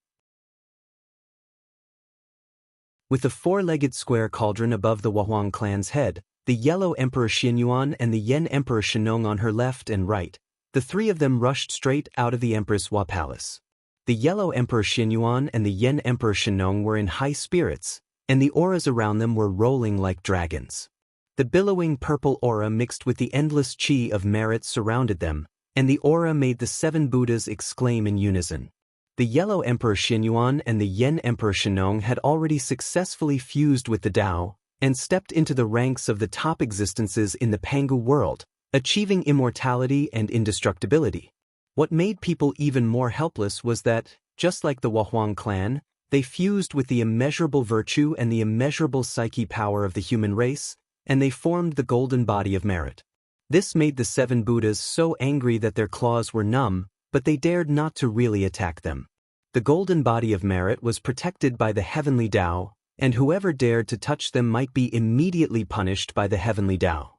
With the 4-legged square cauldron above the Huang clan's head, the yellow Emperor Xianyuan and the Yen Emperor Shenong on her left and right, the 3 of them rushed straight out of the Empress Hua Palace. The yellow Emperor Xianyuan and the Yen Emperor Shenong were in high spirits, and the auras around them were rolling like dragons. The billowing purple aura mixed with the endless chi of merit surrounded them, and the aura made the 7 Buddhas exclaim in unison. The yellow Emperor Xianyuan and the Yen Emperor Shenong had already successfully fused with the Tao, and stepped into the ranks of the top existences in the Pangu world, achieving immortality and indestructibility. What made people even more helpless was that, just like the Huang clan, they fused with the immeasurable virtue and the immeasurable psyche power of the human race, and they formed the golden body of merit. This made the 7 Buddhas so angry that their claws were numb, but they dared not to really attack them. The golden body of merit was protected by the heavenly Tao, and whoever dared to touch them might be immediately punished by the heavenly Tao.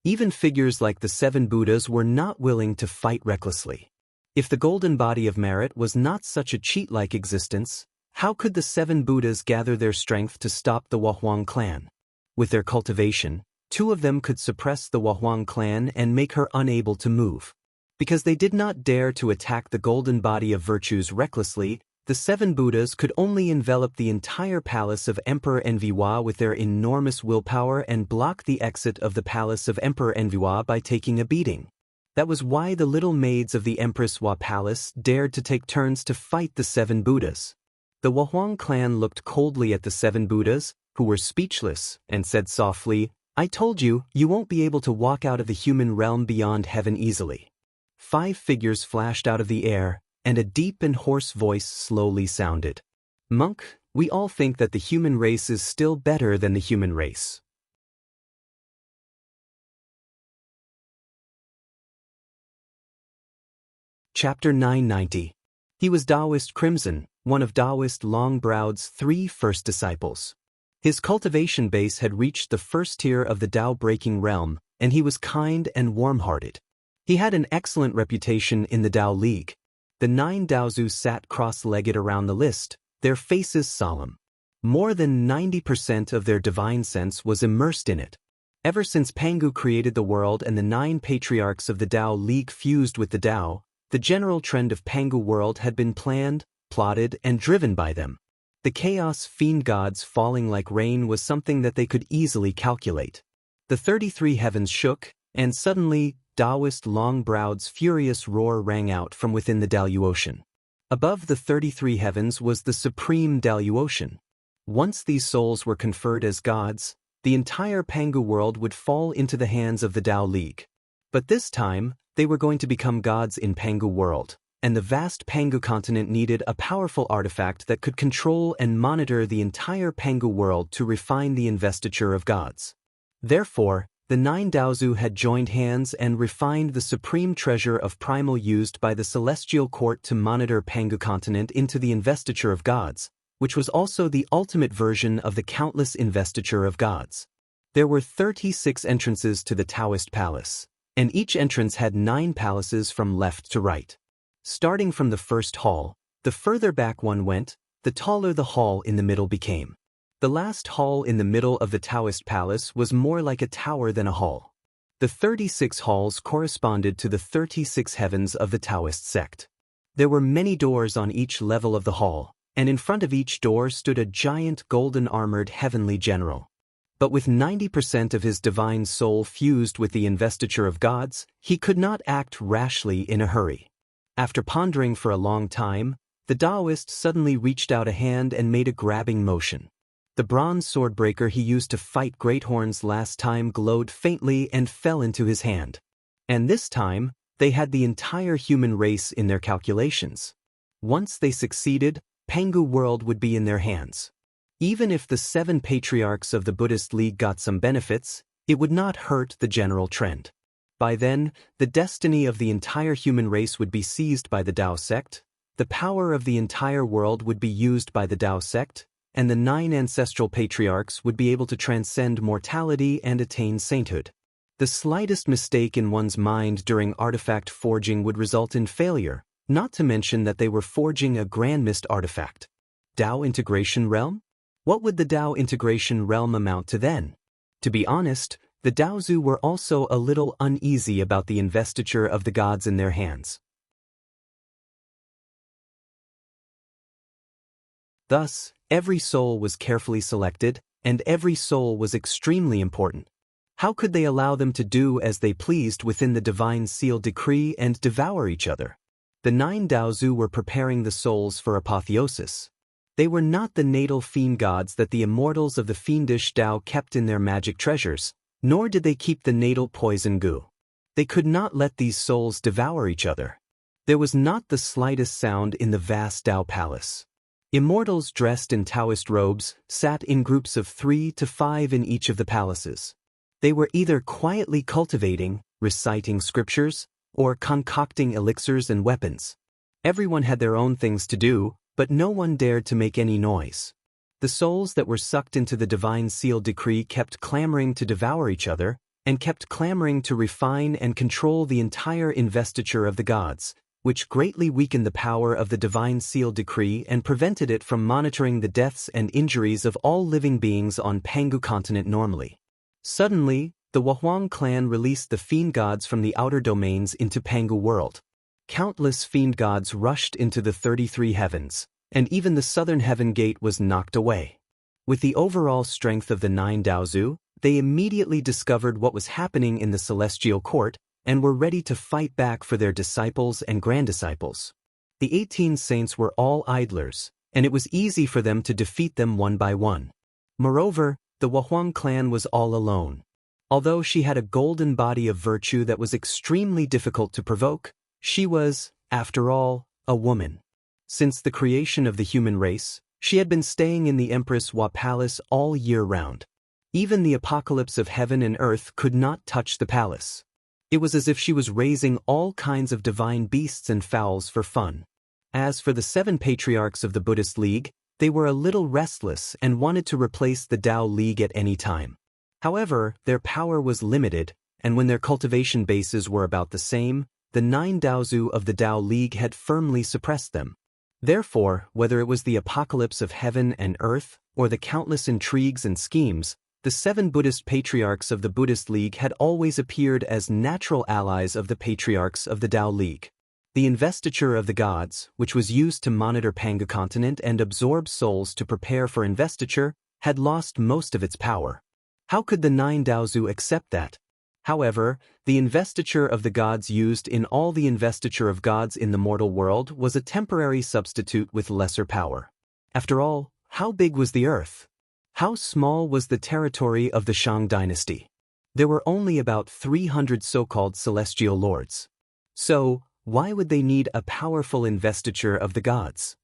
Even figures like the 7 Buddhas were not willing to fight recklessly. If the golden body of merit was not such a cheat-like existence, how could the 7 Buddhas gather their strength to stop the Huang clan? With their cultivation, 2 of them could suppress the Huang clan and make her unable to move. Because they did not dare to attack the golden body of virtues recklessly, the 7 Buddhas could only envelop the entire palace of Emperor Envihua with their enormous willpower and block the exit of the palace of Emperor Envihua by taking a beating. That was why the little maids of the Empress Hua Palace dared to take turns to fight the 7 Buddhas. The Huang clan looked coldly at the 7 Buddhas, who were speechless, and said softly, "I told you, you won't be able to walk out of the human realm beyond heaven easily." 5 figures flashed out of the air, and a deep and hoarse voice slowly sounded. "Monk, we all think that the human race is still better than the human race." Chapter 990. He was Taoist Crimson, one of Taoist Longbrowd's 3 first disciples. His cultivation base had reached the first tier of the Tao-breaking realm, and he was kind and warm-hearted. He had an excellent reputation in the Tao League. The 9 Daozu sat cross-legged around the list, their faces solemn. More than 90% of their divine sense was immersed in it. Ever since Pangu created the world and the 9 patriarchs of the Tao League fused with the Tao, the general trend of Pangu world had been planned, plotted, and driven by them. The chaos fiend gods falling like rain was something that they could easily calculate. The 33 heavens shook, and suddenly, Taoist Longbrowd's furious roar rang out from within the Daluocean. Above the 33 heavens was the supreme Daluocean. Once these souls were conferred as gods, the entire Pangu world would fall into the hands of the Tao League. But this time, they were going to become gods in Pangu world, and the vast Pangu continent needed a powerful artifact that could control and monitor the entire Pangu world to refine the investiture of gods. Therefore, the 9 Daozu had joined hands and refined the supreme treasure of primal used by the celestial court to monitor Pangu continent into the investiture of gods, which was also the ultimate version of the countless investiture of gods. There were 36 entrances to the Taoist palace, and each entrance had 9 palaces from left to right. Starting from the first hall, the further back one went, the taller the hall in the middle became. The last hall in the middle of the Taoist palace was more like a tower than a hall. The 36 halls corresponded to the 36 heavens of the Taoist sect. There were many doors on each level of the hall, and in front of each door stood a giant golden-armored heavenly general. But with 90% of his divine soul fused with the investiture of gods, he could not act rashly in a hurry. After pondering for a long time, the Taoist suddenly reached out a hand and made a grabbing motion. The bronze swordbreaker he used to fight Greathorns last time glowed faintly and fell into his hand. And this time, they had the entire human race in their calculations. Once they succeeded, Pangu world would be in their hands. Even if the 7 patriarchs of the Buddhist League got some benefits, it would not hurt the general trend. By then, the destiny of the entire human race would be seized by the Tao sect, the power of the entire world would be used by the Tao sect, and the 9 ancestral patriarchs would be able to transcend mortality and attain sainthood. The slightest mistake in one's mind during artifact forging would result in failure, not to mention that they were forging a grand mist artifact. Tao integration realm? What would the Tao integration realm amount to then? To be honest, the Daozu were also a little uneasy about the investiture of the gods in their hands. Thus, every soul was carefully selected, and every soul was extremely important. How could they allow them to do as they pleased within the divine seal decree and devour each other? The 9 Daozu were preparing the souls for apotheosis. They were not the natal fiend gods that the immortals of the fiendish Tao kept in their magic treasures, nor did they keep the natal poison goo. They could not let these souls devour each other. There was not the slightest sound in the vast Tao palace. Immortals dressed in Taoist robes sat in groups of 3 to 5 in each of the palaces. They were either quietly cultivating, reciting scriptures, or concocting elixirs and weapons. Everyone had their own things to do, but no one dared to make any noise. The souls that were sucked into the divine seal decree kept clamoring to devour each other, and kept clamoring to refine and control the entire investiture of the gods, which greatly weakened the power of the divine seal decree and prevented it from monitoring the deaths and injuries of all living beings on Pangu continent normally. Suddenly, the Huang clan released the fiend gods from the outer domains into Pangu world. Countless fiend gods rushed into the 33 heavens, and even the southern heaven gate was knocked away. With the overall strength of the 9 Daozu, they immediately discovered what was happening in the celestial court, and were ready to fight back for their disciples and granddisciples. The 18 saints were all idlers, and it was easy for them to defeat them one by one. Moreover, the Wahuang clan was all alone. Although she had a golden body of virtue that was extremely difficult to provoke, she was, after all, a woman. Since the creation of the human race, she had been staying in the Empress Hua Palace all year round. Even the apocalypse of heaven and earth could not touch the palace. It was as if she was raising all kinds of divine beasts and fowls for fun. As for the 7 patriarchs of the Buddhist League, they were a little restless and wanted to replace the Tao League at any time. However, their power was limited, and when their cultivation bases were about the same, the 9 Daozu of the Tao League had firmly suppressed them. Therefore, whether it was the apocalypse of heaven and earth, or the countless intrigues and schemes, the 7 Buddhist patriarchs of the Buddhist League had always appeared as natural allies of the patriarchs of the Tao League. The investiture of the gods, which was used to monitor Pangu continent and absorb souls to prepare for investiture, had lost most of its power. How could the 9 Daozu accept that? However, the investiture of the gods used in all the investiture of gods in the mortal world was a temporary substitute with lesser power. After all, how big was the earth? How small was the territory of the Shang dynasty? There were only about 300 so-called celestial lords. So, why would they need a powerful investiture of the gods?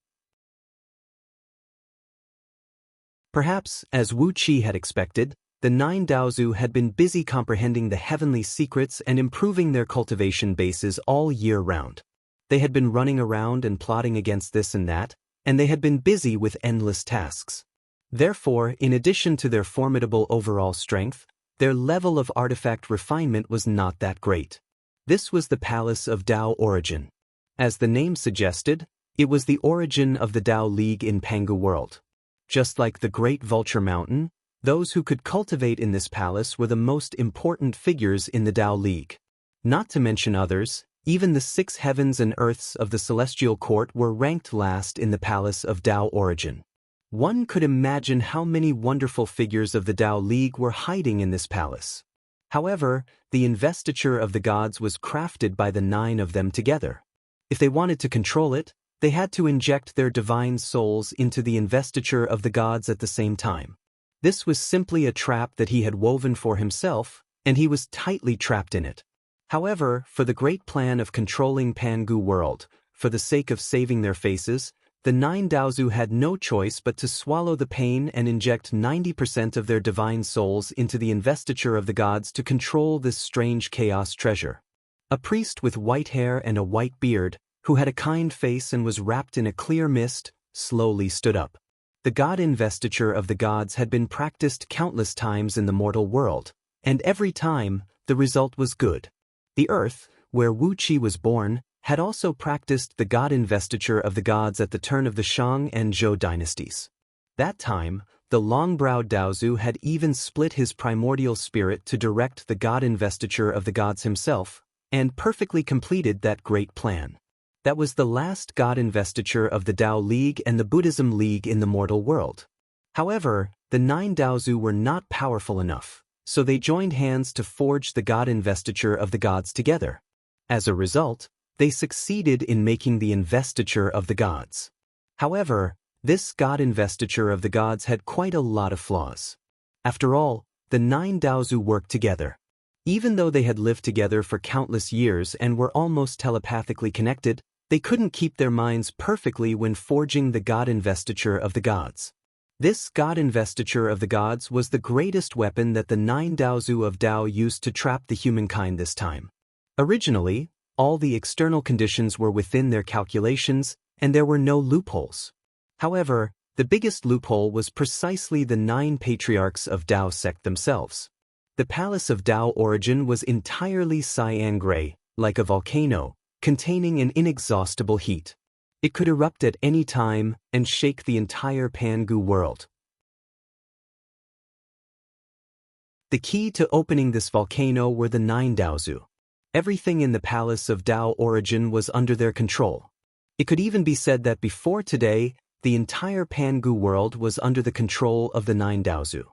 Perhaps, as Wu Qi had expected, the 9 Daozu had been busy comprehending the heavenly secrets and improving their cultivation bases all year round. They had been running around and plotting against this and that, and they had been busy with endless tasks. Therefore, in addition to their formidable overall strength, their level of artifact refinement was not that great. This was the Palace of Tao Origin. As the name suggested, it was the origin of the Tao League in Pangu world. Just like the Great Vulture Mountain, those who could cultivate in this palace were the most important figures in the Tao League. Not to mention others, even the 6 heavens and earths of the celestial court were ranked last in the Palace of Tao Origin. One could imagine how many wonderful figures of the Tao League were hiding in this palace. However, the investiture of the gods was crafted by the 9 of them together. If they wanted to control it, they had to inject their divine souls into the investiture of the gods at the same time. This was simply a trap that he had woven for himself, and he was tightly trapped in it. However, for the great plan of controlling Pangu world, for the sake of saving their faces, the 9 Daozu had no choice but to swallow the pain and inject 90% of their divine souls into the investiture of the gods to control this strange chaos treasure. A priest with white hair and a white beard, who had a kind face and was wrapped in a clear mist, slowly stood up. The god investiture of the gods had been practiced countless times in the mortal world, and every time, the result was good. The earth, where Wu Qi was born, had also practiced the god investiture of the gods at the turn of the Shang and Zhou dynasties. That time, the long-browed Daozu had even split his primordial spirit to direct the god investiture of the gods himself, and perfectly completed that great plan. That was the last god investiture of the Tao League and the Buddhism League in the mortal world. However, the 9 Daozu were not powerful enough, so they joined hands to forge the god investiture of the gods together. As a result, they succeeded in making the investiture of the gods. However, this god investiture of the gods had quite a lot of flaws. After all, the 9 Daozu worked together. Even though they had lived together for countless years and were almost telepathically connected, they couldn't keep their minds perfectly when forging the god investiture of the gods. This god investiture of the gods was the greatest weapon that the 9 Daozu of Tao used to trap the humankind this time. Originally, all the external conditions were within their calculations, and there were no loopholes. However, the biggest loophole was precisely the 9 patriarchs of Tao sect themselves. The Palace of Tao Origin was entirely cyan gray, like a volcano, containing an inexhaustible heat. It could erupt at any time and shake the entire Pangu world. The key to opening this volcano were the 9 Daozu. Everything in the Palace of Tao Origin was under their control. It could even be said that before today, the entire Pangu world was under the control of the 9 Daozu.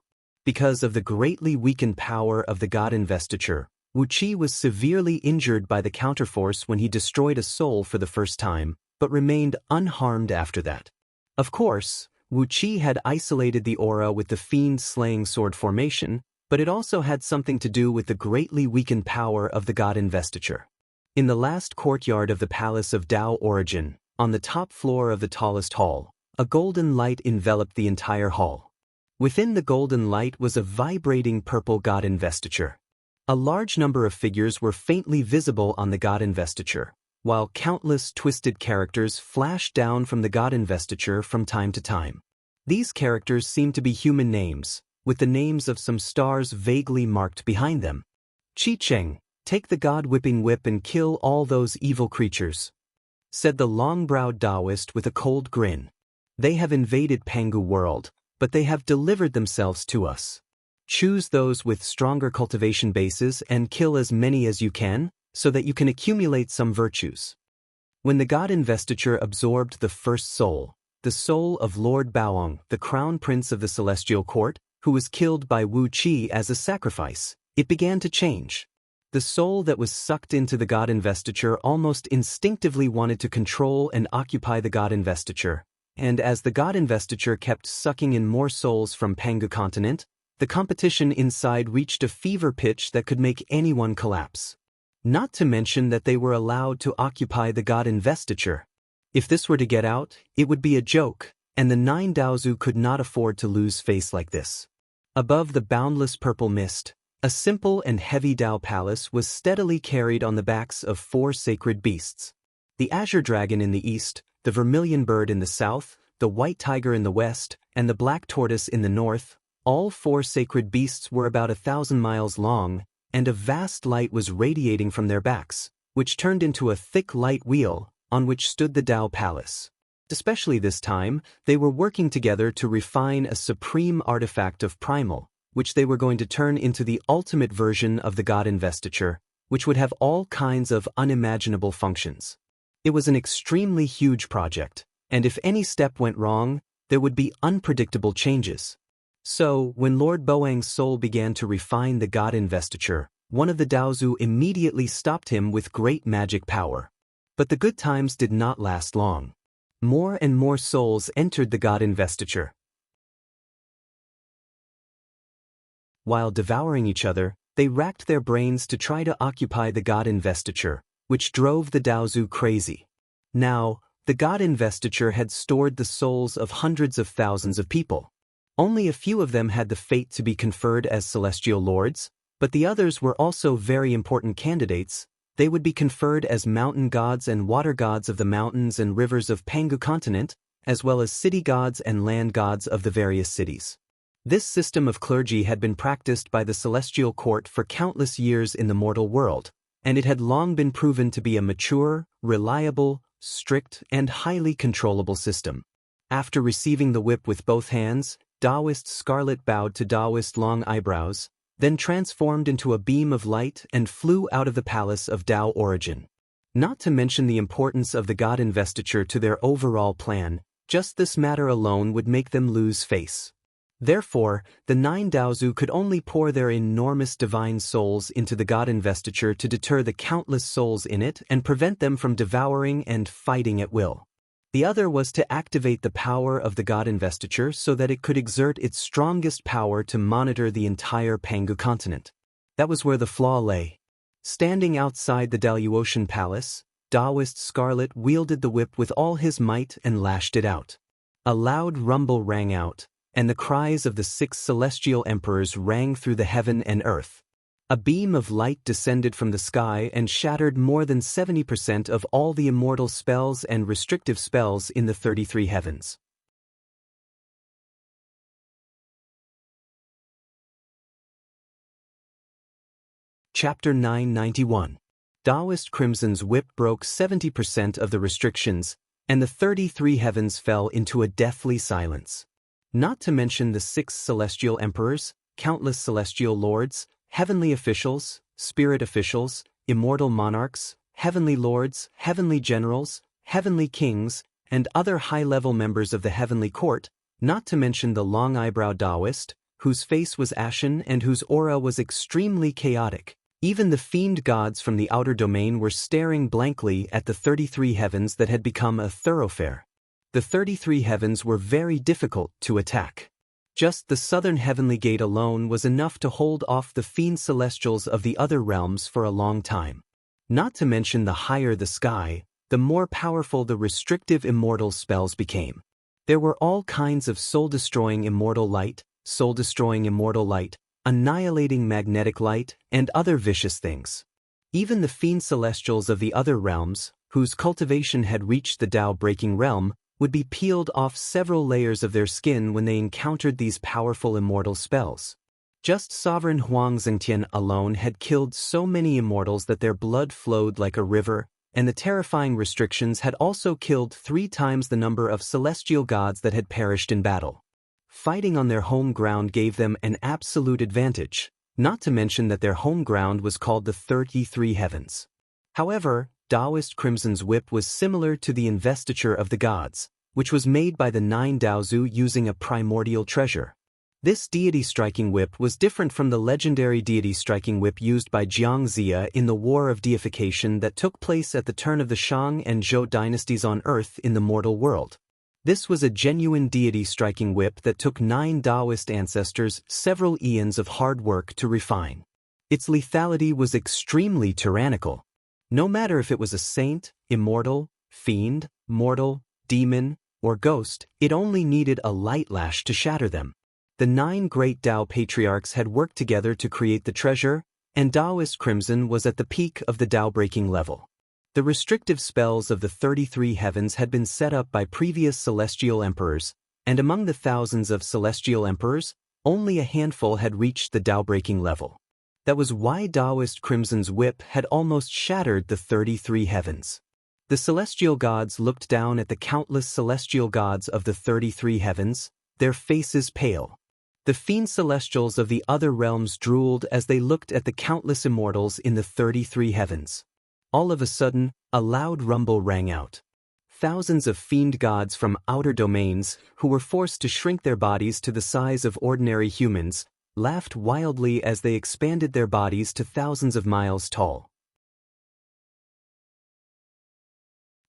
Because of the greatly weakened power of the god investiture, Wu Qi was severely injured by the counterforce when he destroyed a soul for the first time, but remained unharmed after that. Of course, Wu Qi had isolated the aura with the fiend-slaying sword formation, but it also had something to do with the greatly weakened power of the god investiture. In the last courtyard of the Palace of Tao Origin, on the top floor of the tallest hall, a golden light enveloped the entire hall. Within the golden light was a vibrating purple god investiture. A large number of figures were faintly visible on the god investiture, while countless twisted characters flashed down from the god investiture from time to time. These characters seemed to be human names, with the names of some stars vaguely marked behind them. "Qi Cheng, take the god-whipping whip and kill all those evil creatures," said the long-browed Taoist with a cold grin. "They have invaded Pangu world, but they have delivered themselves to us. Choose those with stronger cultivation bases and kill as many as you can, so that you can accumulate some virtues." When the god investiture absorbed the first soul, the soul of Lord Baoong, the crown prince of the celestial court, who was killed by Wu Qi as a sacrifice, it began to change. The soul that was sucked into the god investiture almost instinctively wanted to control and occupy the god investiture, and as the god investiture kept sucking in more souls from Pangu continent, the competition inside reached a fever pitch that could make anyone collapse. Not to mention that they were allowed to occupy the god investiture. If this were to get out, it would be a joke, and the 9 Daozu could not afford to lose face like this. Above the boundless purple mist, a simple and heavy Tao palace was steadily carried on the backs of 4 sacred beasts. The azure dragon in the east, the vermilion bird in the south, the white tiger in the west, and the black tortoise in the north, all 4 sacred beasts were about 1,000 miles long, and a vast light was radiating from their backs, which turned into a thick light wheel, on which stood the Tao Palace. Especially this time, they were working together to refine a supreme artifact of primal, which they were going to turn into the ultimate version of the god investiture, which would have all kinds of unimaginable functions. It was an extremely huge project, and if any step went wrong, there would be unpredictable changes. So, when Lord Boang's soul began to refine the god investiture, one of the Daozu immediately stopped him with great magic power. But the good times did not last long. More and more souls entered the god investiture. While devouring each other, they racked their brains to try to occupy the god investiture, which drove the Daozu crazy. Now, the god investiture had stored the souls of hundreds of thousands of people. Only a few of them had the fate to be conferred as celestial lords, but the others were also very important candidates. They would be conferred as mountain gods and water gods of the mountains and rivers of Pangu continent, as well as city gods and land gods of the various cities. This system of clergy had been practiced by the celestial court for countless years in the mortal world, and it had long been proven to be a mature, reliable, strict, and highly controllable system. After receiving the whip with both hands, Taoist Scarlet bowed to Taoist Long Eyebrows, then transformed into a beam of light and flew out of the palace of Tao Origin. Not to mention the importance of the god investiture to their overall plan, just this matter alone would make them lose face. Therefore, the 9 Daozu could only pour their enormous divine souls into the god investiture to deter the countless souls in it and prevent them from devouring and fighting at will. The other was to activate the power of the god investiture so that it could exert its strongest power to monitor the entire Pangu continent. That was where the flaw lay. Standing outside the Daluotian Palace, Taoist Scarlet wielded the whip with all his might and lashed it out. A loud rumble rang out, and the cries of the 6 celestial emperors rang through the heaven and earth. A beam of light descended from the sky and shattered more than 70% of all the immortal spells and restrictive spells in the 33 heavens. Chapter 991. Taoist Crimson's whip broke 70% of the restrictions, and the 33 heavens fell into a deathly silence. Not to mention the 6 celestial emperors, countless celestial lords, heavenly officials, spirit officials, immortal monarchs, heavenly lords, heavenly generals, heavenly kings, and other high-level members of the heavenly court, not to mention the long-eyebrow Taoist, whose face was ashen and whose aura was extremely chaotic. Even the fiend gods from the outer domain were staring blankly at the 33 heavens that had become a thoroughfare. The 33 heavens were very difficult to attack. Just the southern heavenly gate alone was enough to hold off the fiend celestials of the other realms for a long time. Not to mention the higher the sky, the more powerful the restrictive immortal spells became. There were all kinds of soul-destroying immortal light, annihilating magnetic light, and other vicious things. Even the fiend celestials of the other realms, whose cultivation had reached the Tao-breaking realm, would be peeled off several layers of their skin when they encountered these powerful immortal spells. Just Sovereign Huang Zhengtian alone had killed so many immortals that their blood flowed like a river, and the terrifying restrictions had also killed 3 times the number of celestial gods that had perished in battle. Fighting on their home ground gave them an absolute advantage, not to mention that their home ground was called the 33 heavens. However, Taoist Crimson's whip was similar to the investiture of the gods, which was made by the 9 Daozu using a primordial treasure. This deity-striking whip was different from the legendary deity-striking whip used by Jiang Ziya in the War of Deification that took place at the turn of the Shang and Zhou dynasties on Earth in the mortal world. This was a genuine deity-striking whip that took 9 Taoist ancestors several eons of hard work to refine. Its lethality was extremely tyrannical. No matter if it was a saint, immortal, fiend, mortal, demon, or ghost, it only needed a light lash to shatter them. The 9 great Tao patriarchs had worked together to create the treasure, and Taoist Crimson was at the peak of the Tao-breaking level. The restrictive spells of the 33 heavens had been set up by previous celestial emperors, and among the thousands of celestial emperors, only a handful had reached the Tao-breaking level. That was why Taoist Crimson's whip had almost shattered the 33 heavens. The celestial gods looked down at the countless celestial gods of the 33 heavens, their faces pale. The fiend celestials of the other realms drooled as they looked at the countless immortals in the 33 heavens. All of a sudden, a loud rumble rang out. Thousands of fiend gods from outer domains, who were forced to shrink their bodies to the size of ordinary humans, laughed wildly as they expanded their bodies to thousands of miles tall.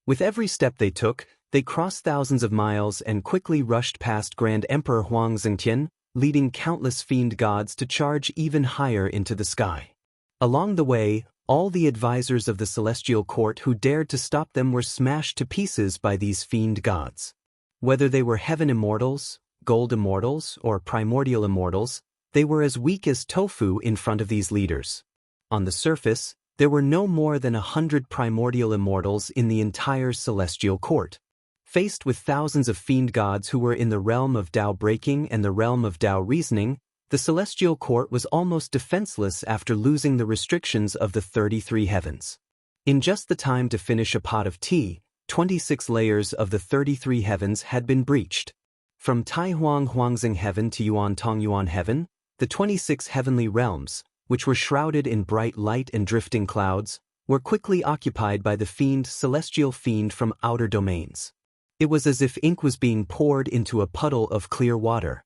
With every step they took, they crossed thousands of miles and quickly rushed past Grand Emperor Huang Zhengtian, leading countless fiend gods to charge even higher into the sky. Along the way, all the advisors of the celestial court who dared to stop them were smashed to pieces by these fiend gods. Whether they were heaven immortals, gold immortals, or primordial immortals, they were as weak as tofu in front of these leaders. On the surface, there were no more than 100 primordial immortals in the entire celestial court. Faced with thousands of fiend gods who were in the realm of Tao breaking and the realm of Tao reasoning, the celestial court was almost defenseless after losing the restrictions of the 33 heavens. In just the time to finish a pot of tea, 26 layers of the 33 heavens had been breached. From Taihuang Huangzing heaven to Yuan Tong Yuan heaven, the 26 heavenly realms, which were shrouded in bright light and drifting clouds, were quickly occupied by the celestial fiend from outer domains. It was as if ink was being poured into a puddle of clear water.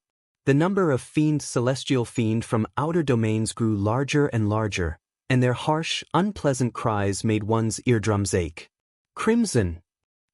The number of celestial fiend from outer domains grew larger and larger, and their harsh, unpleasant cries made one's eardrums ache. Crimson!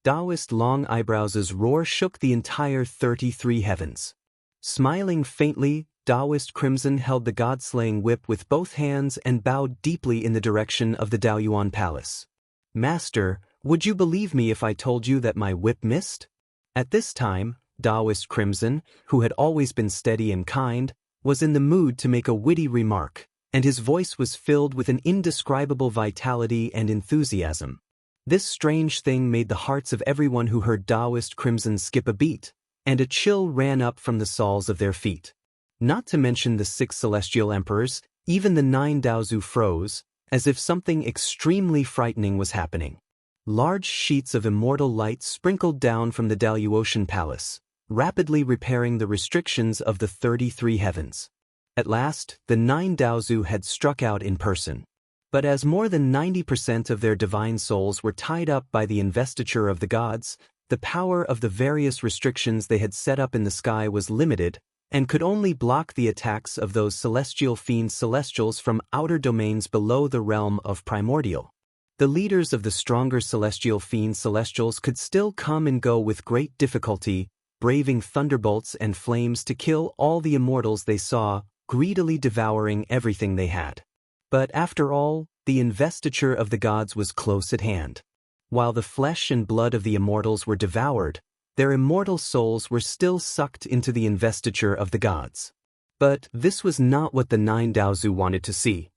Taoist long eyebrows' roar shook the entire 33 heavens. Smiling faintly, Taoist Crimson held the god-slaying whip with both hands and bowed deeply in the direction of the Daoyuan Palace. Master, would you believe me if I told you that my whip missed? At this time, Taoist Crimson, who had always been steady and kind, was in the mood to make a witty remark, and his voice was filled with an indescribable vitality and enthusiasm. This strange thing made the hearts of everyone who heard Taoist Crimson skip a beat, and a chill ran up from the soles of their feet. Not to mention the 6 celestial emperors, even the 9 Daozu froze, as if something extremely frightening was happening. Large sheets of immortal light sprinkled down from the Daoyuan Palace, rapidly repairing the restrictions of the 33 heavens. At last, the 9 Daozu had struck out in person. But as more than 90% of their divine souls were tied up by the investiture of the gods, the power of the various restrictions they had set up in the sky was limited, and could only block the attacks of those celestial fiends celestials from outer domains below the realm of primordial. The leaders of the stronger celestial fiend celestials could still come and go with great difficulty, braving thunderbolts and flames to kill all the immortals they saw, greedily devouring everything they had. But after all, the investiture of the gods was close at hand. While the flesh and blood of the immortals were devoured, their immortal souls were still sucked into the investiture of the gods. But this was not what the 9 Daozu wanted to see.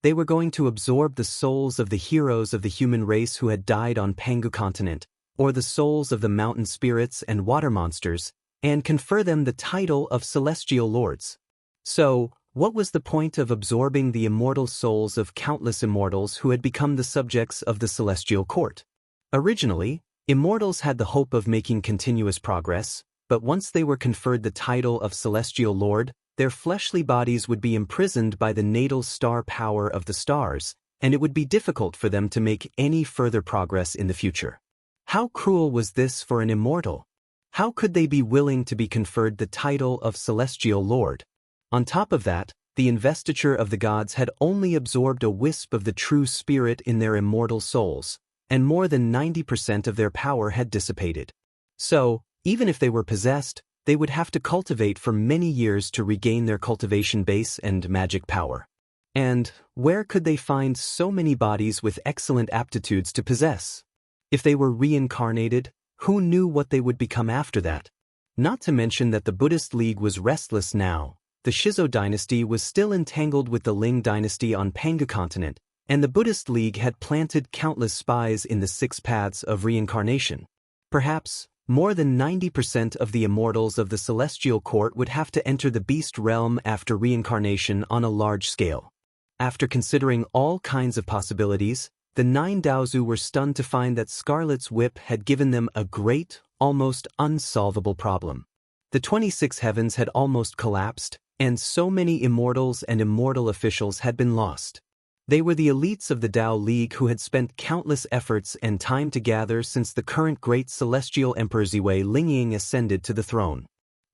They were going to absorb the souls of the heroes of the human race who had died on Pangu continent, or the souls of the mountain spirits and water monsters, and confer them the title of celestial lords. So, what was the point of absorbing the immortal souls of countless immortals who had become the subjects of the celestial court? Originally, immortals had the hope of making continuous progress, but once they were conferred the title of celestial lord, their fleshly bodies would be imprisoned by the natal star power of the stars, and it would be difficult for them to make any further progress in the future. How cruel was this for an immortal? How could they be willing to be conferred the title of celestial lord? On top of that, the investiture of the gods had only absorbed a wisp of the true spirit in their immortal souls, and more than 90% of their power had dissipated. So, even if they were possessed, they would have to cultivate for many years to regain their cultivation base and magic power. And where could they find so many bodies with excellent aptitudes to possess? If they were reincarnated, who knew what they would become after that? Not to mention that the Buddhist League was restless now. The Shizo dynasty was still entangled with the Ling dynasty on Pangu continent, and the Buddhist League had planted countless spies in the 6 paths of reincarnation. Perhaps, more than 90% of the immortals of the celestial court would have to enter the beast realm after reincarnation on a large scale. After considering all kinds of possibilities, the 9 Daozu were stunned to find that Scarlet's whip had given them a great, almost unsolvable problem. The 26 heavens had almost collapsed, and so many immortals and immortal officials had been lost. They were the elites of the Tao League who had spent countless efforts and time to gather since the current great celestial Emperor Ziwei Lingying ascended to the throne.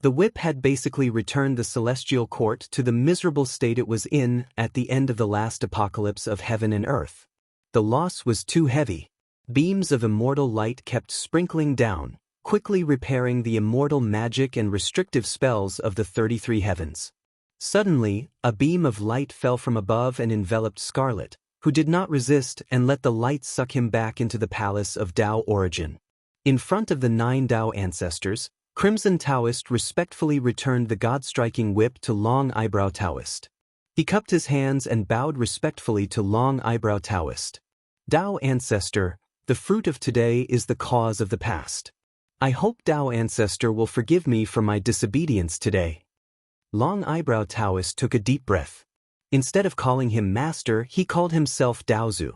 The whip had basically returned the celestial court to the miserable state it was in at the end of the last apocalypse of heaven and earth. The loss was too heavy. Beams of immortal light kept sprinkling down, quickly repairing the immortal magic and restrictive spells of the 33 heavens. Suddenly, a beam of light fell from above and enveloped Scarlet, who did not resist and let the light suck him back into the palace of Tao origin. In front of the 9 Tao ancestors, Crimson Taoist respectfully returned the god-striking whip to Long Eyebrow Taoist. He cupped his hands and bowed respectfully to Long Eyebrow Taoist. Tao ancestor, the fruit of today is the cause of the past. I hope Tao ancestor will forgive me for my disobedience today. Long Eyebrow Taoist took a deep breath. Instead of calling him master, he called himself Daozu.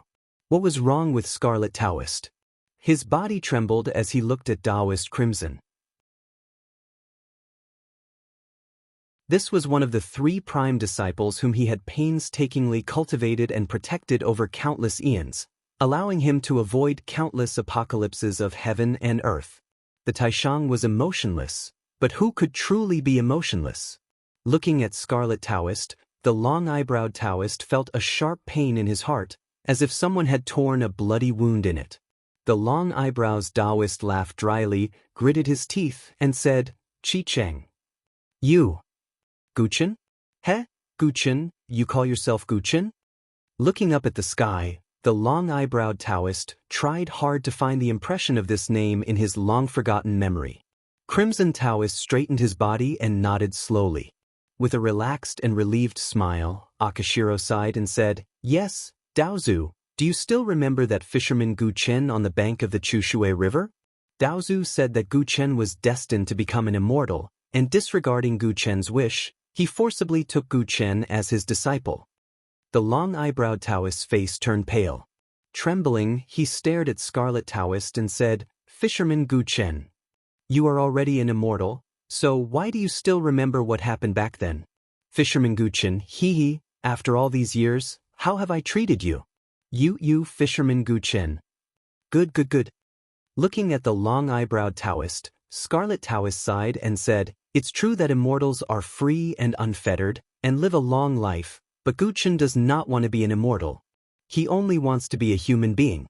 What was wrong with Scarlet Taoist? His body trembled as he looked at Taoist Crimson. This was one of the 3 prime disciples whom he had painstakingly cultivated and protected over countless eons, allowing him to avoid countless apocalypses of heaven and earth. The Taishang was emotionless, but who could truly be emotionless? Looking at Scarlet Taoist, the long-eyebrowed Taoist felt a sharp pain in his heart, as if someone had torn a bloody wound in it. The long eyebrows Taoist laughed dryly, gritted his teeth, and said, "Chi Cheng. You. Guchen? He? Guchen, you call yourself Guchen?" Looking up at the sky, the long-eyebrowed Taoist tried hard to find the impression of this name in his long-forgotten memory. Crimson Taoist straightened his body and nodded slowly. With a relaxed and relieved smile, Akashiro sighed and said, "Yes, Daozu, do you still remember that fisherman Gu Chen on the bank of the Chushui River?" Daozu said that Gu Chen was destined to become an immortal, and disregarding Gu Chen's wish, he forcibly took Gu Chen as his disciple. The long-eyebrowed Taoist's face turned pale. Trembling, he stared at Scarlet Taoist and said, "Fisherman Gu Chen, you are already an immortal, so why do you still remember what happened back then?" "Fisherman Gu Chen, hee, after all these years, how have I treated you?" You, Fisherman Gu Chen. Good. Looking at the long-eyebrowed Taoist, Scarlet Taoist sighed and said, "It's true that immortals are free and unfettered, and live a long life, but Guchen does not want to be an immortal. He only wants to be a human being."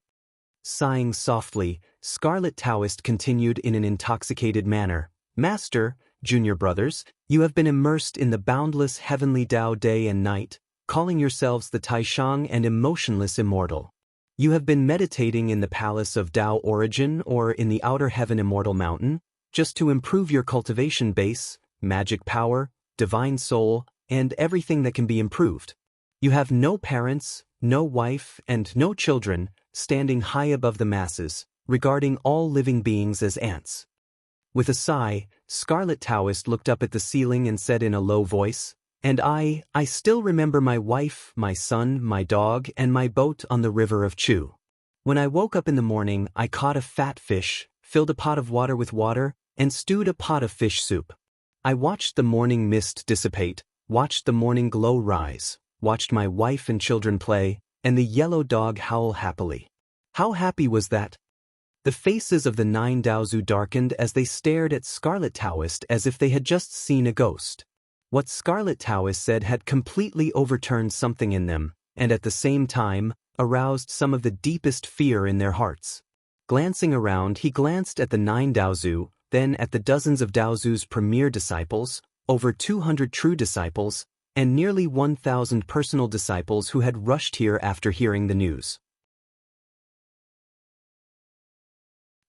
Sighing softly, Scarlet Taoist continued in an intoxicated manner, "Master, junior brothers, you have been immersed in the boundless heavenly Tao day and night, calling yourselves the Taishang and emotionless immortal. You have been meditating in the palace of Tao origin or in the outer heaven immortal mountain, just to improve your cultivation base, magic power, divine soul, and everything that can be improved. You have no parents, no wife, and no children, standing high above the masses, regarding all living beings as ants." With a sigh, Scarlet Taoist looked up at the ceiling and said in a low voice, "And I still remember my wife, my son, my dog, and my boat on the river of Chu. When I woke up in the morning, I caught a fat fish, filled a pot of water with water, and stewed a pot of fish soup. I watched the morning mist dissipate, watched the morning glow rise, watched my wife and children play, and the yellow dog howl happily. How happy was that?" The faces of the 9 Daozu darkened as they stared at Scarlet Taoist as if they had just seen a ghost. What Scarlet Taoist said had completely overturned something in them, and at the same time, aroused some of the deepest fear in their hearts. Glancing around, he glanced at the 9 Daozu, then at the dozens of Daozu's premier disciples, over 200 true disciples, and nearly 1,000 personal disciples who had rushed here after hearing the news.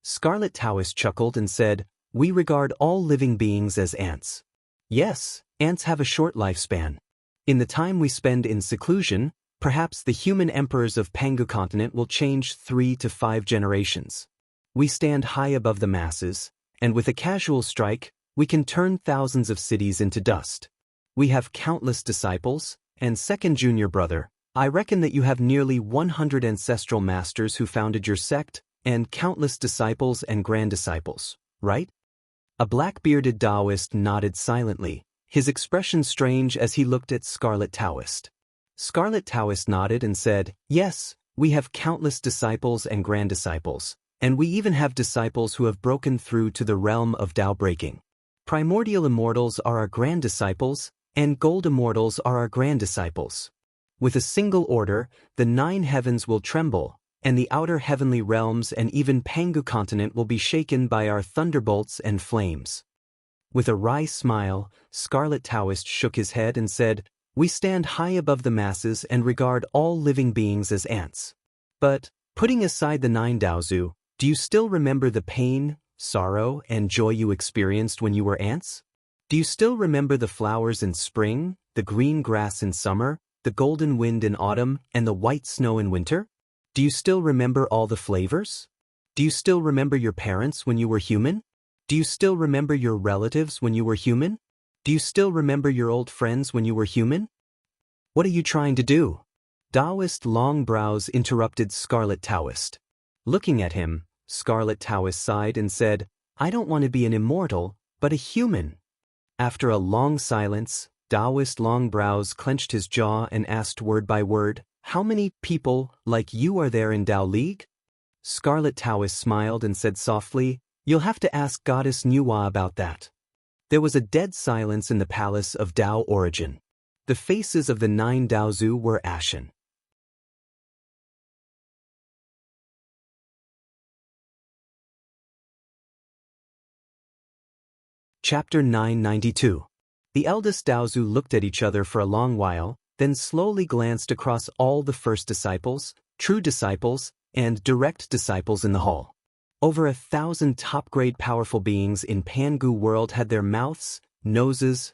Scarlet Taoist chuckled and said, "We regard all living beings as ants. Yes, ants have a short lifespan. In the time we spend in seclusion, perhaps the human emperors of Pangu continent will change 3 to 5 generations. We stand high above the masses, and with a casual strike, we can turn thousands of cities into dust. We have countless disciples, and second junior brother, I reckon that you have nearly 100 ancestral masters who founded your sect, and countless disciples and grand disciples, right?" A black-bearded Taoist nodded silently, his expression strange as he looked at Scarlet Taoist. Scarlet Taoist nodded and said, "Yes, we have countless disciples and grand disciples, and we even have disciples who have broken through to the realm of Tao breaking. Primordial immortals are our grand disciples, and gold immortals are our grand disciples. With a single order, the 9 heavens will tremble, and the outer heavenly realms and even Pangu continent will be shaken by our thunderbolts and flames." With a wry smile, Scarlet Taoist shook his head and said, "We stand high above the masses and regard all living beings as ants. But, putting aside the 9 Daozu, do you still remember the pain, sorrow, and joy you experienced when you were ants? Do you still remember the flowers in spring, the green grass in summer, the golden wind in autumn, and the white snow in winter? Do you still remember all the flavors? Do you still remember your parents when you were human? Do you still remember your relatives when you were human? Do you still remember your old friends when you were human? What are you trying to do?" Taoist long brows interrupted Scarlet Taoist. Looking at him, Scarlet Taoist sighed and said, "I don't want to be an immortal, but a human." After a long silence, Taoist long brows clenched his jaw and asked word by word, "How many people like you are there in Tao League?" Scarlet Taoist smiled and said softly, "You'll have to ask Goddess Nuwa about that." There was a dead silence in the palace of Tao origin. The faces of the 9 Daozu were ashen. Chapter 992. The eldest Daozu looked at each other for a long while, then slowly glanced across all the first disciples, true disciples, and direct disciples in the hall. Over 1,000 top-grade powerful beings in Pangu world had their mouths, noses,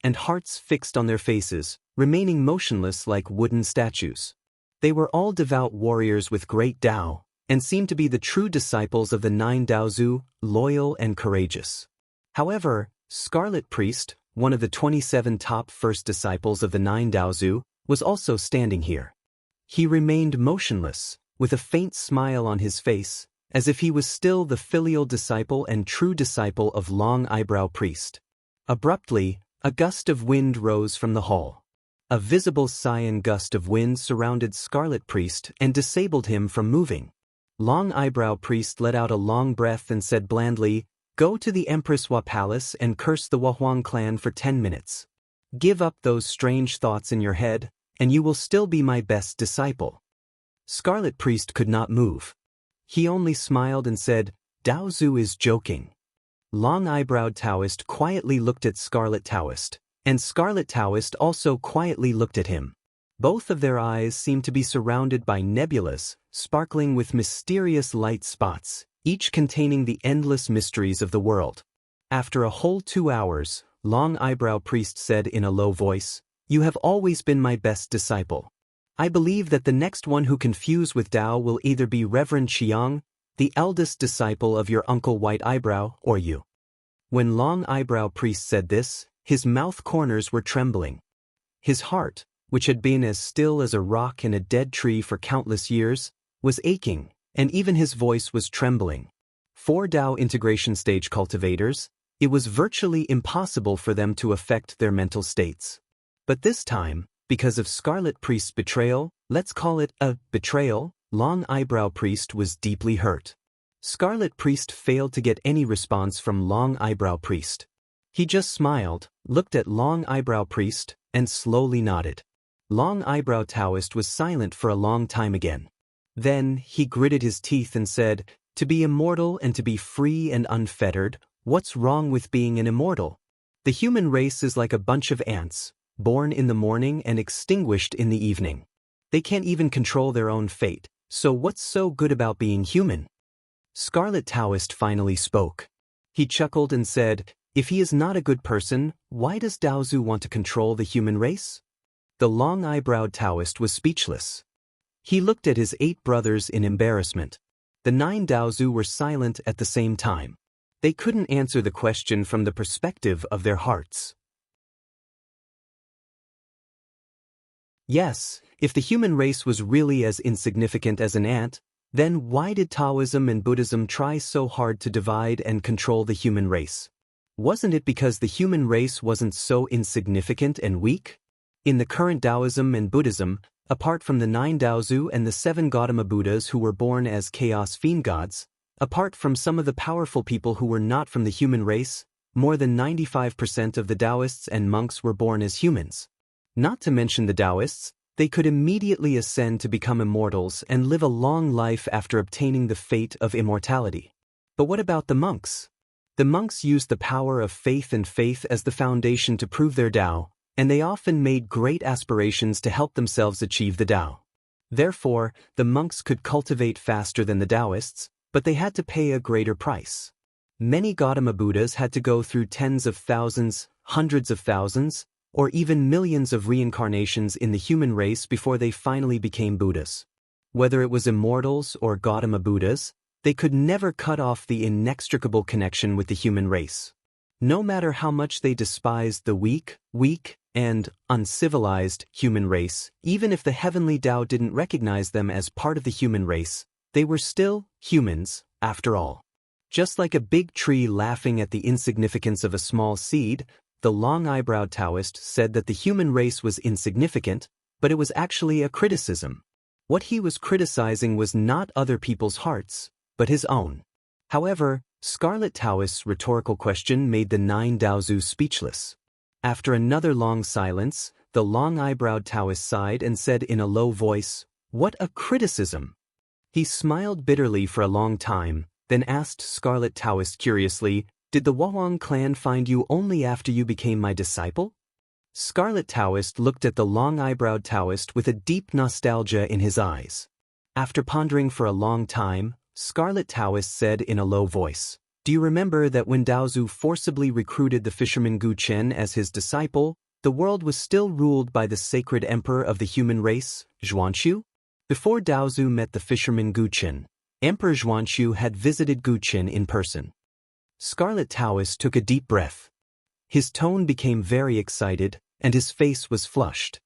and hearts fixed on their faces, remaining motionless like wooden statues. They were all devout warriors with great Tao, and seemed to be the true disciples of the 9 Daozu, loyal and courageous. However, Scarlet Priest, one of the 27 top first disciples of the 9 Daozu, was also standing here. He remained motionless, with a faint smile on his face, as if he was still the filial disciple and true disciple of Long Eyebrow Priest. Abruptly, a gust of wind rose from the hall. A visible cyan gust of wind surrounded Scarlet Priest and disabled him from moving. Long Eyebrow Priest let out a long breath and said blandly, Go to the Empress Hua Palace and curse the Huang clan for 10 minutes. Give up those strange thoughts in your head, and you will still be my best disciple." Scarlet Priest could not move. He only smiled and said, "Dao Zu is joking." Long-Eyebrowed Taoist quietly looked at Scarlet Taoist, and Scarlet Taoist also quietly looked at him. Both of their eyes seemed to be surrounded by nebulas, sparkling with mysterious light spots, each containing the endless mysteries of the world. After a whole 2 hours, Long-Eyebrow Priest said in a low voice, "You have always been my best disciple. I believe that the next one who can fuse with Tao will either be Reverend Qiang, the eldest disciple of your uncle White Eyebrow, or you." When Long-Eyebrow Priest said this, his mouth corners were trembling. His heart, which had been as still as a rock in a dead tree for countless years, was aching, and even his voice was trembling. For Tao integration stage cultivators, it was virtually impossible for them to affect their mental states. But this time, because of Scarlet Priest's betrayal, let's call it a betrayal, Long-Eyebrow Priest was deeply hurt. Scarlet Priest failed to get any response from Long-Eyebrow Priest. He just smiled, looked at Long-Eyebrow Priest, and slowly nodded. Long-Eyebrow Taoist was silent for a long time again. Then, he gritted his teeth and said, "To be immortal and to be free and unfettered, what's wrong with being an immortal? The human race is like a bunch of ants, born in the morning and extinguished in the evening. They can't even control their own fate, so what's so good about being human?" Scarlet Taoist finally spoke. He chuckled and said, "If he is not a good person, why does Dao Zu want to control the human race?" The long-eyebrowed Taoist was speechless. He looked at his 8 brothers in embarrassment. The 9 Dao Zu were silent at the same time. They couldn't answer the question from the perspective of their hearts. Yes, if the human race was really as insignificant as an ant, then why did Taoism and Buddhism try so hard to divide and control the human race? Wasn't it because the human race wasn't so insignificant and weak? In the current Taoism and Buddhism, apart from the 9 Daozu and the 7 Gautama Buddhas who were born as chaos fiend gods, apart from some of the powerful people who were not from the human race, more than 95% of the Taoists and monks were born as humans. Not to mention the Taoists, they could immediately ascend to become immortals and live a long life after obtaining the fate of immortality. But what about the monks? The monks used the power of faith and faith as the foundation to prove their Tao, and they often made great aspirations to help themselves achieve the Tao. Therefore, the monks could cultivate faster than the Taoists, but they had to pay a greater price. Many Gautama Buddhas had to go through tens of thousands, hundreds of thousands, or even millions of reincarnations in the human race before they finally became Buddhas. Whether it was immortals or Gautama Buddhas, they could never cut off the inextricable connection with the human race. No matter how much they despised the weak, and uncivilized human race, even if the heavenly Tao didn't recognize them as part of the human race, they were still humans, after all. Just like a big tree laughing at the insignificance of a small seed, the long-eyebrowed Taoist said that the human race was insignificant, but it was actually a criticism. What he was criticizing was not other people's hearts, but his own. However, Scarlet Taoist's rhetorical question made the 9 Daozu speechless. After another long silence, the long-eyebrowed Taoist sighed and said in a low voice, "What a criticism!" He smiled bitterly for a long time, then asked Scarlet Taoist curiously, "Did the Huang clan find you only after you became my disciple?" Scarlet Taoist looked at the long-eyebrowed Taoist with a deep nostalgia in his eyes. After pondering for a long time, Scarlet Taoist said in a low voice, "Do you remember that when Daozu forcibly recruited the fisherman Gu Chen as his disciple, the world was still ruled by the sacred emperor of the human race, Zhuanshu? Before Daozu met the fisherman Gu Chen, Emperor Zhuanshu had visited Gu Chen in person." Scarlet Taoist took a deep breath. His tone became very excited, and his face was flushed.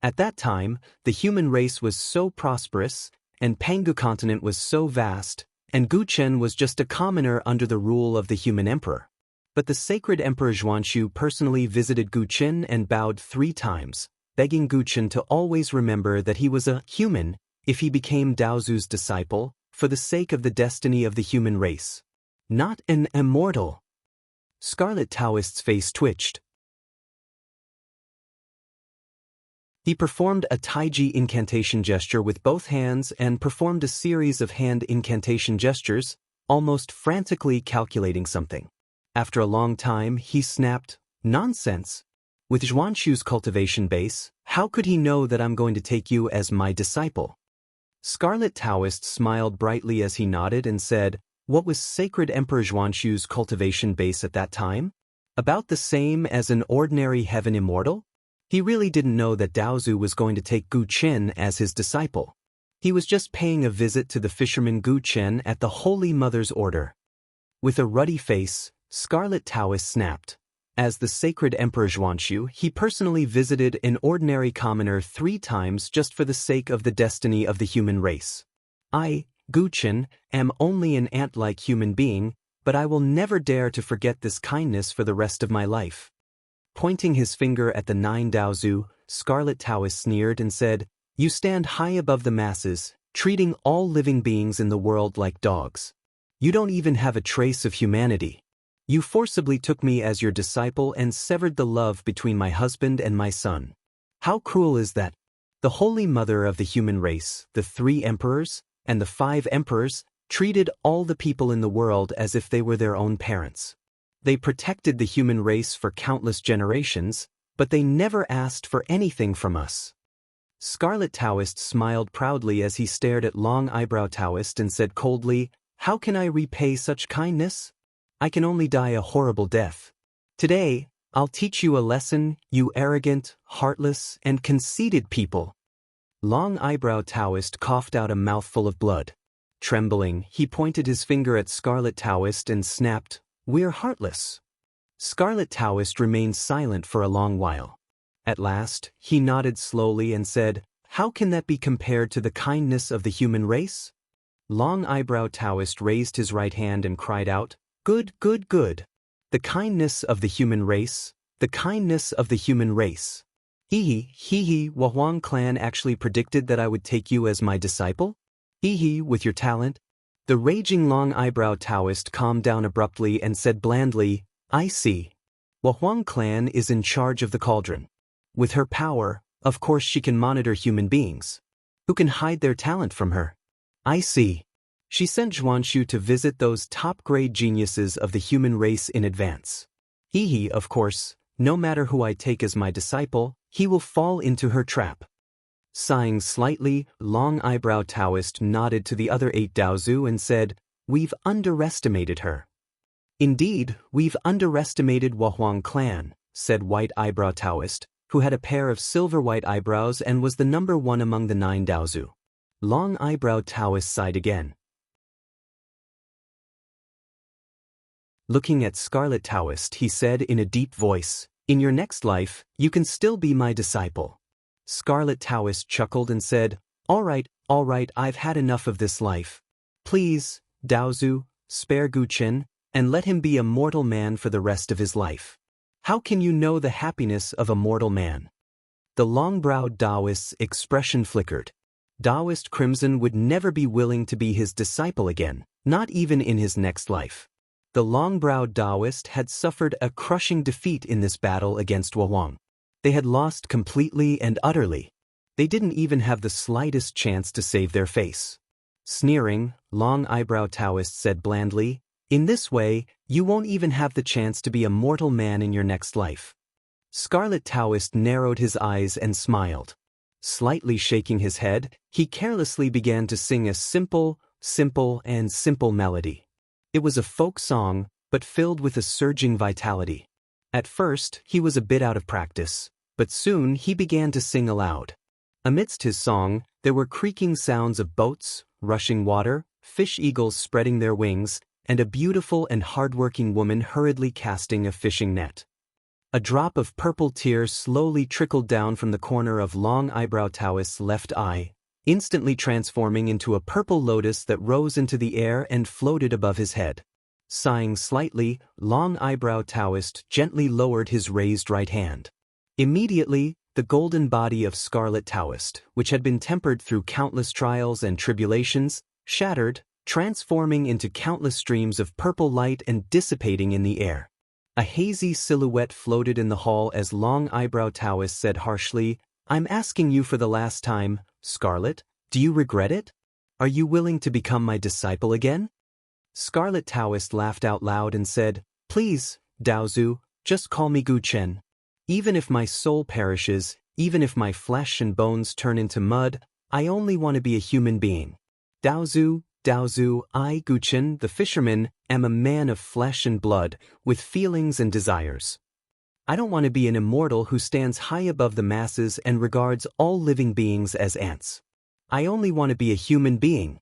At that time, the human race was so prosperous, and Pangu continent was so vast, and Gu Chen was just a commoner under the rule of the human emperor. But the sacred emperor Zhuanshu personally visited Gu Chen and bowed 3 times, begging Gu Chen to always remember that he was a human if he became Daozu's disciple, for the sake of the destiny of the human race. Not an immortal. Scarlet Taoist's face twitched. He performed a Taiji incantation gesture with both hands and performed a series of hand incantation gestures, almost frantically calculating something. After a long time, he snapped, "Nonsense! With Zhuanshu's cultivation base, how could he know that I'm going to take you as my disciple?" Scarlet Taoist smiled brightly as he nodded and said, "What was Sacred Emperor Zhuanshu's cultivation base at that time? About the same as an ordinary heaven immortal?" He really didn't know that Daozu was going to take Gu Chen as his disciple. He was just paying a visit to the fisherman Gu Chen at the Holy Mother's order. With a ruddy face, Scarlet Taoist snapped. As the Sacred Emperor Zhuanshu, he personally visited an ordinary commoner 3 times just for the sake of the destiny of the human race. I, Gu Chen, am only an ant-like human being, but I will never dare to forget this kindness for the rest of my life. Pointing his finger at the 9 Daozu, Scarlet Taoist sneered and said, "You stand high above the masses, treating all living beings in the world like dogs. You don't even have a trace of humanity. You forcibly took me as your disciple and severed the love between my husband and my son. How cruel is that? The Holy Mother of the human race, the 3 emperors, and the 5 emperors, treated all the people in the world as if they were their own parents. They protected the human race for countless generations, but they never asked for anything from us." Scarlet Taoist smiled proudly as he stared at Long Eyebrow Taoist and said coldly, "How can I repay such kindness? I can only die a horrible death. Today, I'll teach you a lesson, you arrogant, heartless, and conceited people." Long Eyebrow Taoist coughed out a mouthful of blood. Trembling, he pointed his finger at Scarlet Taoist and snapped, "We're heartless." Scarlet Taoist remained silent for a long while. At last, he nodded slowly and said, "How can that be compared to the kindness of the human race?" Long Eyebrow Taoist raised his right hand and cried out, "Good, good, good. The kindness of the human race, the kindness of the human race. Hee, Huang clan actually predicted that I would take you as my disciple? Hee, with your talent." The raging Long Eyebrow Taoist calmed down abruptly and said blandly, "I see. Huang clan is in charge of the cauldron. With her power, of course she can monitor human beings. Who can hide their talent from her? I see. She sent Zhuanshu to visit those top-grade geniuses of the human race in advance. Of course, no matter who I take as my disciple, he will fall into her trap." Sighing slightly, Long Eyebrow Taoist nodded to the other 8 Daozu and said, "We've underestimated her." "Indeed, we've underestimated Huang clan," said White Eyebrow Taoist, who had a pair of silver-white eyebrows and was the number 1 among the 9 Daozu. Long Eyebrow Taoist sighed again. Looking at Scarlet Taoist, he said in a deep voice, "In your next life, you can still be my disciple." Scarlet Taoist chuckled and said, all right, I've had enough of this life. Please, Daozu, spare Gu Chen, and let him be a mortal man for the rest of his life. How can you know the happiness of a mortal man?" The long-browed Taoist's expression flickered. Taoist Crimson would never be willing to be his disciple again, not even in his next life. The long-browed Taoist had suffered a crushing defeat in this battle against Huang. They had lost completely and utterly. They didn't even have the slightest chance to save their face. Sneering, Long Eyebrow Taoist said blandly, "In this way, you won't even have the chance to be a mortal man in your next life." Scarlet Taoist narrowed his eyes and smiled. Slightly shaking his head, he carelessly began to sing a simple melody. It was a folk song, but filled with a surging vitality. At first, he was a bit out of practice, but soon he began to sing aloud. Amidst his song, there were creaking sounds of boats, rushing water, fish eagles spreading their wings, and a beautiful and hardworking woman hurriedly casting a fishing net. A drop of purple tear slowly trickled down from the corner of Long Eyebrow Taoist's left eye, instantly transforming into a purple lotus that rose into the air and floated above his head. Sighing slightly, Long Eyebrow Taoist gently lowered his raised right hand. Immediately, the golden body of Scarlet Taoist, which had been tempered through countless trials and tribulations, shattered, transforming into countless streams of purple light and dissipating in the air. A hazy silhouette floated in the hall as Long Eyebrow Taoist said harshly, "I'm asking you for the last time, Scarlet, do you regret it? Are you willing to become my disciple again?" Scarlet Taoist laughed out loud and said, "Please, Daozu, just call me Gu Chen. Even if my soul perishes, even if my flesh and bones turn into mud, I only want to be a human being. Daozu, Daozu, I, Gu Chen, the fisherman, am a man of flesh and blood, with feelings and desires. I don't want to be an immortal who stands high above the masses and regards all living beings as ants. I only want to be a human being."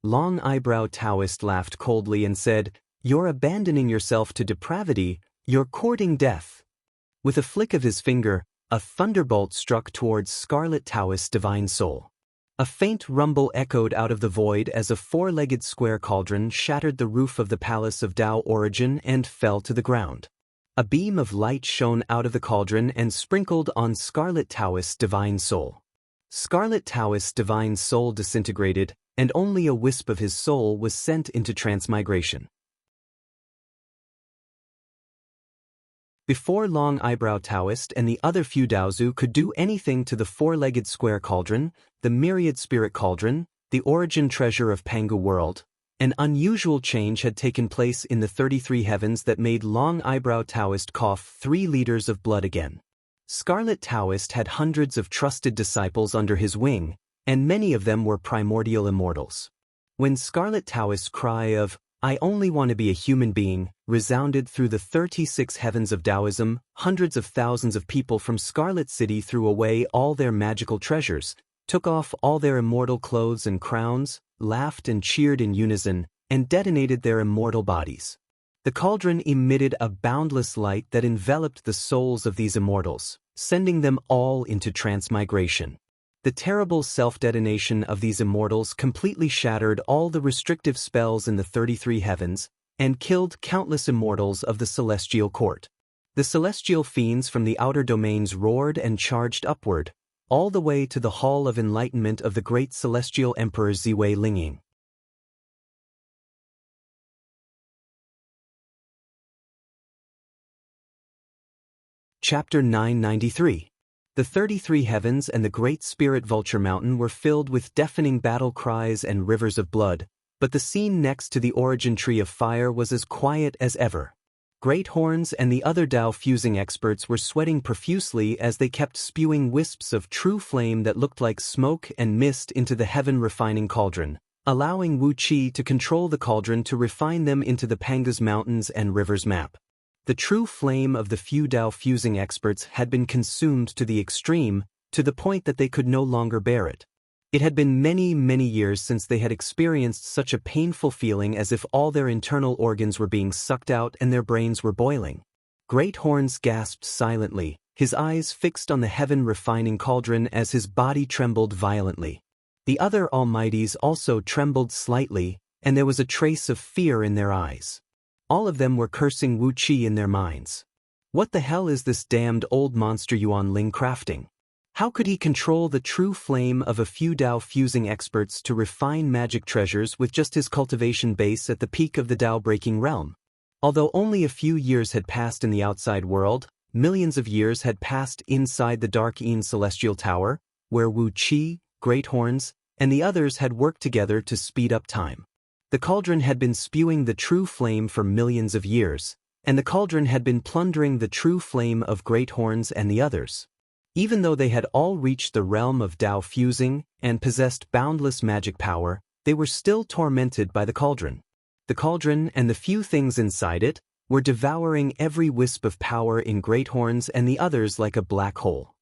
Long Eyebrow Taoist laughed coldly and said, "You're abandoning yourself to depravity, you're courting death." With a flick of his finger, a thunderbolt struck towards Scarlet Taoist's divine soul. A faint rumble echoed out of the void as a four-legged square cauldron shattered the roof of the palace of Tao Origin and fell to the ground. A beam of light shone out of the cauldron and sprinkled on Scarlet Taoist's divine soul. Scarlet Taoist's divine soul disintegrated, and only a wisp of his soul was sent into transmigration. Before Long Eyebrow Taoist and the other few Daozu could do anything to the four-legged square cauldron, the myriad spirit cauldron, the origin treasure of Pangu world, an unusual change had taken place in the 33 heavens that made Long Eyebrow Taoist cough 3 liters of blood again. Scarlet Taoist had hundreds of trusted disciples under his wing, and many of them were primordial immortals. When Scarlet Taoist's cry of, "I only want to be a human being," resounded through the 36 heavens of Taoism, hundreds of thousands of people from Scarlet City threw away all their magical treasures, took off all their immortal clothes and crowns, laughed and cheered in unison, and detonated their immortal bodies. The cauldron emitted a boundless light that enveloped the souls of these immortals, sending them all into transmigration. The terrible self-detonation of these immortals completely shattered all the restrictive spells in the 33 heavens and killed countless immortals of the celestial court. The celestial fiends from the outer domains roared and charged upward, all the way to the hall of enlightenment of the great celestial emperor Ziwei Lingying. Chapter 993. The 33 heavens and the great spirit Vulture Mountain were filled with deafening battle cries and rivers of blood, but the scene next to the origin tree of fire was as quiet as ever. Great Horns and the other Tao fusing experts were sweating profusely as they kept spewing wisps of true flame that looked like smoke and mist into the heaven-refining cauldron, allowing Wu Qi to control the cauldron to refine them into the Panga's mountains and rivers map. The true flame of the few Tao fusing experts had been consumed to the extreme, to the point that they could no longer bear it. It had been many, many years since they had experienced such a painful feeling as if all their internal organs were being sucked out and their brains were boiling. Great Horns gasped silently, his eyes fixed on the heaven-refining cauldron as his body trembled violently. The other Almighties also trembled slightly, and there was a trace of fear in their eyes. All of them were cursing Wu Qi in their minds. What the hell is this damned old monster Yuan Ling crafting? How could he control the true flame of a few Tao fusing experts to refine magic treasures with just his cultivation base at the peak of the Tao-breaking realm? Although only a few years had passed in the outside world, millions of years had passed inside the Dark Een Celestial Tower, where Wu Qi, Great Horns, and the others had worked together to speed up time. The cauldron had been spewing the true flame for millions of years, and the cauldron had been plundering the true flame of Great Horns and the others. Even though they had all reached the realm of Tao fusing and possessed boundless magic power, they were still tormented by the cauldron. The cauldron and the few things inside it were devouring every wisp of power in Great Horns and the others like a black hole.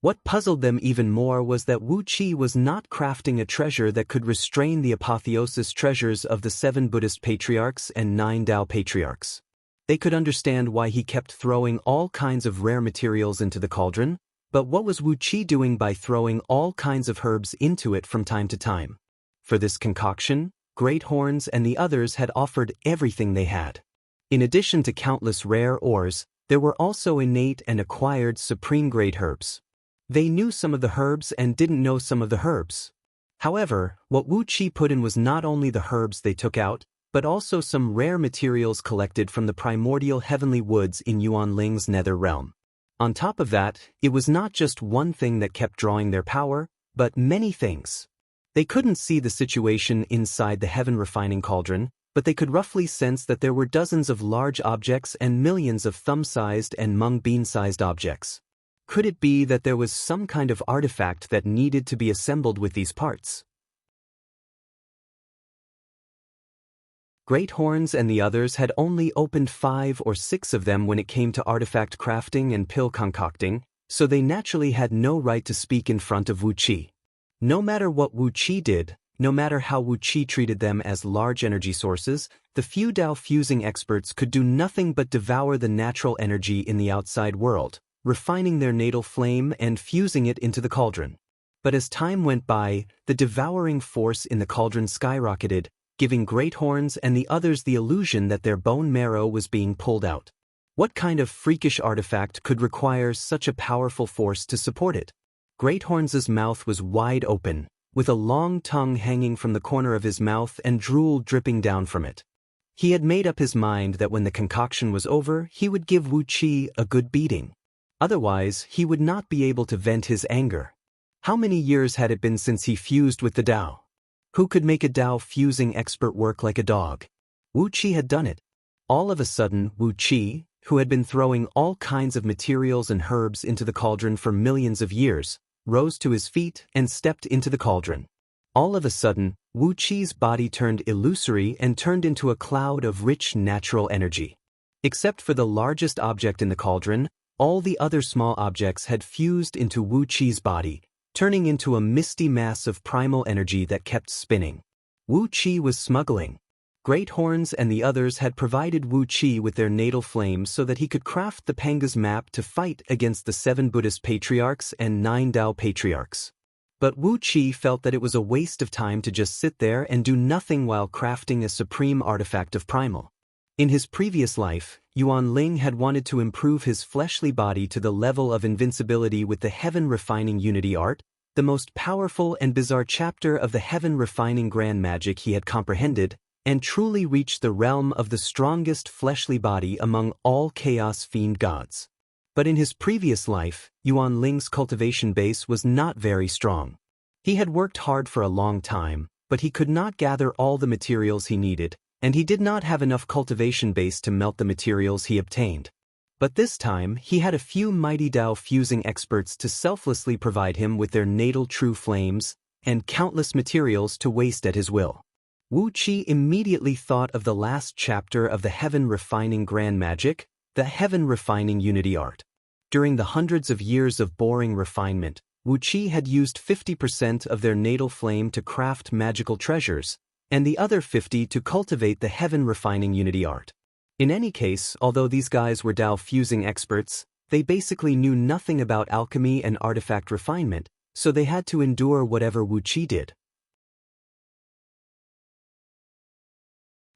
What puzzled them even more was that Wu Qi was not crafting a treasure that could restrain the apotheosis treasures of the 7 Buddhist patriarchs and 9 Tao patriarchs. They could understand why he kept throwing all kinds of rare materials into the cauldron, but what was Wu Qi doing by throwing all kinds of herbs into it from time to time? For this concoction, Great Horns and the others had offered everything they had. In addition to countless rare ores, there were also innate and acquired supreme-grade herbs. They knew some of the herbs and didn't know some of the herbs. However, what Wu Qi put in was not only the herbs they took out, but also some rare materials collected from the primordial heavenly woods in Yuan Ling's nether realm. On top of that, it was not just one thing that kept drawing their power, but many things. They couldn't see the situation inside the heaven refining cauldron, but they could roughly sense that there were dozens of large objects and millions of thumb-sized and mung bean-sized objects. Could it be that there was some kind of artifact that needed to be assembled with these parts? Great Horns and the others had only opened 5 or 6 of them when it came to artifact crafting and pill concocting, so they naturally had no right to speak in front of Wu Qi. No matter what Wu Qi did, no matter how Wu Qi treated them as large energy sources, the few Dao fusing experts could do nothing but devour the natural energy in the outside world, refining their natal flame and fusing it into the cauldron. But as time went by, the devouring force in the cauldron skyrocketed, giving Great Horns and the others the illusion that their bone marrow was being pulled out. What kind of freakish artifact could require such a powerful force to support it? Great Horns's mouth was wide open, with a long tongue hanging from the corner of his mouth and drool dripping down from it. He had made up his mind that when the concoction was over, he would give Wu Qi a good beating. Otherwise, he would not be able to vent his anger. How many years had it been since he fused with the Dao? Who could make a Dao fusing expert work like a dog? Wu Qi had done it. All of a sudden, Wu Qi, who had been throwing all kinds of materials and herbs into the cauldron for millions of years, rose to his feet and stepped into the cauldron. All of a sudden, Wu Qi's body turned illusory and turned into a cloud of rich natural energy. Except for the largest object in the cauldron, all the other small objects had fused into Wu Qi's body, turning into a misty mass of primal energy that kept spinning. Wu Qi was smuggling. Great Horns and the others had provided Wu Qi with their natal flames so that he could craft the Panga's map to fight against the 7 Buddhist patriarchs and 9 Dao patriarchs. But Wu Qi felt that it was a waste of time to just sit there and do nothing while crafting a supreme artifact of primal. In his previous life, Yuan Ling had wanted to improve his fleshly body to the level of invincibility with the Heaven Refining Unity Art, the most powerful and bizarre chapter of the Heaven Refining Grand Magic he had comprehended, and truly reached the realm of the strongest fleshly body among all Chaos Fiend gods. But in his previous life, Yuan Ling's cultivation base was not very strong. He had worked hard for a long time, but he could not gather all the materials he needed, and he did not have enough cultivation base to melt the materials he obtained. But this time, he had a few mighty Dao fusing experts to selflessly provide him with their natal true flames, and countless materials to waste at his will. Wu Qi immediately thought of the last chapter of the Heaven Refining Grand Magic, the Heaven Refining Unity Art. During the hundreds of years of boring refinement, Wu Qi had used 50% of their natal flame to craft magical treasures, and the other 50% to cultivate the Heaven Refining Unity Art. In any case, although these guys were Dao fusing experts, they basically knew nothing about alchemy and artifact refinement, so they had to endure whatever Wu Qi did.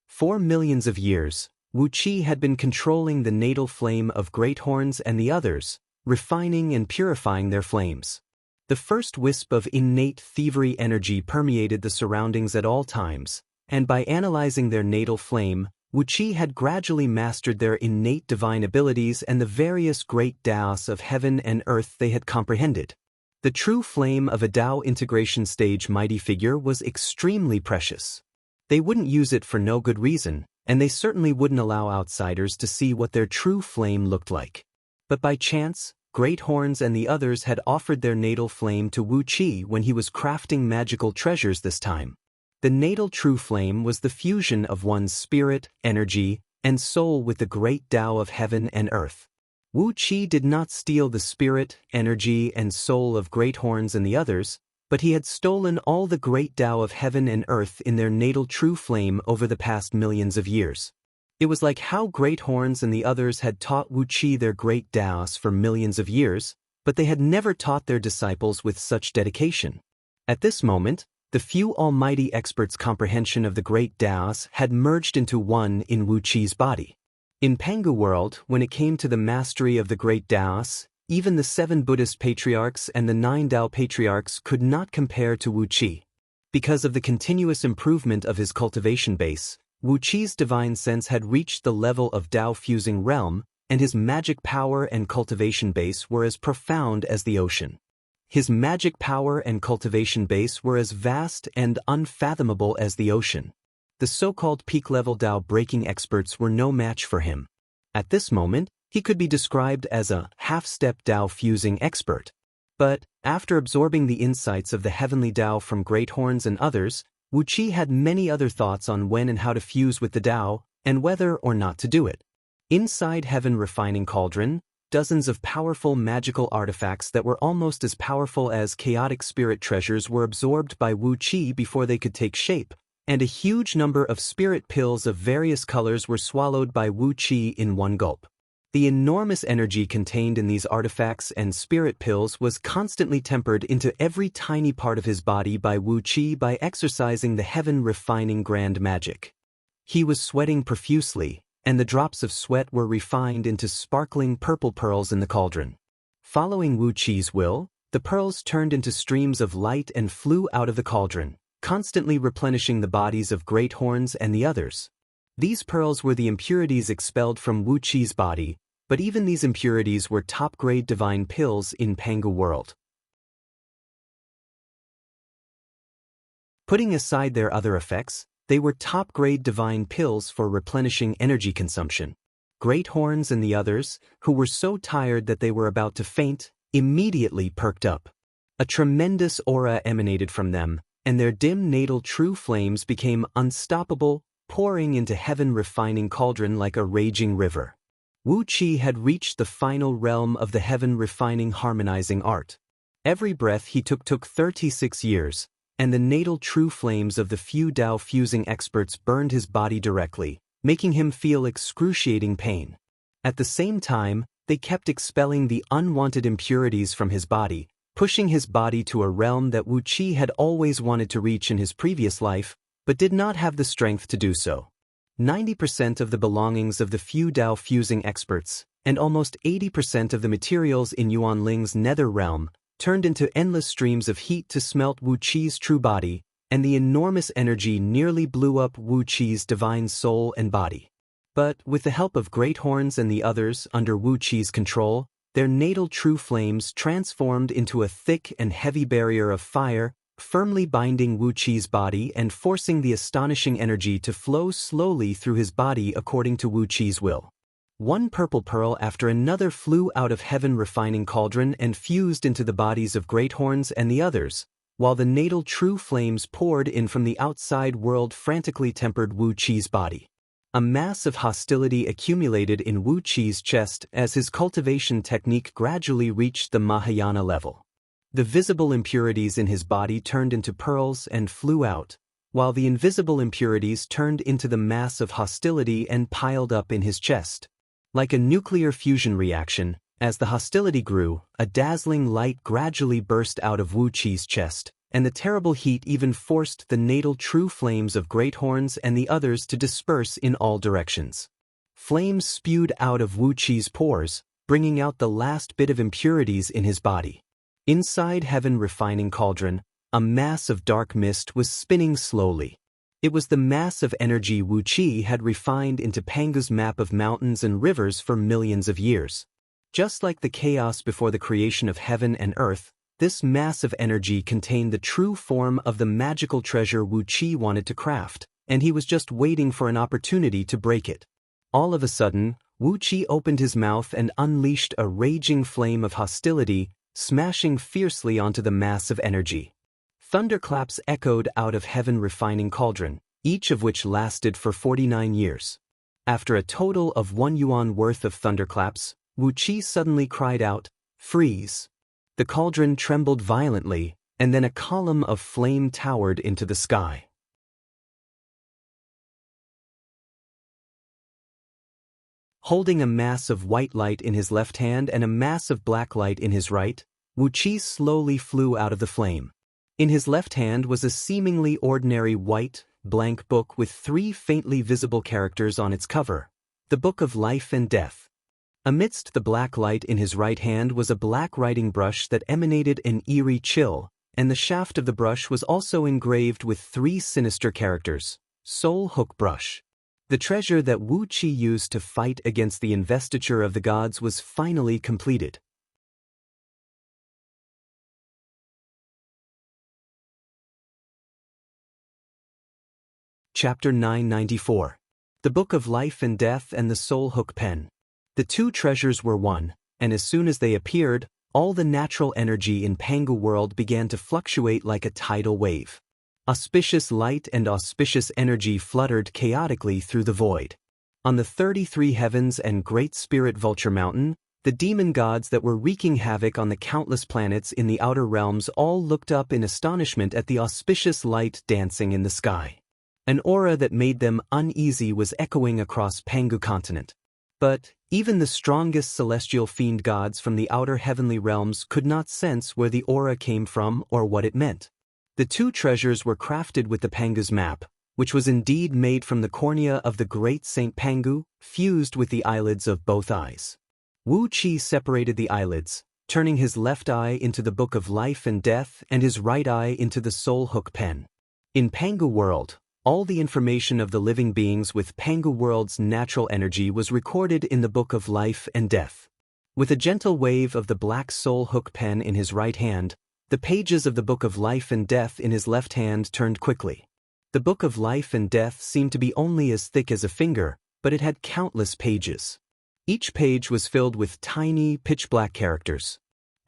For millions of years, Wu Qi had been controlling the natal flame of Great Horns and the others, refining and purifying their flames. The first wisp of innate thievery energy permeated the surroundings at all times, and by analyzing their natal flame, Wu Qi had gradually mastered their innate divine abilities and the various great Daos of heaven and earth they had comprehended. The true flame of a Dao integration stage mighty figure was extremely precious. They wouldn't use it for no good reason, and they certainly wouldn't allow outsiders to see what their true flame looked like. But by chance, Great Horns and the others had offered their natal flame to Wu Qi when he was crafting magical treasures this time. The natal true flame was the fusion of one's spirit, energy, and soul with the great Dao of heaven and earth. Wu Qi did not steal the spirit, energy, and soul of Great Horns and the others, but he had stolen all the great Dao of heaven and earth in their natal true flame over the past millions of years. It was like how Great Horns and the others had taught Wu Qi their great Daos for millions of years, but they had never taught their disciples with such dedication. At this moment, the few almighty experts' comprehension of the great Daos had merged into one in Wu Qi's body. In Pangu world, when it came to the mastery of the great Daos, even the 7 Buddhist patriarchs and the 9 Dao patriarchs could not compare to Wu Qi. Because of the continuous improvement of his cultivation base, Wu Qi's divine sense had reached the level of Tao-fusing realm, and his magic power and cultivation base were as profound as the ocean. His magic power and cultivation base were as vast and unfathomable as the ocean. The so-called peak-level Tao-breaking experts were no match for him. At this moment, he could be described as a half-step Tao-fusing expert. But, after absorbing the insights of the heavenly Tao from great horns and others, Wu Qi had many other thoughts on when and how to fuse with the Tao, and whether or not to do it. Inside Heaven Refining Cauldron, dozens of powerful magical artifacts that were almost as powerful as chaotic spirit treasures were absorbed by Wu Qi before they could take shape, and a huge number of spirit pills of various colors were swallowed by Wu Qi in one gulp. The enormous energy contained in these artifacts and spirit pills was constantly tempered into every tiny part of his body by Wu Qi by exercising the heaven-refining grand magic. He was sweating profusely, and the drops of sweat were refined into sparkling purple pearls in the cauldron. Following Wu Qi's will, the pearls turned into streams of light and flew out of the cauldron, constantly replenishing the bodies of great horns and the others. These pearls were the impurities expelled from Wu Qi's body, but even these impurities were top-grade divine pills in Pangu world. Putting aside their other effects, they were top-grade divine pills for replenishing energy consumption. Great horns and the others, who were so tired that they were about to faint, immediately perked up. A tremendous aura emanated from them, and their dim natal true flames became unstoppable, pouring into Heaven Refining Cauldron like a raging river. Wu Qi had reached the final realm of the Heaven Refining Harmonizing art. Every breath he took 36 years, and the natal true flames of the few Tao-fusing experts burned his body directly, making him feel excruciating pain. At the same time, they kept expelling the unwanted impurities from his body, pushing his body to a realm that Wu Qi had always wanted to reach in his previous life, but did not have the strength to do so. 90% of the belongings of the few Tao-fusing experts, and almost 80% of the materials in Yuan Ling's nether realm, turned into endless streams of heat to smelt Wu Qi's true body, and the enormous energy nearly blew up Wu Qi's divine soul and body. But, with the help of great horns and the others under Wu Qi's control, their natal true flames transformed into a thick and heavy barrier of fire, firmly binding Wu Qi's body and forcing the astonishing energy to flow slowly through his body according to Wu Qi's will. One purple pearl after another flew out of Heaven Refining Cauldron and fused into the bodies of great horns and the others, while the natal true flames poured in from the outside world frantically tempered Wu Qi's body. A mass of hostility accumulated in Wu Qi's chest as his cultivation technique gradually reached the Mahayana level. The visible impurities in his body turned into pearls and flew out, while the invisible impurities turned into the mass of hostility and piled up in his chest. Like a nuclear fusion reaction, as the hostility grew, a dazzling light gradually burst out of Wu Qi's chest, and the terrible heat even forced the natal true flames of great horns and the others to disperse in all directions. Flames spewed out of Wu Qi's pores, bringing out the last bit of impurities in his body. Inside Heaven Refining Cauldron, a mass of dark mist was spinning slowly. It was the mass of energy Wu Qi had refined into Pangu's map of mountains and rivers for millions of years. Just like the chaos before the creation of heaven and earth, this mass of energy contained the true form of the magical treasure Wu Qi wanted to craft, and he was just waiting for an opportunity to break it. All of a sudden, Wu Qi opened his mouth and unleashed a raging flame of hostility, smashing fiercely onto the mass of energy. Thunderclaps echoed out of Heaven Refining Cauldron, each of which lasted for 49 years. After a total of 1 yuan worth of thunderclaps, Wu Qi suddenly cried out, "Freeze!" The cauldron trembled violently, and then a column of flame towered into the sky. Holding a mass of white light in his left hand and a mass of black light in his right, Wu Qi slowly flew out of the flame. In his left hand was a seemingly ordinary white, blank book with 3 faintly visible characters on its cover, the Book of Life and Death. Amidst the black light in his right hand was a black writing brush that emanated an eerie chill, and the shaft of the brush was also engraved with 3 sinister characters: Soul Hook Brush. The treasure that Wu Qi used to fight against the investiture of the gods was finally completed. Chapter 994. The Book of Life and Death and the Soul Hook Pen. The 2 treasures were one, and as soon as they appeared, all the natural energy in Pangu world began to fluctuate like a tidal wave. Auspicious light and auspicious energy fluttered chaotically through the void. On the 33 heavens and Great Spirit Vulture Mountain, the demon gods that were wreaking havoc on the countless planets in the outer realms all looked up in astonishment at the auspicious light dancing in the sky. An aura that made them uneasy was echoing across Pangu continent. But even the strongest celestial fiend gods from the outer heavenly realms could not sense where the aura came from or what it meant. The 2 treasures were crafted with the Pangu's map, which was indeed made from the cornea of the great Saint Pangu, fused with the eyelids of both eyes. Wu Qi separated the eyelids, turning his left eye into the Book of Life and Death and his right eye into the Soul Hook Pen. In Pangu world, all the information of the living beings with Pangu world's natural energy was recorded in the Book of Life and Death. With a gentle wave of the black Soul Hook Pen in his right hand, the pages of the Book of Life and Death in his left hand turned quickly. The Book of Life and Death seemed to be only as thick as a finger, but it had countless pages. Each page was filled with tiny, pitch-black characters.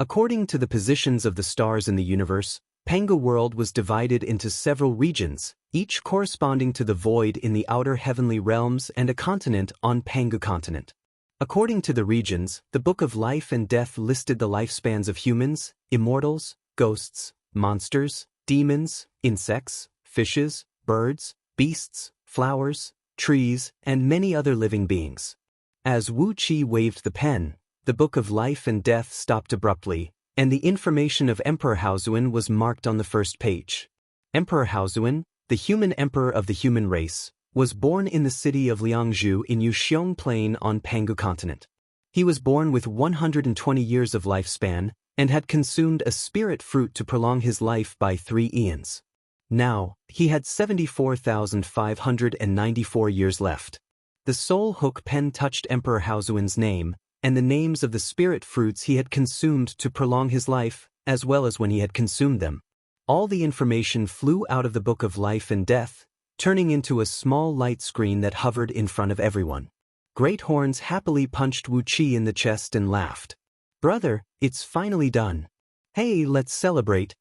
According to the positions of the stars in the universe, Pangu world was divided into several regions, each corresponding to the void in the outer heavenly realms and a continent on Pangu continent. According to the regions, the Book of Life and Death listed the lifespans of humans, immortals, ghosts, monsters, demons, insects, fishes, birds, beasts, flowers, trees, and many other living beings. As Wu Qi waved the pen, the Book of Life and Death stopped abruptly, and the information of Emperor Haozuan was marked on the first page. Emperor Haozuan, the human emperor of the human race, was born in the city of Liangzhu in Yuxiong Plain on Pangu continent. He was born with 120 years of lifespan and had consumed a spirit fruit to prolong his life by 3 eons. Now, he had 74,594 years left. The Soul Hook Pen touched Emperor Haozuan's name, and the names of the spirit fruits he had consumed to prolong his life, as well as when he had consumed them. All the information flew out of the Book of Life and Death, turning into a small light screen that hovered in front of everyone. Great Horns happily punched Wu Qi in the chest and laughed. "Brother, it's finally done. Hey, let's celebrate."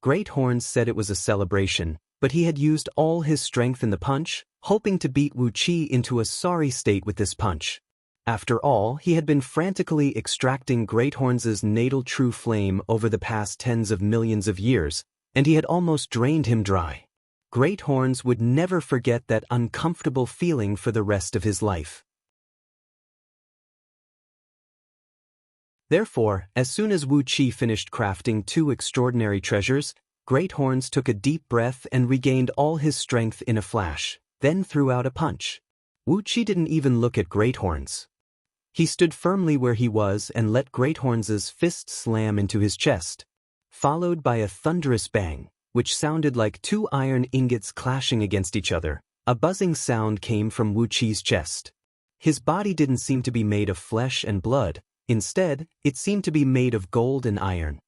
Great Horns said it was a celebration, but he had used all his strength in the punch, hoping to beat Wu Qi into a sorry state with this punch. After all, he had been frantically extracting Great Horns' natal true flame over the past tens of millions of years, and he had almost drained him dry. Great Horns would never forget that uncomfortable feeling for the rest of his life. Therefore, as soon as Wu Qi finished crafting 2 extraordinary treasures, Great Horns took a deep breath and regained all his strength in a flash, then threw out a punch. Wu Qi didn't even look at Great Horns. He stood firmly where he was and let Great Horns' fist slam into his chest, followed by a thunderous bang, which sounded like 2 iron ingots clashing against each other. A buzzing sound came from Wu Qi's chest. His body didn't seem to be made of flesh and blood. Instead, it seemed to be made of gold and iron.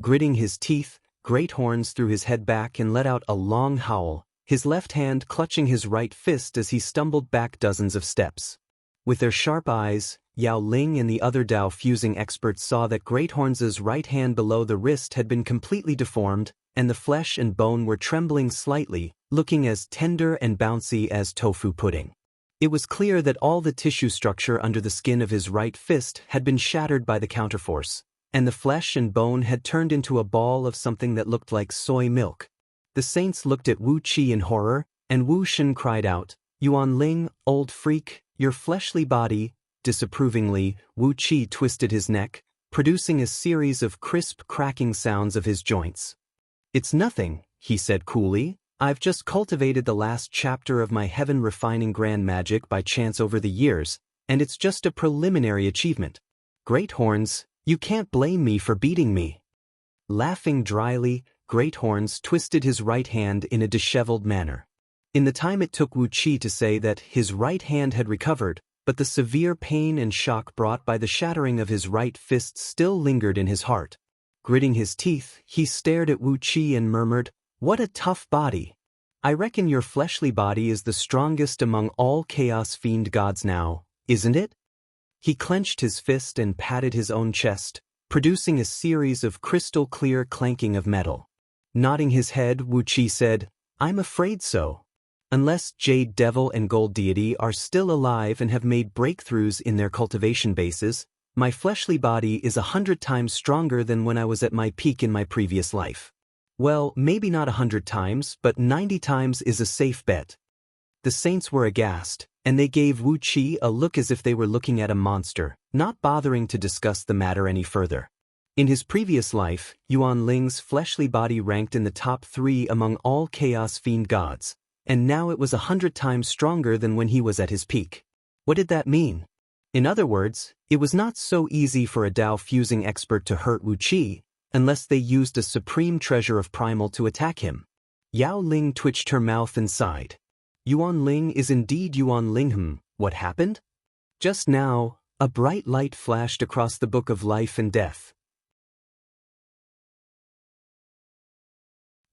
Gritting his teeth, Great Horns threw his head back and let out a long howl, his left hand clutching his right fist as he stumbled back dozens of steps. With their sharp eyes, Yao Ling and the other Dao fusing experts saw that Great Horns' right hand below the wrist had been completely deformed, and the flesh and bone were trembling slightly, looking as tender and bouncy as tofu pudding. It was clear that all the tissue structure under the skin of his right fist had been shattered by the counterforce, and the flesh and bone had turned into a ball of something that looked like soy milk. The saints looked at Wu Qi in horror, and Wu Shen cried out, "Yuan Ling, old freak, your fleshly body." Disapprovingly, Wu Qi twisted his neck, producing a series of crisp cracking sounds of his joints. "It's nothing," he said coolly. "I've just cultivated the last chapter of my heaven-refining grand magic by chance over the years, and it's just a preliminary achievement. Great Horns, you can't blame me for beating me." Laughing dryly, Great Horns twisted his right hand in a disheveled manner. In the time it took Wu Qi to say that his right hand had recovered, but the severe pain and shock brought by the shattering of his right fist still lingered in his heart. Gritting his teeth, he stared at Wu Qi and murmured, "What a tough body. I reckon your fleshly body is the strongest among all Chaos Fiend gods now, isn't it?" He clenched his fist and patted his own chest, producing a series of crystal-clear clanking of metal. Nodding his head, Wu Qi said, "I'm afraid so. Unless Jade Devil and Gold Deity are still alive and have made breakthroughs in their cultivation bases, my fleshly body is 100 times stronger than when I was at my peak in my previous life. Well, maybe not 100 times, but 90 times is a safe bet." The saints were aghast, and they gave Wu Qi a look as if they were looking at a monster, not bothering to discuss the matter any further. In his previous life, Yuan Ling's fleshly body ranked in the top 3 among all Chaos Fiend gods, and now it was 100 times stronger than when he was at his peak. What did that mean? In other words, it was not so easy for a Dao-fusing expert to hurt Wu Qi, unless they used a supreme treasure of primal to attack him. Yao Ling twitched her mouth and sighed. Yuan Ling is indeed Yuan Ling. What happened? Just now, a bright light flashed across the Book of Life and Death.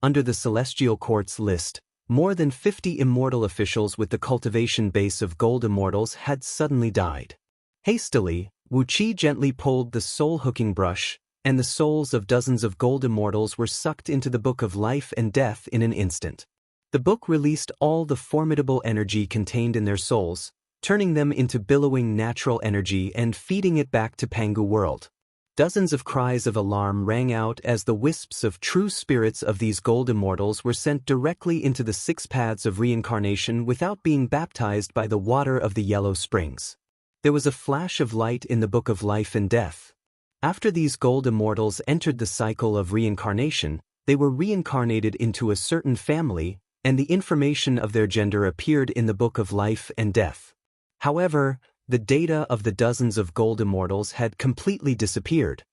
Under the Celestial Court's list, more than 50 immortal officials with the cultivation base of gold immortals had suddenly died. Hastily, Wu Qi gently pulled the soul-hooking brush, and the souls of dozens of gold immortals were sucked into the Book of Life and Death in an instant. The book released all the formidable energy contained in their souls, turning them into billowing natural energy and feeding it back to Pangu World. Dozens of cries of alarm rang out as the wisps of true spirits of these gold immortals were sent directly into the 6 paths of reincarnation without being baptized by the water of the yellow springs. There was a flash of light in the Book of Life and Death. After these gold immortals entered the cycle of reincarnation, they were reincarnated into a certain family, and the information of their gender appeared in the Book of Life and Death. However, the data of the dozens of gold immortals had completely disappeared.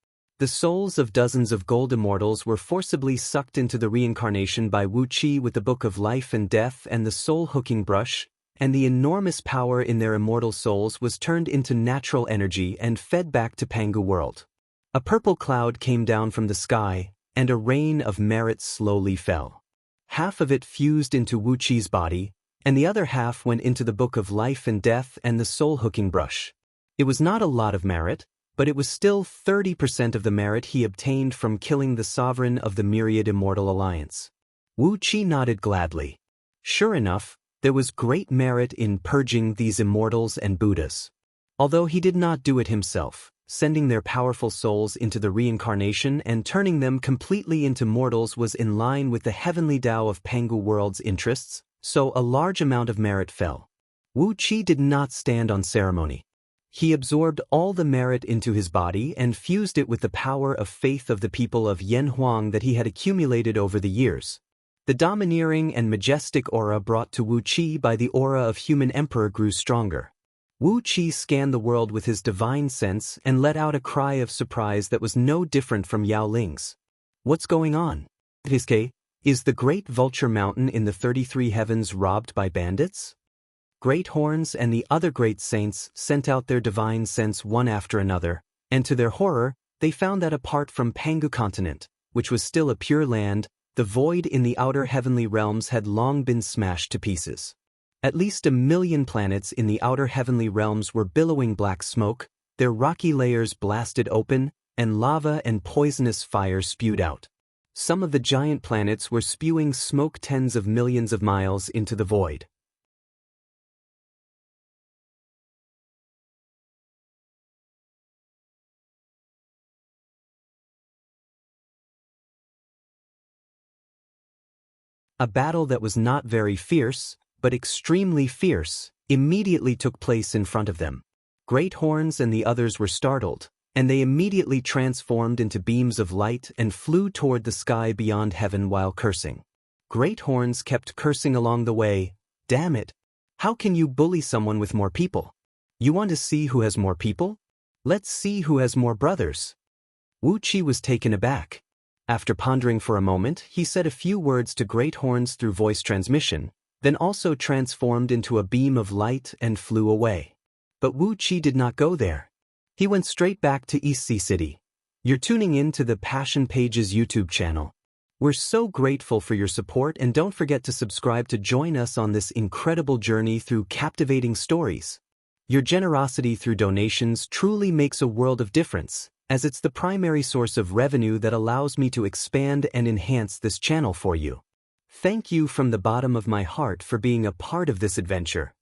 The souls of dozens of gold immortals were forcibly sucked into the reincarnation by Wu Qi with the Book of Life and Death and the soul-hooking brush, and the enormous power in their immortal souls was turned into natural energy and fed back to Pangu World. A purple cloud came down from the sky, and a rain of merit slowly fell. Half of it fused into Wu Qi's body, and the other half went into the Book of Life and Death and the soul-hooking brush. It was not a lot of merit, but it was still 30% of the merit he obtained from killing the sovereign of the Myriad Immortal Alliance. Wu Qi nodded gladly. Sure enough, there was great merit in purging these immortals and Buddhas. Although he did not do it himself, sending their powerful souls into the reincarnation and turning them completely into mortals was in line with the heavenly Tao of Pangu World's interests, so a large amount of merit fell. Wu Qi did not stand on ceremony. He absorbed all the merit into his body and fused it with the power of faith of the people of Yanhuang that he had accumulated over the years. The domineering and majestic aura brought to Wu Qi by the aura of human emperor grew stronger. Wu Qi scanned the world with his divine sense and let out a cry of surprise that was no different from Yao Ling's. What's going on? Is the great vulture mountain in the 33 heavens robbed by bandits? Great Horns and the other great saints sent out their divine sense one after another, and to their horror, they found that apart from Pangu continent, which was still a pure land, the void in the outer heavenly realms had long been smashed to pieces. At least 1 million planets in the outer heavenly realms were billowing black smoke, their rocky layers blasted open, and lava and poisonous fire spewed out. Some of the giant planets were spewing smoke tens of millions of miles into the void. A battle that was not very fierce, but extremely fierce, immediately took place in front of them. Great Horns and the others were startled, and they immediately transformed into beams of light and flew toward the sky beyond heaven while cursing. Great Horns kept cursing along the way. Damn it! How can you bully someone with more people? You want to see who has more people? Let's see who has more brothers. Wu Qi was taken aback. After pondering for a moment, he said a few words to Great Horns through voice transmission, then also transformed into a beam of light and flew away. But Wu Qi did not go there. He went straight back to East Sea City. You're tuning in to the Passion Pages YouTube channel. We're so grateful for your support, and don't forget to subscribe to join us on this incredible journey through captivating stories. Your generosity through donations truly makes a world of difference, as it's the primary source of revenue that allows me to expand and enhance this channel for you. Thank you from the bottom of my heart for being a part of this adventure.